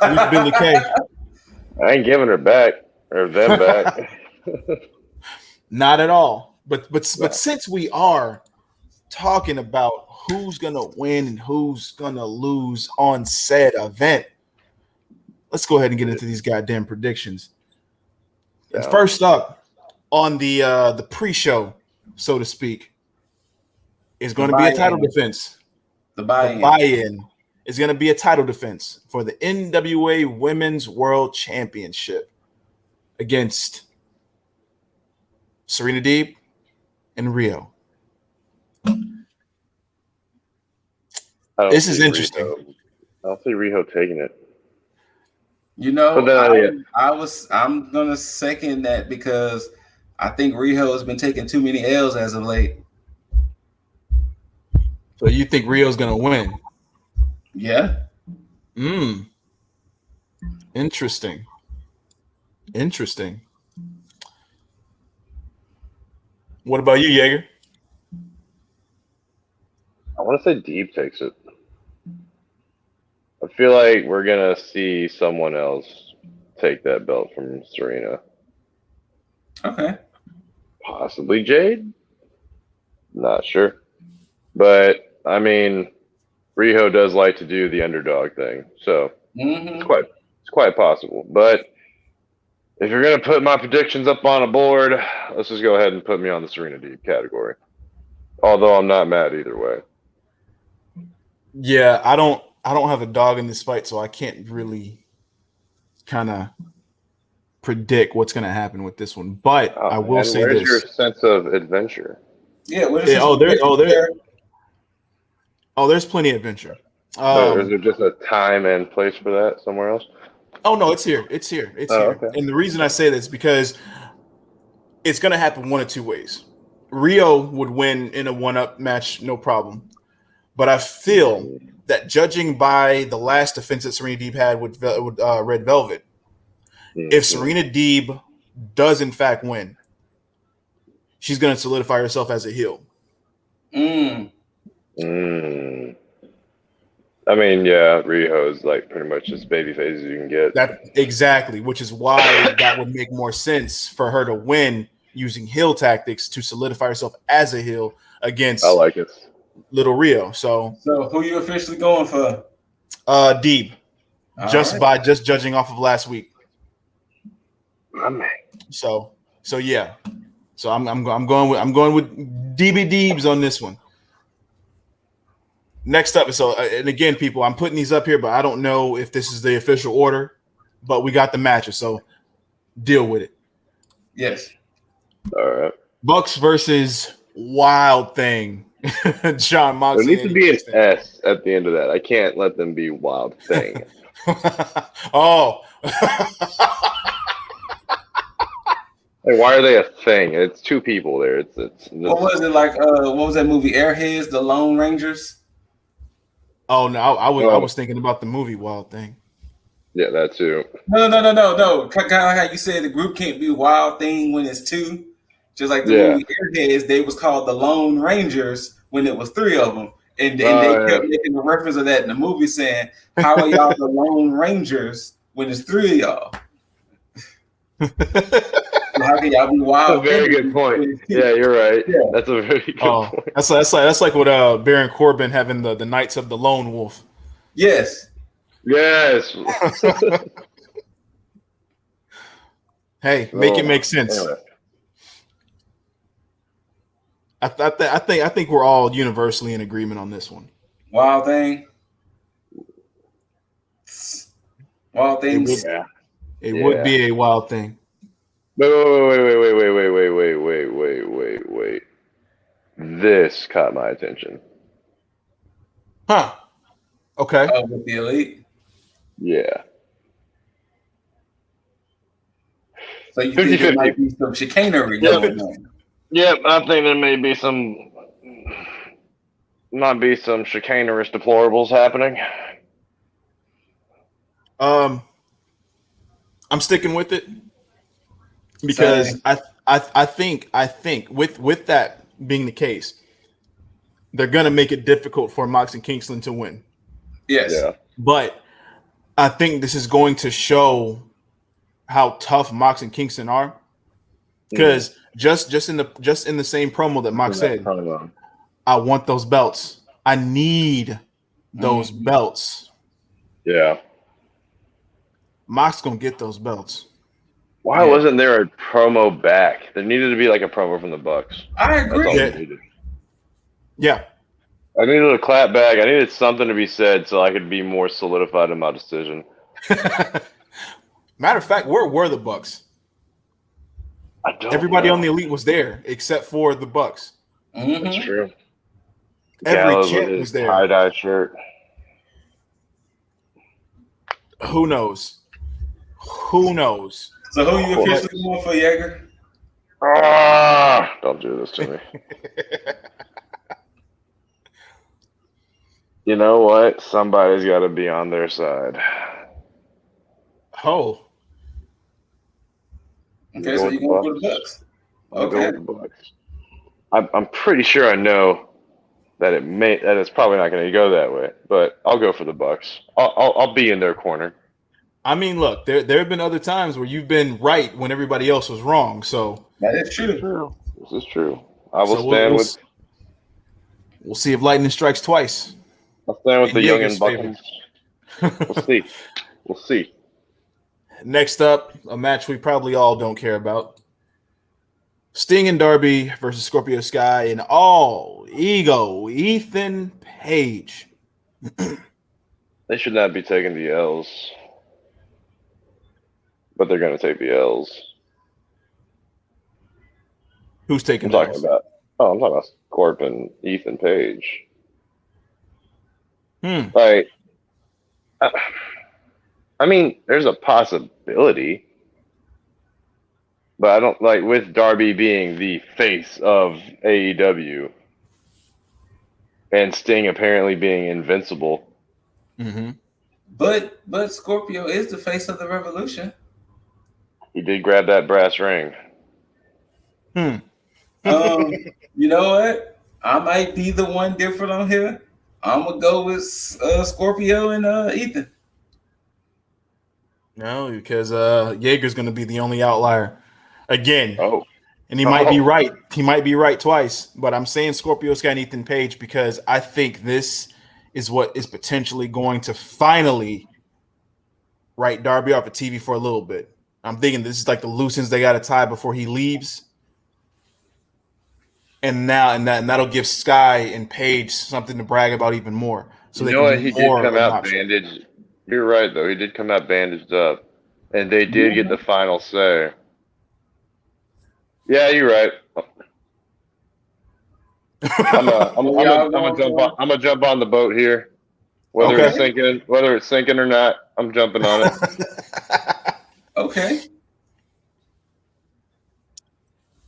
Who's Billy Kay? I ain't giving her back or them back. Not at all. But since we are talking about who's gonna win and who's gonna lose on said event, let's go ahead and get into these goddamn predictions. And first up on the pre-show, so to speak, is going to be a title defense. The buy-in. The buy-in is going to be a title defense for the NWA Women's World Championship against Serena Deeb and Rio. This is interesting. I don't see Rio taking it. You know, I'm gonna second that because I think Riho has been taking too many L's as of late. So you think Rio's gonna win? Yeah. Interesting. What about you, Jaeger? I want to say Deep takes it. I feel like we're gonna see someone else take that belt from Serena. Okay. Possibly Jade. Not sure, but I mean, Riho does like to do the underdog thing, so it's quite possible. But if you're gonna put my predictions up on a board, let's just go ahead and put me on the Serena Deeb category. Although I'm not mad either way. Yeah, I don't have a dog in this fight, so I can't really kind of predict what's going to happen with this one. But I will say where's this: your sense of adventure? Yeah. There's plenty of adventure. Is there just a time and place for that somewhere else? Oh no, it's here. It's here. Okay. And the reason I say this is because it's going to happen one of two ways. Rio would win in a one-up match, no problem. But I feel that judging by the last defense that Serena Deeb had with Red Velvet, if Serena Deeb does in fact win, she's going to solidify herself as a heel. I mean, yeah, Riho is like pretty much as babyface as you can get. That exactly, which is why that would make more sense for her to win using heel tactics to solidify herself as a heel against. I like it. Little Rio. So who you officially going for? Deeb. By judging off of last week. So yeah. So I'm going with DB Deebs on this one. Next up, so and again, people, I'm putting these up here, but I don't know if this is the official order, but we got the matches, so deal with it. Yes. All right. Bucks versus Wild Thing. John Moxley. There needs to be an S at the end of that. I can't let them be Wild Thing. Oh. Like, why are they a thing? It's two people there. It's what was it like? What was that movie? Airheads, The Lone Rangers. Oh no, I was thinking about the movie Wild Thing. Yeah, that too. No. Kind of like how you said the group can't be Wild Thing when it's two. Just like the movie Airheads, they was called the Lone Rangers when it was three of them. And they kept making a reference of that in the movie saying, how are y'all the Lone Rangers when it's three of y'all? How can y'all be wild? That's a very good point. Yeah, you're right. Yeah. That's a very good point. That's like what Baron Corbin having the Knights of the Lone Wolf. Yes. Hey, make it make sense. Anyway. I think we're all universally in agreement on this one. Wild Thing. Wild Things. It would be a Wild Thing. Wait. This caught my attention. Huh. Okay. With the Elite. Yeah. So you think there might be some chicanery going on? Yep, I think there may be some chicanerous deplorables happening. I'm sticking with it because I think with that being the case, they're gonna make it difficult for Mox and Kingston to win. Yes. Yeah. But I think this is going to show how tough Mox and Kingston are. Because just in the same promo that Mox said, I want those belts. I need those belts. Yeah. Mox gonna get those belts. Why wasn't there a promo back? There needed to be like a promo from the Bucks. I agree. That's all we needed. Yeah. I needed a clap back. I needed something to be said so I could be more solidified in my decision. Matter of fact, where were the Bucks? Everybody on the Elite was there except for the Bucks. That's true. Every kid was there. Tie-dye shirt. Who knows? So who you officially going for, Jaeger? Don't do this to me. You know what? Somebody's got to be on their side. Oh. Okay, so you're going for the Bucks. Okay. Go with the Bucks. I'm pretty sure I know that it's probably not going to go that way, but I'll go for the Bucks. I'll be in their corner. I mean, look, there have been other times where you've been right when everybody else was wrong. So that is true. This is true. I will stand with. We'll see if lightning strikes twice. I'll stand with the young and Buckles. We'll see. We'll see. Next up, a match we probably all don't care about. Sting and Darby versus Scorpio Sky and All Ego Ethan Page. They should not be taking the L's. But they're going to take the L's. Who's taking the L's? I'm talking about Scorp and Ethan Page. Like, I mean, there's a possibility. But I don't like with Darby being the face of AEW and Sting apparently being invincible. Mm-hmm. But Scorpio is the face of the Revolution. He did grab that brass ring. You know what? I might be the one different on here. I'm gonna go with Scorpio and Ethan. No, because Jaeger's gonna be the only outlier again. Oh, and he might be right. He might be right twice. But I'm saying Scorpio Sky and Ethan Page because I think this is what is potentially going to finally write Darby off of TV for a little bit. I'm thinking this is like the loose ends they got to tie before he leaves. And that'll give Sky and Page something to brag about even more. So you know what? He did come out bandaged. You're right, though. He did come out bandaged up. And they did get the final say. Yeah, you're right. I'm gonna jump on the boat here. Whether it's sinking or not, I'm jumping on it. Okay.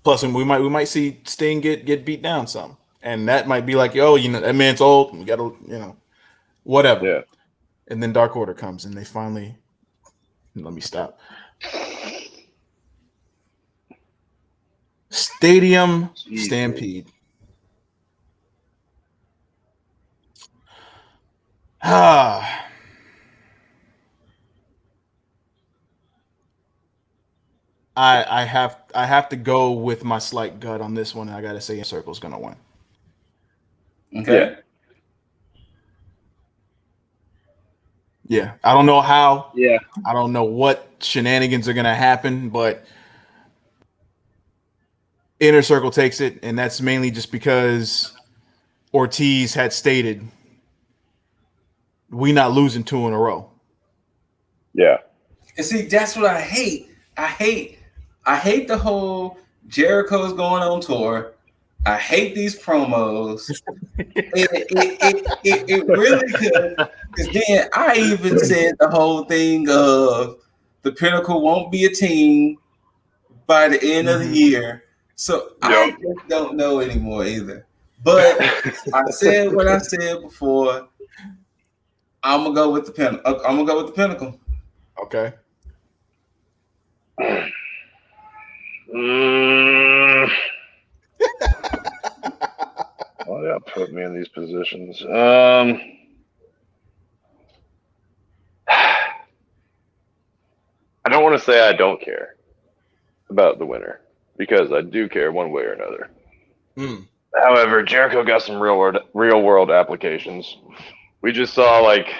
Plus, we might see Sting get beat down some, and that might be like, that man's old. We gotta, whatever. Yeah. And then Dark Order comes, and they finally let me stop. Stadium Stampede. I have to go with my slight gut on this one. I gotta say, Inner Circle's gonna win. Okay. Yeah, I don't know how. Yeah, I don't know what shenanigans are gonna happen, but Inner Circle takes it, and that's mainly just because Ortiz had stated we not losing 2 in a row. Yeah. And see, that's what I hate. I hate the whole Jericho's going on tour. I hate these promos. it really could. Because then I even said the whole thing of the Pinnacle won't be a team by the end of the year. So I just don't know anymore either. But I said what I said before. I'm gonna go with the Pinnacle. Okay. Why y'all put me in these positions? I don't want to say I don't care about the winner because I do care one way or another. However, Jericho got some real world applications. We just saw like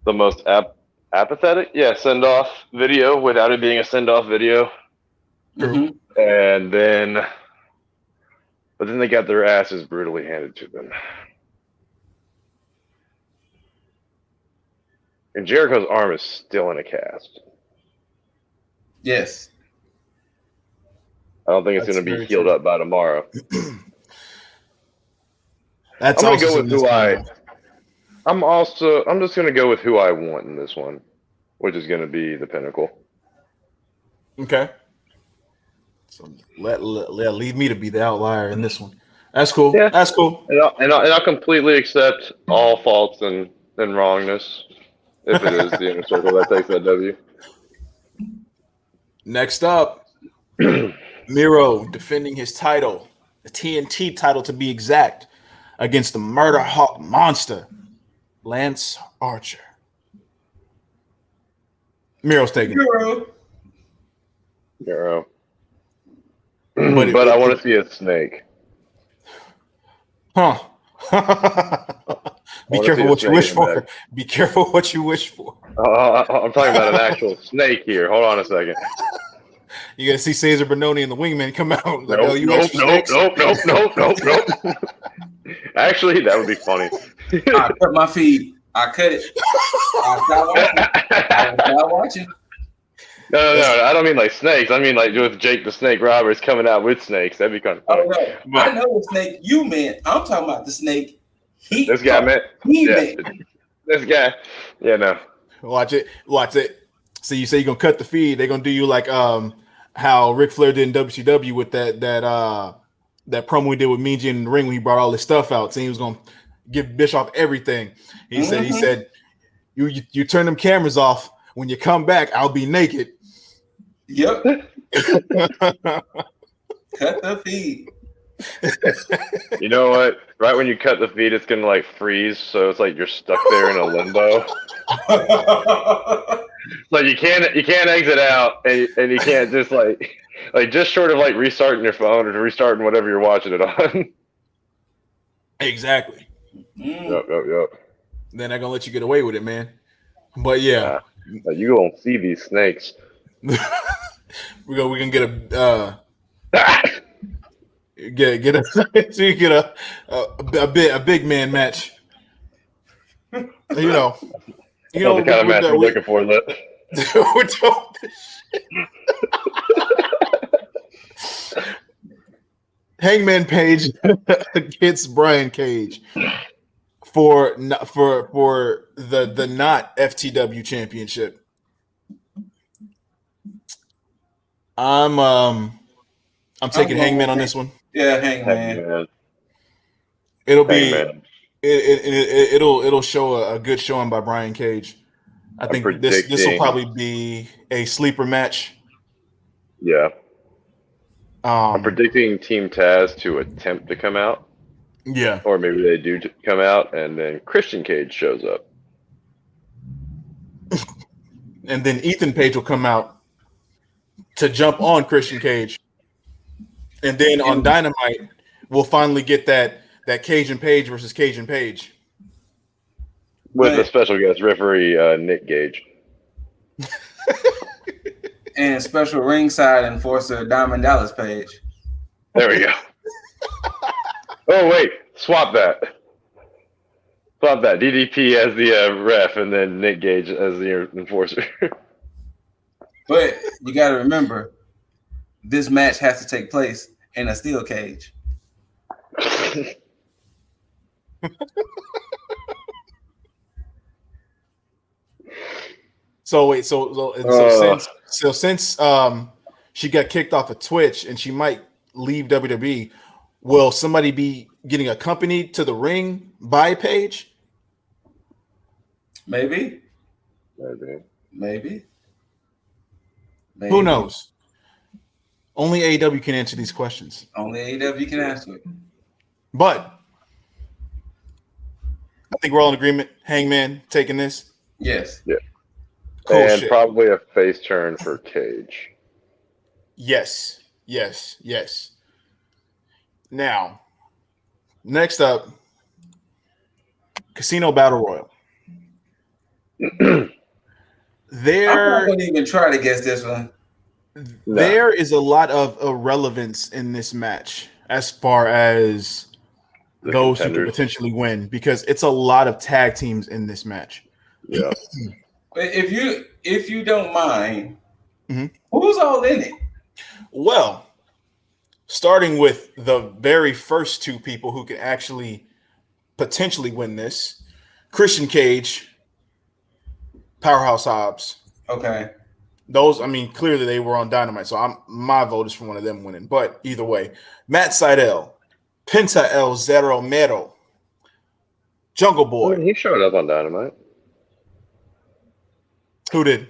the most apathetic, send off video without it being a send off video. Mm-hmm. And then they got their asses brutally handed to them. And Jericho's arm is still in a cast. Yes. I don't think it's going to be healed up by tomorrow. I'm going to go with who I'm just going to go with who I want in this one, which is going to be the Pinnacle. Okay. So leave me to be the outlier in this one. That's cool. Yeah. That's cool. And I'll completely accept all faults and wrongness if it is the inner circle that takes that W. Next up, Miro defending his title, the TNT title to be exact, against the Murder Hawk monster, Lance Archer. Miro's taking it. Miro. But I want to see a snake. Huh. Be careful what you wish for. Be careful what you wish for. I'm talking about an actual snake here. Hold on a second. You gotta see Cesar Bononi and the Wingman come out. Like, Nope. Actually, that would be funny. I cut my feed. I cut it. I stopped watching. No, I don't mean like snakes. I mean like with Jake the Snake Roberts coming out with snakes. That'd be kind of funny. Oh, no. I know the snake you meant. I'm talking about the snake this guy meant. This guy. Yeah, no. Watch it. So you say you're gonna cut the feed. They're gonna do you like how Ric Flair did in WCW with that promo he did with Mean Gene in the ring when he brought all his stuff out, saying he was gonna give Bischoff everything. He said you turn them cameras off. When you come back, I'll be naked. Yep. Cut the feed. You know what? Right when you cut the feed, it's gonna like freeze, so it's like you're stuck there in a limbo. Like you can't exit out, and you can't just like just short of like restarting your phone or restarting whatever you're watching it on. Exactly. Yep. Then they're gonna let you get away with it, man. But yeah. You gonna see these snakes. we can get a a big man match. You know the kind of match we're looking for. Hangman Page against Brian Cage for the not FTW championship. I'm taking Hangman on this one. Yeah, Hangman. It'll be it'll show a good showing by Brian Cage. I think this will probably be a sleeper match. Yeah. I'm predicting Team Taz to attempt to come out. Yeah. Or maybe they do come out and then Christian Cage shows up. And then Ethan Page will come out to jump on Christian Cage. And then on Dynamite, we'll finally get that Cage and Page versus Cage and Page. With a special guest referee, Nick Gage. And special ringside enforcer, Diamond Dallas Page. There we go. Oh, wait. Swap that. DDP as the ref and then Nick Gage as the enforcer. But you got to remember, this match has to take place in a steel cage. Since she got kicked off of Twitch and she might leave WWE, will somebody be getting accompanied to the ring by Paige? Maybe. Who knows? Only AEW can answer these questions. Only AEW can answer it. But I think we're all in agreement. Hangman taking this. Yes. Yeah. Cool and shit. Probably a face turn for Cage. Yes. Now, next up, Casino Battle Royal. I'm not going to even try to guess this one. There is a lot of irrelevance in this match as far as those who could potentially win, because it's a lot of tag teams in this match. Yeah. If you don't mind, who's all in it? Well, starting with the very first two people who can actually potentially win this, Christian Cage, Powerhouse Hobbs. Okay. Those, I mean, clearly they were on Dynamite, so my vote is for one of them winning. But either way, Matt Seidel, Penta El Zero Mero, Jungle Boy. He showed up on Dynamite. Who did?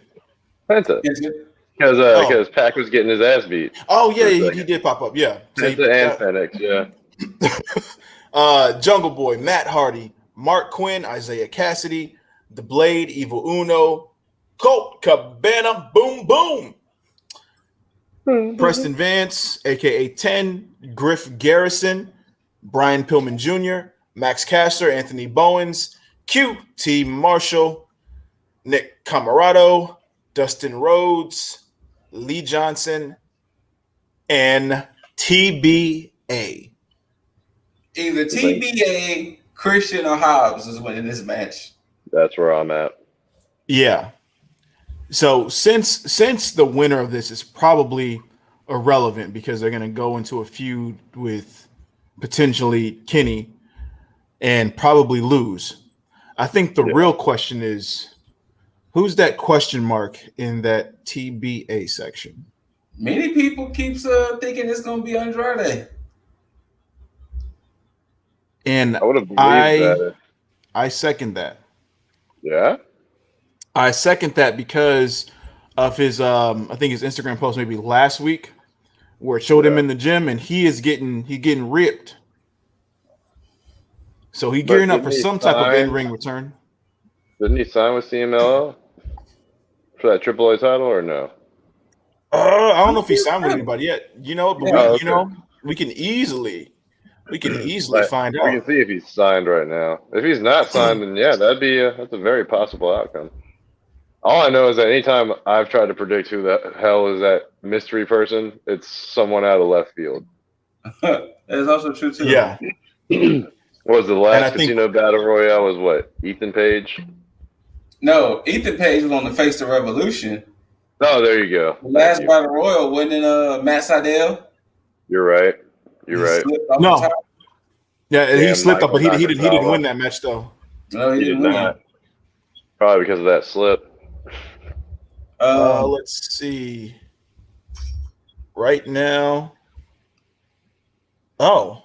Penta. Because Pac was getting his ass beat. Oh yeah, he did pop up. Yeah, Penta and Fenix. Yeah. Jungle Boy, Matt Hardy, Mark Quinn, Isaiah Cassidy, The Blade, Evil Uno, Colt Cabana, Boom Boom, Preston Vance, aka 10, Griff Garrison, Brian Pillman Jr., Max Caster, Anthony Bowens, QT Marshall, Nick Camarado, Dustin Rhodes, Lee Johnson, and TBA. Either TBA, Christian, or Hobbs is winning this match. That's where I'm at. Yeah. So since the winner of this is probably irrelevant because they're going to go into a feud with potentially Kenny and probably lose, I think the real question is, who's that question mark in that TBA section? Many people keeps thinking it's going to be Andrade. And I would have believed that. I second that. Yeah? I second that because of his I think his Instagram post maybe last week where it showed him in the gym and he's getting ripped. So he gearing up for some type of in-ring return. Didn't he sign with CMLL for that AAA title or no? I don't know if he signed with anybody yet. You know, but we can easily find out. We can see if he's signed right now. If he's not signed, then yeah, that's a very possible outcome. All I know is that anytime I've tried to predict who the hell is that mystery person, it's someone out of left field. That is also true too. Yeah. What was the last Casino Battle Royale? Was what? Ethan Page? No, Ethan Page was on the Face the Revolution. Oh, there you go. The last Battle Royal wasn't in Matt Seidel. You're right. No. Yeah, he slipped up, but he didn't win that match though. No, he didn't win. Probably because of that slip. Let's see. Right now. Oh.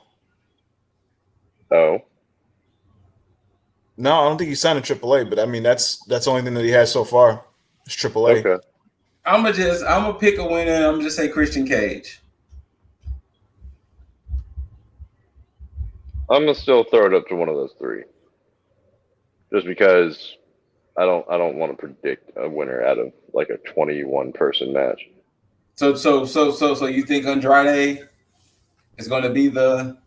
No, I don't think he signed a AAA, but I mean that's the only thing that he has so far. It's AAA. Okay. I'm gonna pick a winner and I'm gonna just say Christian Cage. I'm gonna still throw it up to one of those three. Just because I don't want to predict a winner out of like a 21 person match. So you think Andrade is gonna be the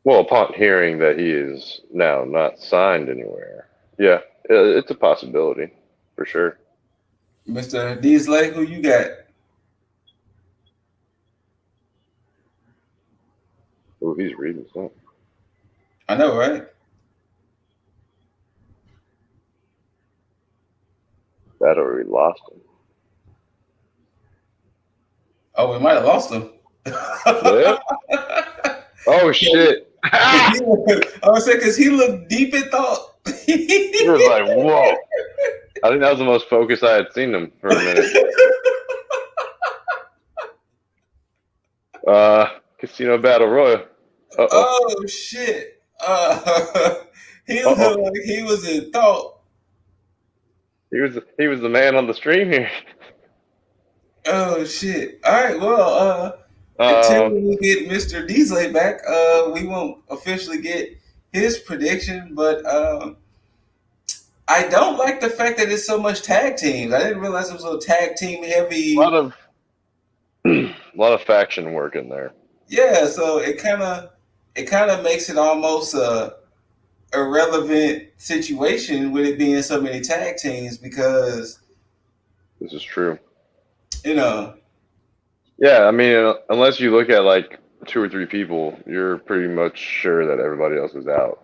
Well, upon hearing that he is now not signed anywhere, yeah, it's a possibility for sure. Mr. Deasley, who you got? Oh, he's reading something. I know, right? That already lost him. Oh, we might have lost him. Yeah. Oh shit! I was saying because he looked deep in thought. He was like, "Whoa!" I think that was the most focused I had seen him for a minute. Casino Battle Royal. Oh shit! He looked like he was in thought. He was the man on the stream here. Oh shit! All right, well, until we get Mr. Deasley back, we won't officially get his prediction. But I don't like the fact that it's so much tag teams. I didn't realize it was a tag team heavy. A lot of faction work in there. Yeah, so it kind of makes it almost a irrelevant situation with it being so many tag teams because this is true. You know. Yeah, I mean, unless you look at like 2 or 3 people, you're pretty much sure that everybody else is out.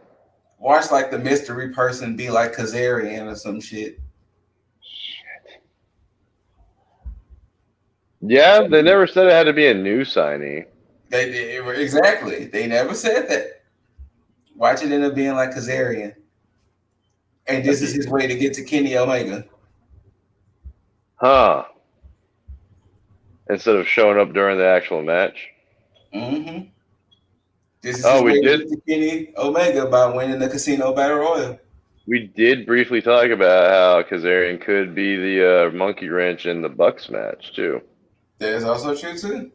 Watch like the mystery person be like Kazarian or some shit. Yeah, they never said it had to be a new signee. They did exactly. They never said that. Watch it end up being like Kazarian, and this is his way to get to Kenny Omega. Huh. Instead of showing up during the actual match. Mm-hmm. This is Oh, his way we to did. beat Kenny Omega by winning the Casino Battle Royal. We did briefly talk about how Kazarian could be the monkey wrench in the Bucks match too. That is also true too.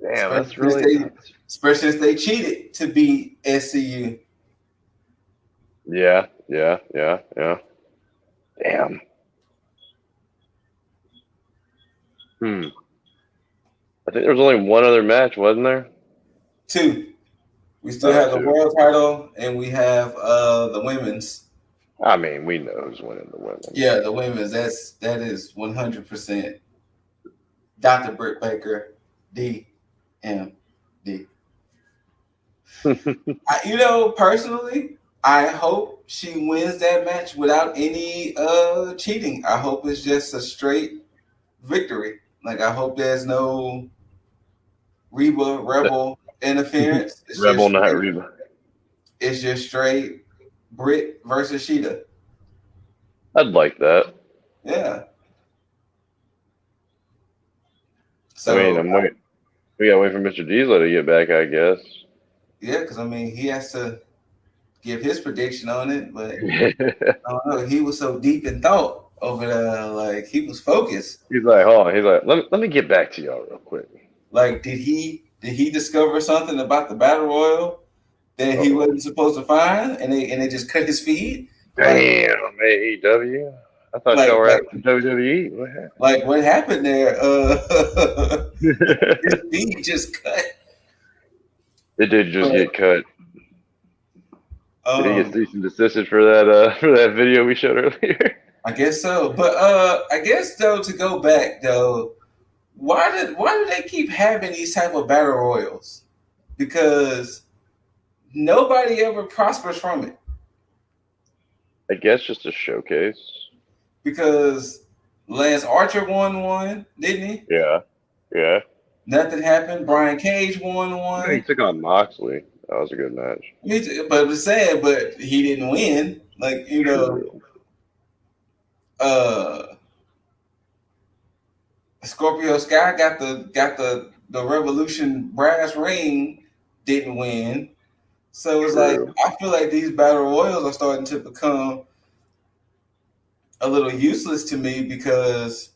Damn, that's really. Especially since they cheated to beat SCU. Yeah. Damn. I think there was only one other match, wasn't there? 2. We still have the 2. world title, and we have the women's. I mean, we know who's winning the women. Yeah, the women's. That is 100% Dr. Britt Baker, DMD. Personally, I hope she wins that match without any cheating. I hope it's just a straight victory. Like, I hope there's no Rebel interference. Rebel, not Reba. It's just straight Britt versus Sheeta. I'd like that. Yeah. So, I mean, I'm waiting. We gotta wait for Mr. Diesel to get back, I guess. Yeah, because he has to give his prediction on it, but I don't know. He was so deep in thought over there, like he was focused. He's like, hold on. He's like, let me get back to y'all real quick. Like, did he discover something about the battle royal that he wasn't supposed to find, and they just cut his feed? Damn, AEW. I thought y'all were at WWE. What happened? Like, what happened there? His feed just cut. It did just get cut. Did he get cease and desisted for that video we showed earlier? I guess so. But I guess though, to go back though, why do they keep having these type of battle royals? Because nobody ever prospers from it. I guess just a showcase. Because Lance Archer won one, didn't he? Yeah. Nothing happened. Brian Cage won one. He took on Moxley. That was a good match. But it was sad, but he didn't win. Like, Scorpio Sky got the Revolution brass ring, didn't win. So it's like, I feel like these battle royals are starting to become a little useless to me because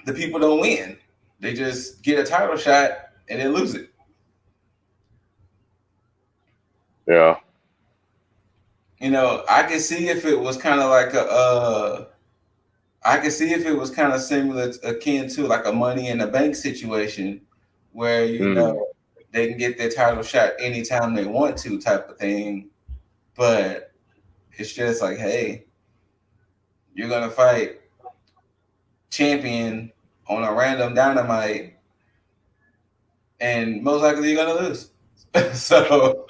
the people don't win. They just get a title shot and then lose it. Yeah. I can see if it was kind of like I can see if it was kind of similar, akin to like a Money in the Bank situation, where they can get their title shot anytime they want to, type of thing. But it's just like, hey, you're gonna fight champion on a random Dynamite, and most likely you're gonna lose. So.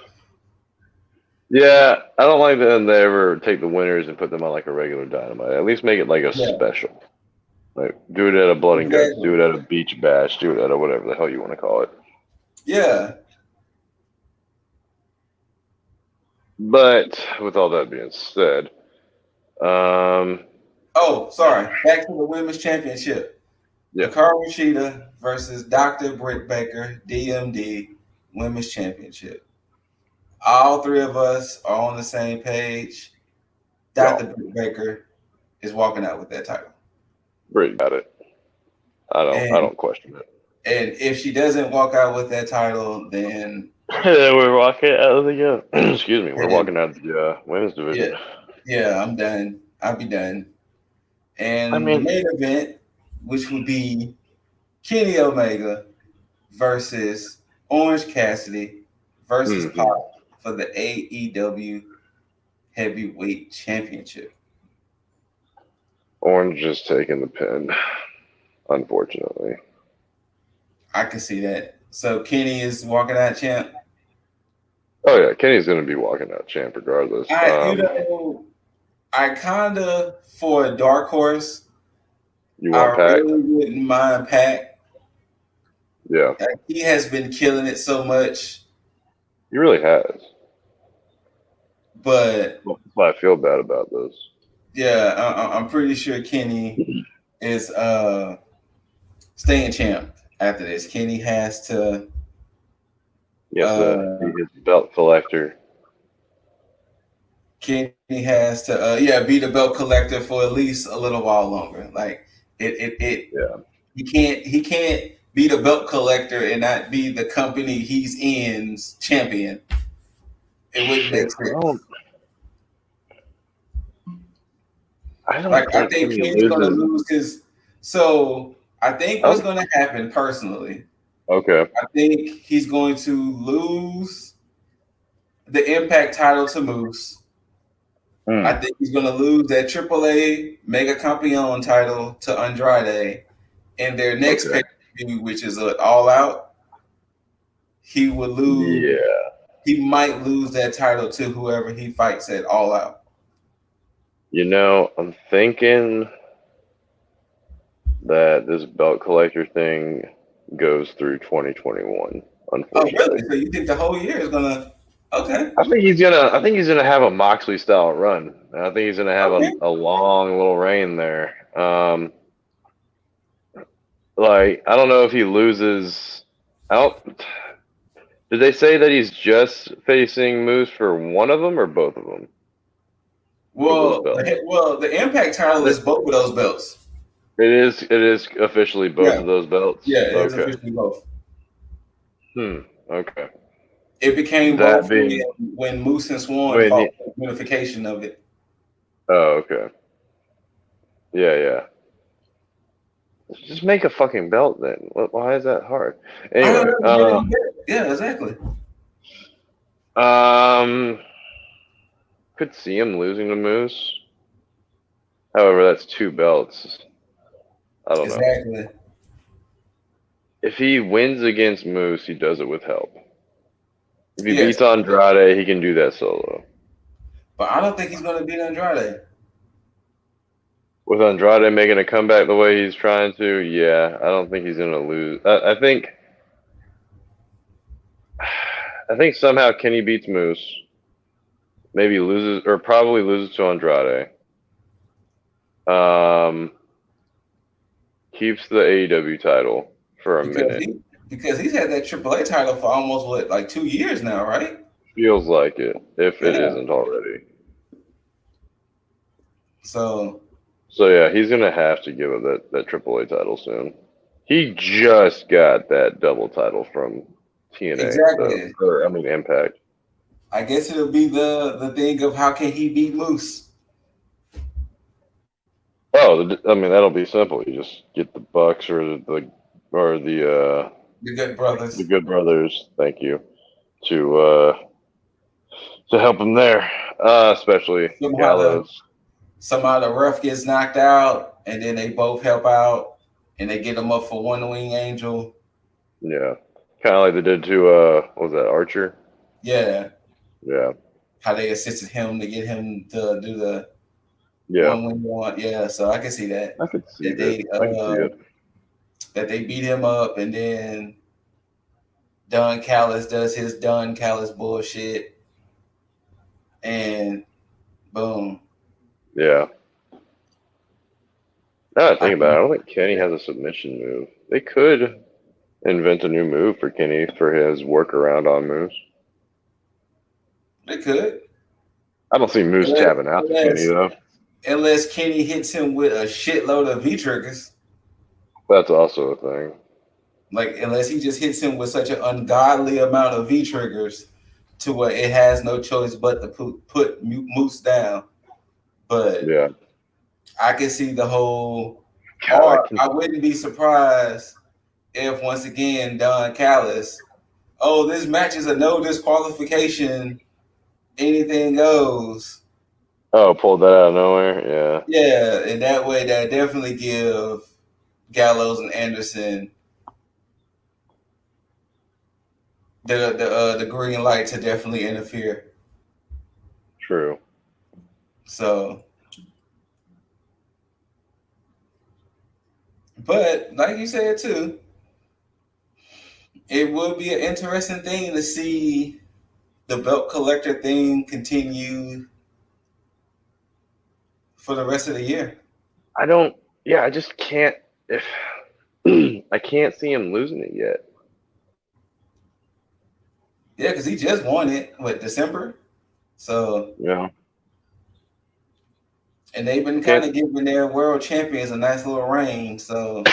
Yeah, I don't like that they ever take the winners and put them on like a regular Dynamite. At least make it like a special. Like, do it at a Blood and Guts, do it at a Beach Bash, do it at a whatever the hell you want to call it. Yeah. But with all that being said, oh, sorry. Back to the women's championship. Yeah. Hikaru Shida versus Dr. Britt Baker, DMD, women's championship. All three of us are on the same page. Dr. Britt Baker is walking out with that title. Britt got it. I don't question it. And if she doesn't walk out with that title, then we're walking out of the excuse me, we're walking out of the women's division. Yeah, I'm done. I'll be done. And the main event, which would be Kenny Omega versus Orange Cassidy versus Pop for the AEW Heavyweight Championship. Orange is taking the pin, unfortunately. I can see that. So Kenny is walking out champ? Oh, yeah. Kenny's going to be walking out champ regardless. I kind of, for a dark horse, you want Pac? really wouldn't mind Pac. Yeah. He has been killing it so much. He really has. But that's why I feel bad about this. Yeah, I'm pretty sure Kenny is staying champ after this. Kenny has to. Yes, be his belt collector. Kenny has to, be the belt collector for at least a little while longer. Like Yeah. He can't be the belt collector and not be the company he's in's champion. It wouldn't make sense. I don't Like I think think Kenny Kenny's gonna loses. lose his. So I think what's gonna happen personally. Okay. I think he's going to lose the Impact title to Moose. I think he's going to lose that AAA Mega Campeon title to Andrade. And their next pay-per-view, which is an All Out, he would lose. Yeah. He might lose that title to whoever he fights at All Out. You know, I'm thinking that this belt collector thing goes through 2021. Unfortunately. Oh, really? So you think the whole year is gonna? Okay. I think he's gonna have a Moxley style run. I think he's gonna have a long little reign there. Like I don't know if he loses. Did they say that he's just facing Moose for one of them or both of them? Well, the Impact title is both of those belts. It is officially both of those belts. Yeah, it is officially both. Okay. It became both when Moose and Swan fought the unification of it. Oh, okay. Yeah. Just make a fucking belt then. Why is that hard? Anyway, yeah, exactly. Could see him losing to Moose. However, that's two belts. I don't know. Exactly. If he wins against Moose, he does it with help. If he beats Andrade, he can do that solo. But I don't think he's going to beat Andrade. With Andrade making a comeback the way he's trying to, yeah, I don't think he's going to lose. I think somehow Kenny beats Moose. Maybe loses, or probably loses to Andrade. Keeps the AEW title for a minute. Because he's had that AAA title for almost, like 2 years now, right? Feels like it, if it isn't already. So yeah, he's going to have to give up that AAA title soon. He just got that double title from TNA. Exactly. Impact. I guess it'll be the thing of how can he beat Moose? Oh, that'll be simple. You just get the Bucks or the Good Brothers. The Good Brothers, thank you, to help him there, especially Gallows. Somehow the ref gets knocked out, and then they both help out, and they get him up for One Wing Angel. Yeah, kind of like they did to what was that, Archer? Yeah. Yeah. How they assisted him to get him to do the One Wing One. Yeah, so I can see that. I could see that. That they beat him up, and then Don Callis does his Don Callis bullshit, and boom. Yeah. Now that I think about it, I don't think Kenny has a submission move. They could invent a new move for Kenny for his workaround on Moose. They could. I don't see Moose tapping out to Kenny, though. Unless Kenny hits him with a shitload of V-triggers. That's also a thing. Like, unless he just hits him with such an ungodly amount of V-triggers to where it has no choice but to put Moose down. But yeah, I can see the whole. Or I wouldn't be surprised if once again Don Callis, this match is a no disqualification, anything goes. Oh, pulled that out of nowhere. Yeah. Yeah, and that way that definitely give Gallows and Anderson the green light to definitely interfere. True. So, but like you said too, it would be an interesting thing to see the belt collector thing continue for the rest of the year. I just can't. If I can't see him losing it yet. Yeah, because he just won it, December? So yeah, and they've been kind of giving their world champions a nice little reign. So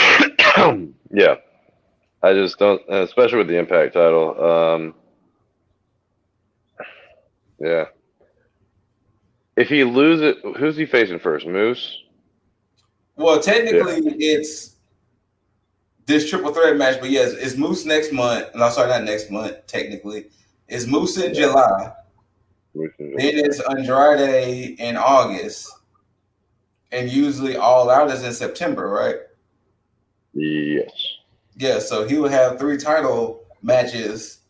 yeah, I just don't, especially with the Impact title. Yeah, if he loses, who's he facing first? Moose. Well, technically, it's this triple threat match, but yes, it's Moose next month. No, sorry, not next month. Technically, it's Moose in July. Then it's Andrade in August, and usually All Out is in September, right? Yes. Yeah, so he will have 3 title matches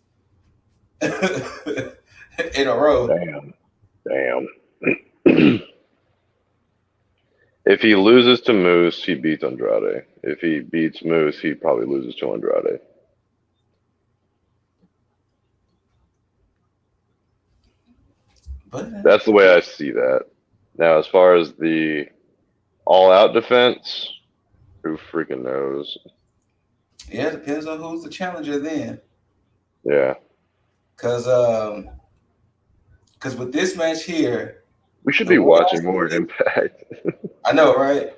in a row. Damn. If he loses to Moose, he beats Andrade. If he beats Moose, he probably loses to Andrade. But that's the way I see that. Now, as far as the all-out defense, who freaking knows? Yeah, it depends on who's the challenger then. Yeah. Because with this match here, we should be watching more Impact. I know, right?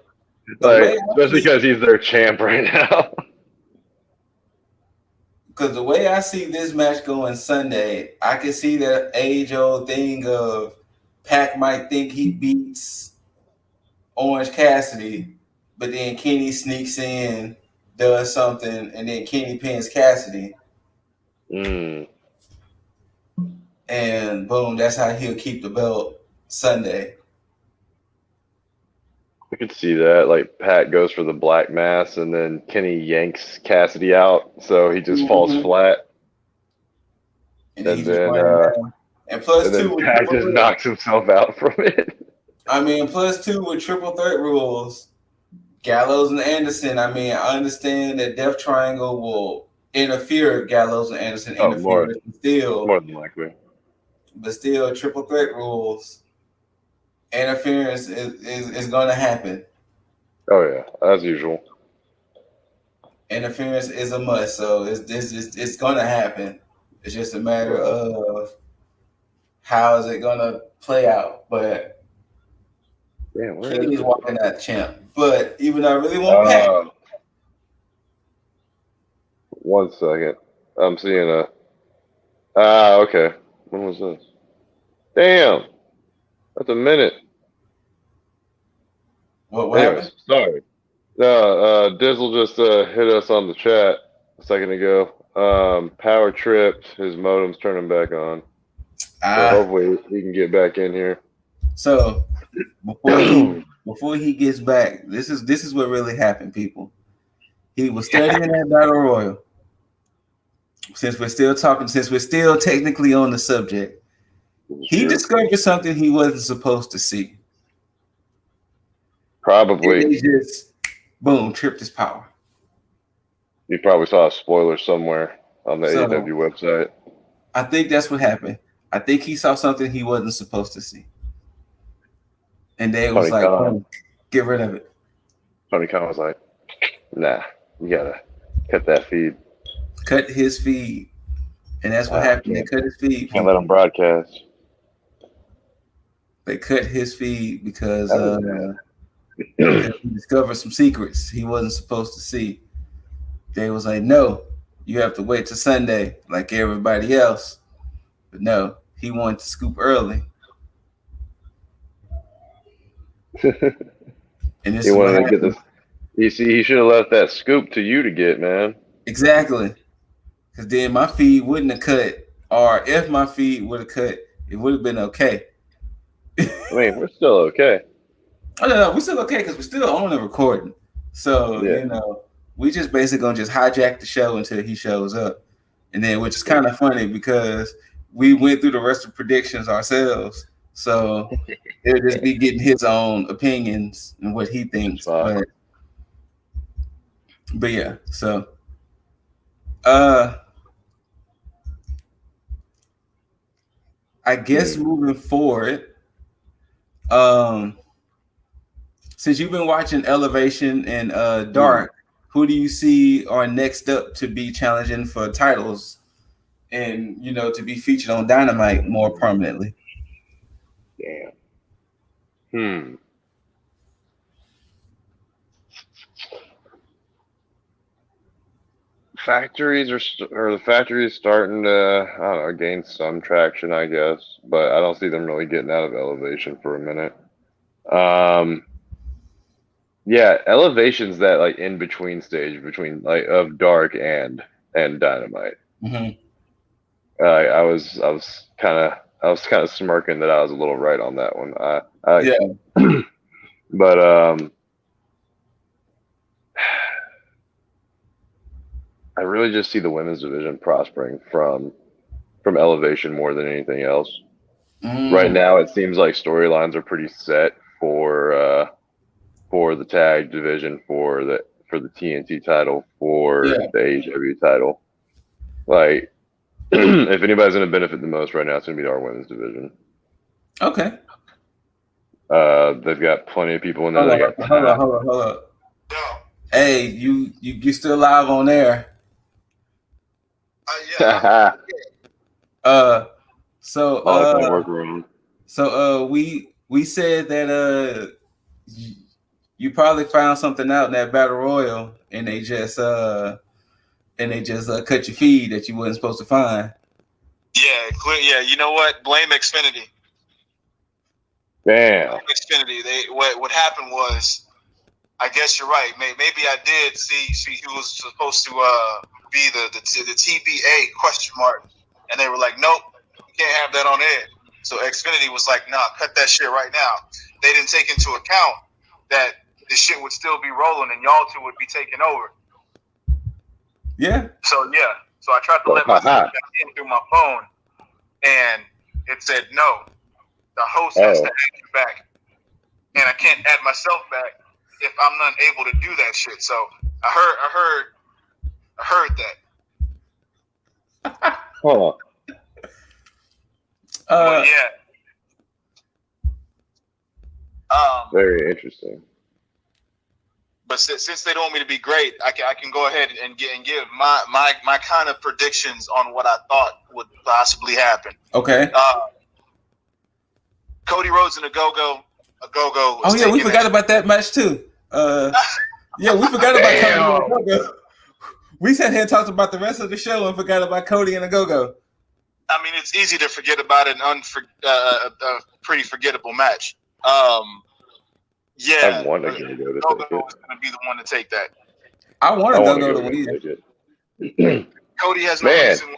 Especially because he's their champ right now. Because the way I see this match going Sunday, I can see that age-old thing of Pac might think he beats Orange Cassidy, but then Kenny sneaks in, does something, and then Kenny pins Cassidy. And boom, that's how he'll keep the belt Sunday. I could see that. Like, Pat goes for the black mass, and then Kenny yanks Cassidy out, so he just falls flat. And then plus two, Pat just knocks himself out from it. I mean, plus 2 with triple threat rules, Gallows and Anderson. I mean, I understand that Death Triangle will interfere if Gallows and Anderson interfere. More than likely. But still, triple threat rules, interference is going to happen. Oh, yeah, as usual. Interference is a must, so it's going to happen. It's just a matter of how is it going to play out. But Kenny's walking out champ. But even though I really want Pat. 1 second. I'm seeing okay. When was this? Damn. That's a minute. What happened? Sorry. No, Dizzle just hit us on the chat a second ago. Power tripped. His modem's turning back on. So hopefully he can get back in here. So before he gets back, this is what really happened, people. He was studying that battle royal. Since we're still technically on the subject, he discovered something he wasn't supposed to see. Probably. And he just boom, tripped his power. You probably saw a spoiler somewhere on the AEW website. I think that's what happened. I think he saw something he wasn't supposed to see. And they was like, oh, get rid of it. Tony Khan was like, nah, you gotta cut that feed. Cut his feed. And that's what happened. They cut his feed. Can't let him broadcast. They cut his feed because he discovered some secrets he wasn't supposed to see. They was like, no, you have to wait till Sunday like everybody else. But no, he wanted to scoop early. And this he wanted to get this. You see, he should have left that scoop to you to get, man. Exactly. Because then my feed wouldn't have cut, or if my feed would have cut, it would have been okay. I mean, we're still okay. Oh, no, we're still okay because we're still on the recording. So, we just basically going to just hijack the show until he shows up. And then, which is kind of funny because we went through the rest of predictions ourselves. So, it'll just be getting his own opinions and what he thinks. But yeah, so. I guess moving forward, since you've been watching Elevation and Dark, who do you see are next up to be challenging for titles and to be featured on Dynamite more permanently? Damn. The factory is starting to, I don't know, gain some traction, I guess, but I don't see them really getting out of Elevation for a minute. Yeah, Elevation's that like in between stage between like of Dark and Dynamite. Mm-hmm. I was kind of smirking that I was a little right on that one. Yeah, but I really just see the women's division prospering from Elevation more than anything else. Right now, it seems like storylines are pretty set for the tag division, for the TNT title, for the AEW title. Like, if anybody's going to benefit the most right now, it's going to be our women's division. Okay. They've got plenty of people in there. Hold up. Hey, you still live on air? Yeah. We said that you probably found something out in that battle royal, and they just cut your feed that you wasn't supposed to find. Yeah. You know what? Blame Xfinity. Damn. Blame Xfinity. What happened was, I guess you're right. Maybe I did see who was supposed to be the TBA question mark, and they were like, nope, you can't have that on air. So Xfinity was like, nah, cut that shit right now. They didn't take into account that the shit would still be rolling and y'all two would be taking over. Yeah. So I tried to let myself back in through my phone, and it said no. The host has to add you back, and I can't add myself back if I'm not able to do that shit. So I heard that. Hold on. Yeah. Very interesting. But since they don't want me to be great, I can go ahead and give my kind of predictions on what I thought would possibly happen. Okay. Cody Rhodes and a go-go. Oh yeah, we forgot about that match too. Yeah, we forgot about Cody and a go-go. We sat here and talked about the rest of the show and forgot about Cody and a go-go. I mean, it's easy to forget about a pretty forgettable match. Yeah, I want a go-go to go-go is going to be the one to take that. I want a go-go to win. Cody has no reason.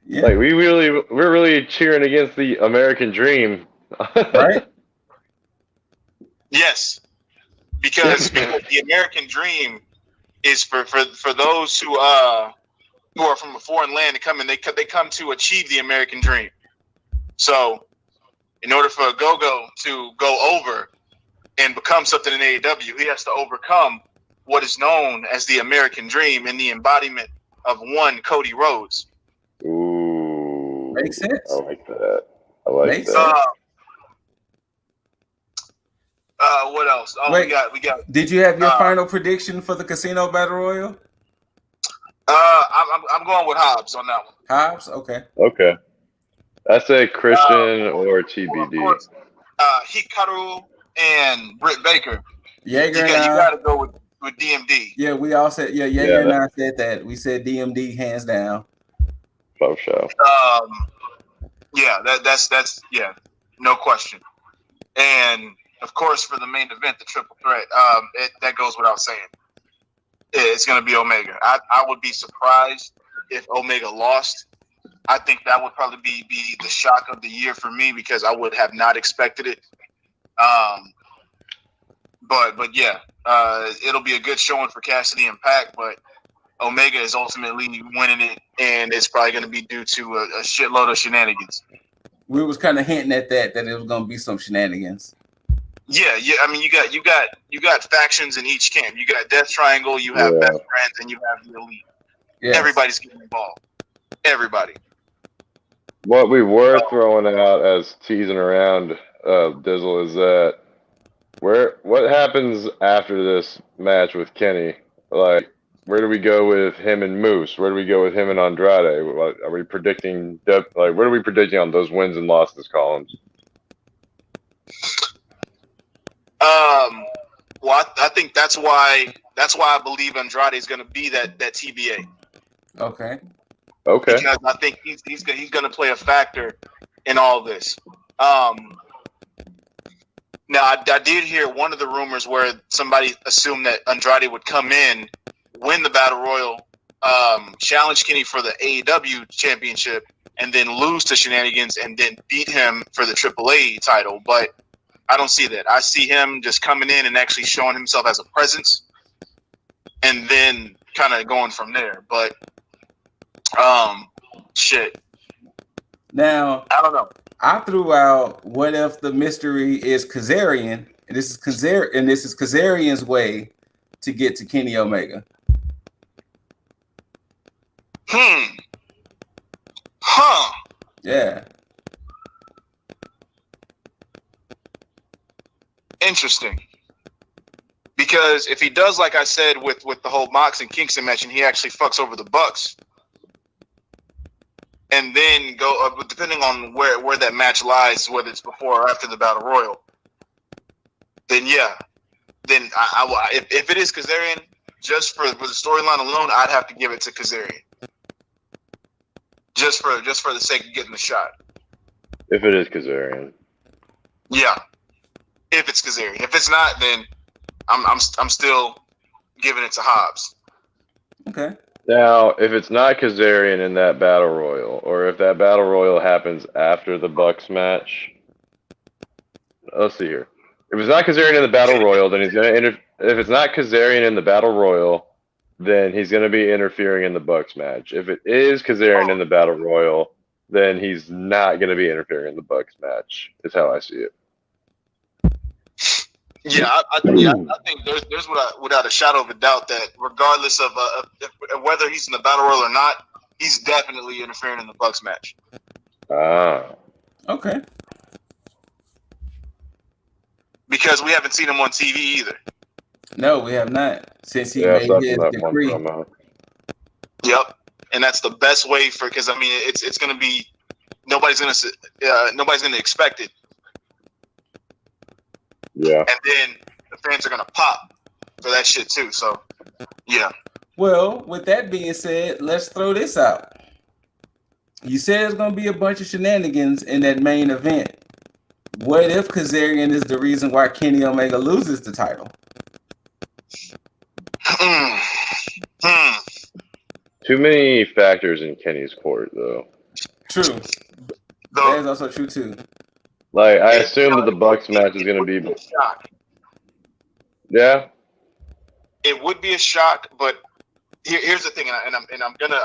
Yeah. Like we're really cheering against the American Dream, right? Yes, because the American Dream is for those who are from a foreign land to come in. They come to achieve the American Dream. So, in order for a go-go to go over and become something in AEW, he has to overcome what is known as the American Dream and the embodiment of one Cody Rhodes. Ooh, makes sense. I like that. Makes sense. What else? Oh, wait, we got. Did you have your final prediction for the Casino Battle Royal? I'm going with Hobbs on that one. Hobbs, okay. Okay. I say Christian or TBD. Well, Hikaru and Britt Baker. Yeager, you got to go with DMD. Yeah, we all said Yeager and I said that. We said DMD hands down. For sure. Yeah, that's no question. And of course, for the main event, the triple threat, that goes without saying. It's going to be Omega. I would be surprised if Omega lost. I think that would probably be the shock of the year for me because I would have not expected it. But yeah, it'll be a good showing for Cassidy and Pac, but Omega is ultimately winning it, and it's probably going to be due to a shitload of shenanigans. We was kind of hinting at that it was going to be some shenanigans. Yeah. I mean, you got factions in each camp. You got Death Triangle, you have Best Friends, and you have the Elite. Yes. Everybody's getting involved. Everybody. What we were throwing out as teasing around Dizzle is that What happens after this match with Kenny? Like, where do we go with him and Moose? Where do we go with him and Andrade? Are we predicting what are we predicting on those wins and losses columns? Well, I think that's why I believe Andrade is going to be that TBA. Okay. Because I think he's going to play a factor in all this. Now, I did hear one of the rumors where somebody assumed that Andrade would come in, win the Battle Royal, challenge Kenny for the AEW championship, and then lose to Shenanigans and then beat him for the AAA title. But I don't see that. I see him just coming in and actually showing himself as a presence and then kind of going from there. But, shit. Now, I don't know. I threw out what if the mystery is Kazarian, and this is Kazarian's way to get to Kenny Omega. Yeah. Interesting. Because if he does, like I said, with the whole Mox and Kingston match, and he actually fucks over the Bucks, and then go depending on where that match lies, whether it's before or after the Battle Royal, then yeah, then if it is Kazarian, just for the storyline alone, I'd have to give it to Kazarian, just for the sake of getting the shot. If it is Kazarian, yeah. If it's Kazarian, if it's not, then I'm still giving it to Hobbs. Okay. now if it's not Kazarian in that battle royal, or if that battle royal happens after the Bucks match, let's see here. If it's not Kazarian in the battle royal, then he's gonna if it's not Kazarian in the battle royal, then he's gonna be interfering in the Bucks match. If it is Kazarian in the battle royal, then he's not gonna be interfering in the Bucks match. Is how I see it. Yeah, I think there's without a shadow of a doubt that regardless of whether he's in the battle royal or not, he's definitely interfering in the Bucks match. Ah, okay. Because we haven't seen him on TV either. No, we have not since he yeah, made aside his from that decree. one promo. Yep, and that's the best way because I mean it's going to be nobody's going to expect it. Yeah. And then the fans are going to pop for that shit too. So, yeah. Well, with that being said, let's throw this out. You said there's going to be a bunch of shenanigans in that main event. What if Kazarian is the reason why Kenny Omega loses the title? Too many factors in Kenny's court, though. True. That is also true too. Like, I assume that the Bucks match is going to be a shock. Yeah. It would be a shock, but here's the thing, and I'm gonna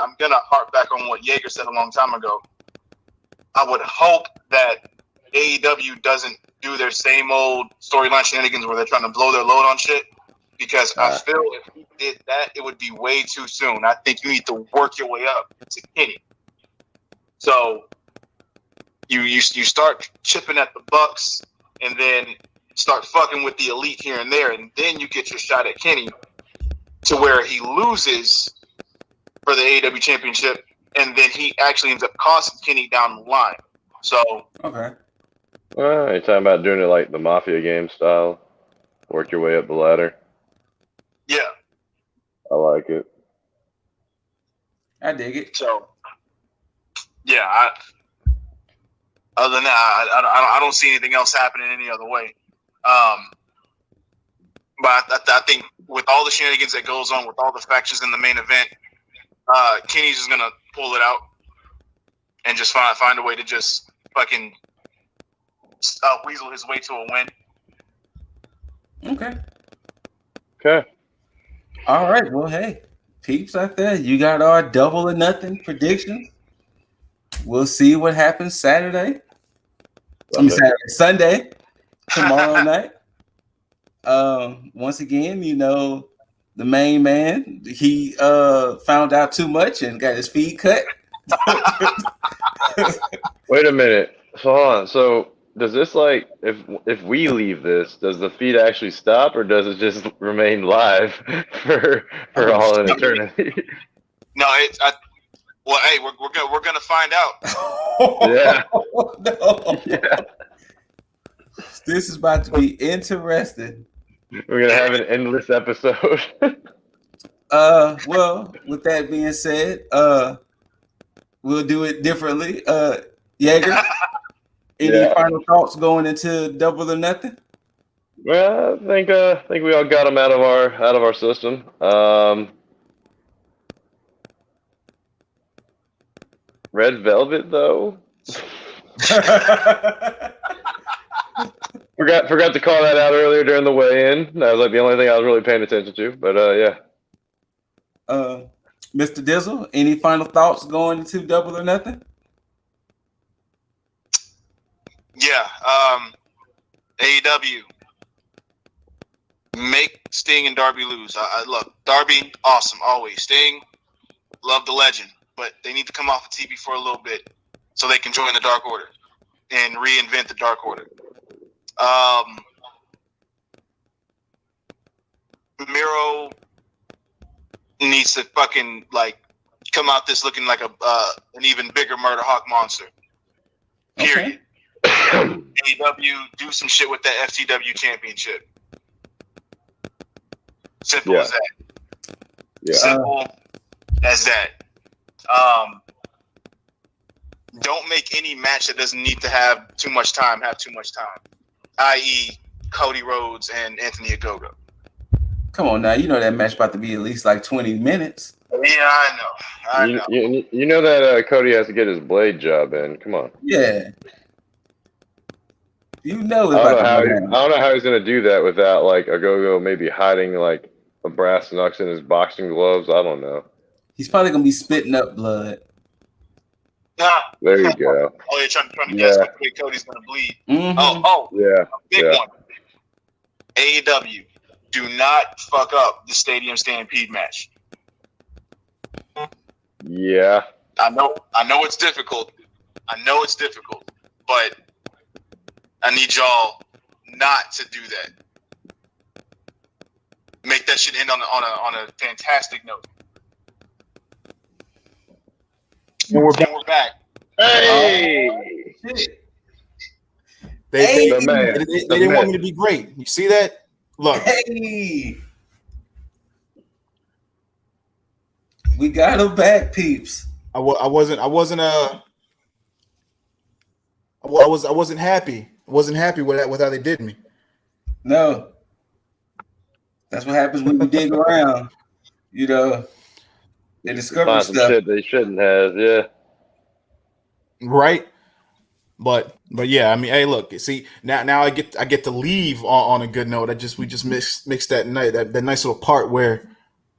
harp back on what Yeager said a long time ago. I would hope that AEW doesn't do their same old storyline shenanigans where they're trying to blow their load on shit, because I feel if he did that, it would be way too soon. I think you need to work your way up to Kenny. So you start chipping at the Bucks, and then start fucking with the Elite here and there, and then you get your shot at Kenny to where he loses for the AEW championship, and then he actually ends up costing Kenny down the line. So okay. You're talking about doing it like the Mafia game style? Work your way up the ladder? Yeah. I like it. I dig it. So, yeah, other than that, I don't see anything else happening any other way. But I think with all the shenanigans that goes on, with all the factions in the main event, Kenny's just gonna pull it out and just find a way to just fucking weasel his way to a win. Okay. All right. Well, hey, peeps out there, you got our double or nothing predictions. We'll see what happens Sunday, tomorrow night. Once again, the main man, he found out too much and got his feet cut. Wait a minute. So hold on. So does this like if we leave this, does the feed actually stop or does it just remain live for all an eternity? No, well, hey, we're gonna find out. Yeah. No. Yeah. This is about to be interesting. We're gonna have an endless episode. Well, with that being said, we'll do it differently. Jaeger, any final thoughts going into Double or Nothing? Well, I think we all got them out of our system. Red Velvet though. Forgot to call that out earlier during the weigh-in. That was like the only thing I was really paying attention to. But yeah. Mr. Dizzle, any final thoughts going into Double or Nothing? Yeah. AEW. Make Sting and Darby lose. I look, Darby, awesome, always. Sting, love the legend, but they need to come off of TV for a little bit so they can join the Dark Order and reinvent the Dark Order. Miro needs to fucking like come out this looking like an even bigger Murder Hawk monster. Period. Okay. AEW, do some shit with that FTW championship. Simple as that. Yeah. Simple as that. Don't make any match that doesn't need to have too much time, i.e. Cody Rhodes and Anthony Ogogo. Come on now, you know that match about to be at least like 20 minutes. Yeah, I know. You know that Cody has to get his blade job in. Come on. Yeah. You know I don't know how he's gonna do that without like Ogogo maybe hiding like a brass knucks in his boxing gloves. I don't know. He's probably gonna be spitting up blood. There you go. Oh, you're trying to guess what way Cody's gonna bleed. Mm-hmm. Yeah. Big one. AEW, do not fuck up the Stadium Stampede match. Yeah. I know it's difficult. But I need y'all not to do that. Make that shit end on a fantastic note. And we're back. Hey! They didn't want me to be great. You see that? Look. Hey! We got him back, peeps. I wasn't happy. I wasn't happy with how they did me. No. That's what happens when you dig around. You know, they discover stuff shit they shouldn't have, yeah. Right. But yeah, I mean, hey, look, see, now I get to leave on a good note. We just mixed that night, that nice little part where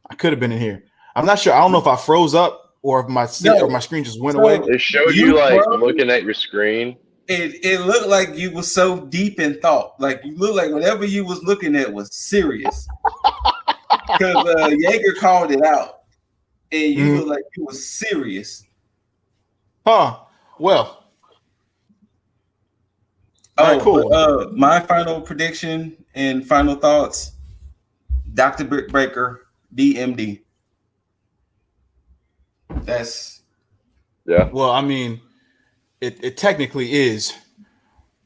I could have been in here. I'm not sure. I don't know if I froze up or if my screen just went away. It showed you like looking at your screen. It looked like you were so deep in thought. Like you looked like whatever you was looking at was serious. Because Jaeger called it out, and you looked like you was serious. Huh. Well. Oh, cool. My final prediction and final thoughts: Dr. Brick Breaker, DMD. That's Well, I mean, it technically is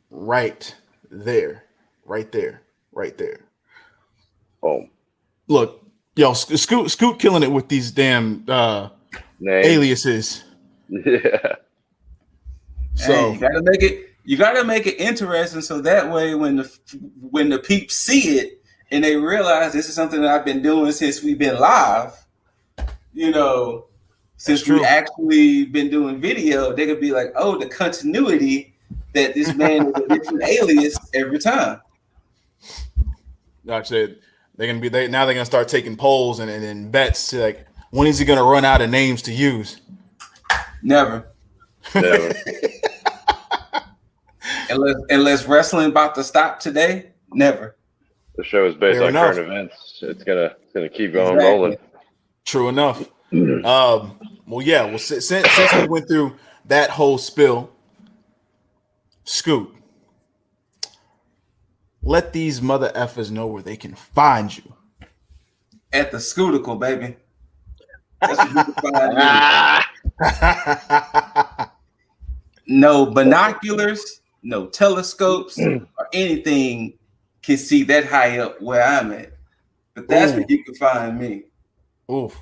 right there. Oh, look, yo, Scoot killing it with these damn aliases. Yeah. So hey, you gotta make it interesting, so that way when the peeps see it and they realize this is something that I've been doing since we've been live, you know. Since we actually been doing video, they could be like, "Oh, the continuity that this man is a different alias every time." Like I said, they're gonna start taking polls and bets to like, when is he gonna run out of names to use? Never. Unless wrestling about to stop today, never. The show is based on current events. It's gonna keep going rolling. True enough. Well, yeah. Well, since we went through that whole spill, Scoot, let these mother effers know where they can find you. At the Scouticle, baby. That's where you can find me. No binoculars, no telescopes, or anything can see that high up where I'm at. But that's where you can find me. Oof.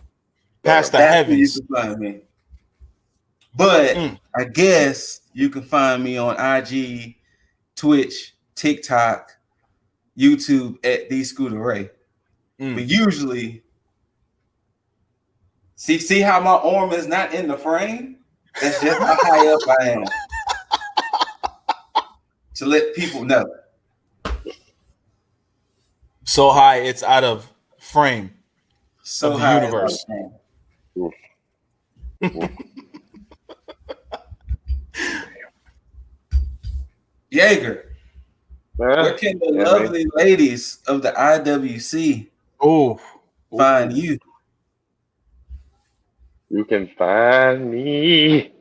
Past the that's heavens. Where you can find me. But I guess you can find me on IG, Twitch, TikTok, YouTube at the ScooterRay. But usually, see how my arm is not in the frame? That's just how high up I am. To let people know. So high it's out of frame. So of the high universe. Jaeger, where can the lovely ladies of the IWC find you? You can find me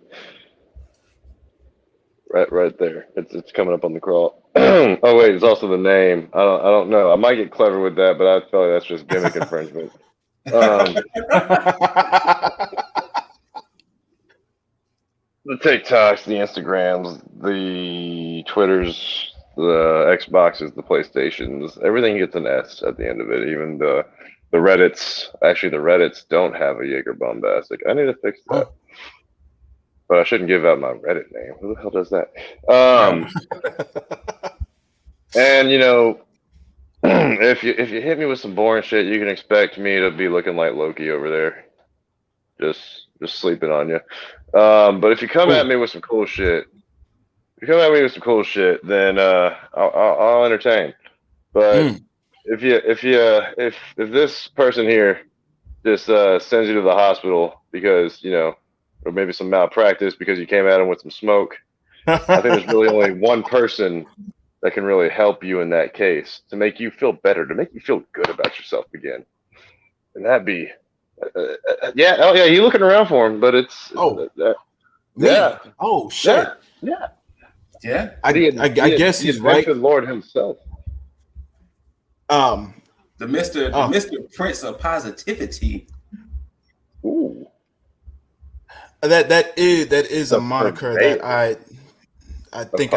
right there. It's coming up on the crawl. Oh wait, it's also the name. I don't know. I might get clever with that, but I feel like that's just gimmick infringement. The TikToks, the Instagrams, the Twitters, the Xboxes, the PlayStations, everything gets an S at the end of it. Even the Reddits. Actually, the Reddits don't have a Jaeger Bombastic. I need to fix that. But I shouldn't give out my Reddit name. Who the hell does that? And you know, if you hit me with some boring shit, you can expect me to be looking like Loki over there, just sleeping on you. But if you come at me with some cool shit, then I'll entertain. But if this person here just sends you to the hospital because or maybe some malpractice because you came at him with some smoke, I think there's really only one person that can really help you in that case to make you feel better, to make you feel good about yourself again, and that'd be. You're looking around for him, but it's yeah. Oh shit. Yeah. I guess he's right. The Lord himself. The Mr. Prince of Positivity. Ooh. That is a moniker that I think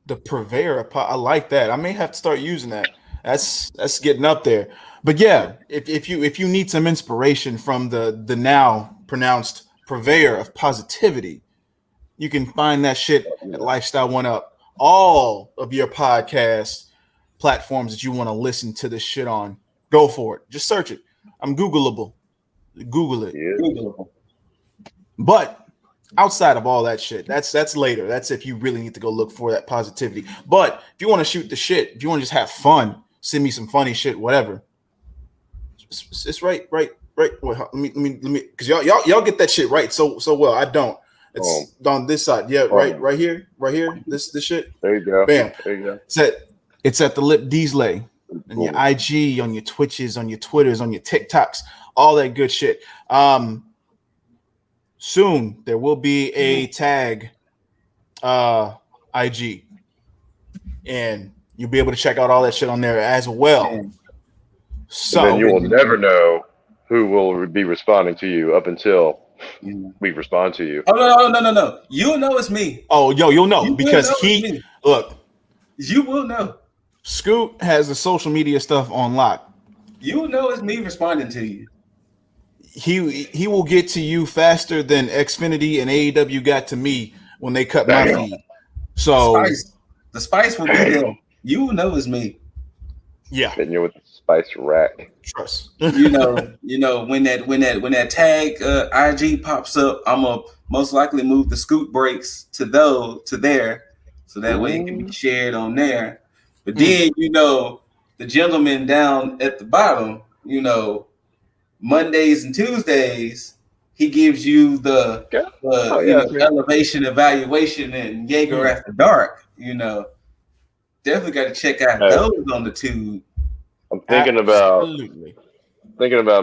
the purveyor. I like that. I may have to start using that. That's getting up there. But yeah, if you need some inspiration from the now pronounced purveyor of positivity, you can find that shit at Lifestyle One Up. All of your podcast platforms that you want to listen to this shit on, go for it. Just search it. I'm Googleable. Google it. Yeah. Googleable. But outside of all that shit, that's later. That's if you really need to go look for that positivity. But if you want to shoot the shit, if you want to just have fun, send me some funny shit, whatever. It's right. Wait, let me, because y'all get that shit right so well. I don't. It's on this side. Yeah, right here. This shit. There you go. Bam. There you go. It's at the Lip Deasley on your IG, on your Twitches, on your Twitters, on your TikToks, all that good shit. Soon there will be a tag IG, and you'll be able to check out all that shit on there as well. So and then you will never know who will be responding to you up until we respond to you. Oh no! You'll know it's me. Oh, you'll know because look. You will know. Scoot has the social media stuff on lock. You will know it's me responding to you. He will get to you faster than Xfinity and AEW got to me when they cut my feed. So the spice will be there. You will know it's me. Yeah. And you're with the spice rack. Trust. you know when that tag IG pops up, I'm gonna most likely move the Scoot breaks to there, so that way it can be shared on there. But then the gentleman down at the bottom, Mondays and Tuesdays, he gives you the elevation evaluation and Jaeger After Dark. Definitely got to check out those on the tube. I'm thinking about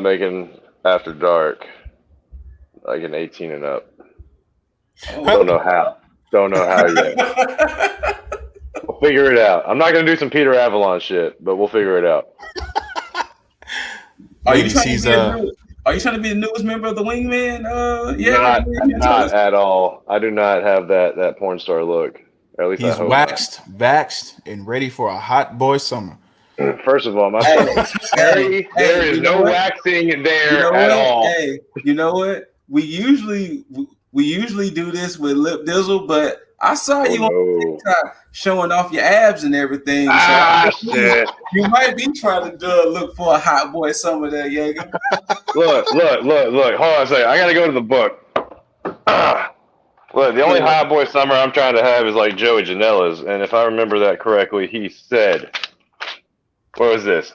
making After Dark like an 18 and up. Don't know how yet. figure it out. I'm not gonna do some Peter Avalon shit, but we'll figure it out. Are you trying to be the newest member of the Wingman? Not at all. I do not have that porn star look. Or at least he's waxed, and ready for a hot boy summer. First of all, there is no waxing there at all. Hey, you know what? We usually do this with Lip Dizzle, but I saw you on TikTok showing off your abs and everything. Shit. You might be trying to look for a hot boy summer there, Jaeger. Look. Hold on a second. I gotta go to the book. Look, the only hot boy summer I'm trying to have is like Joey Janela's, and if I remember that correctly, he said, "What was this?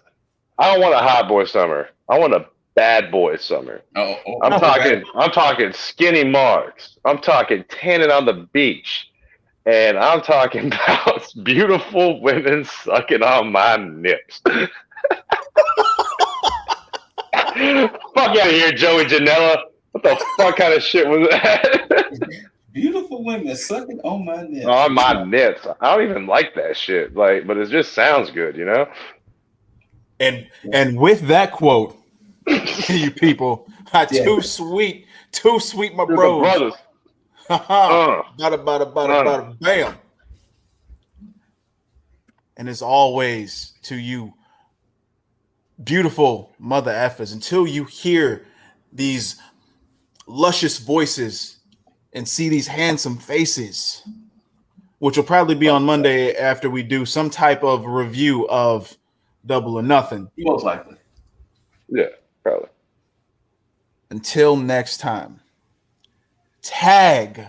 I don't want a hot boy summer. I want a bad boy summer." I'm talking skinny marks. I'm talking tanning on the beach, and I'm talking about beautiful women sucking on my nips. Fuck out of here, Joey Janela. What the fuck kind of shit was that? Beautiful women sucking on my nips. On my nips. I don't even like that shit. But it just sounds good, you know? And with that quote, you people are too sweet, my bros. Bada, bam. And as always, to you beautiful mother effers, until you hear these luscious voices and see these handsome faces, which will probably be on Monday after we do some type of review of Double or Nothing. Most likely. Yeah, probably. Until next time, tag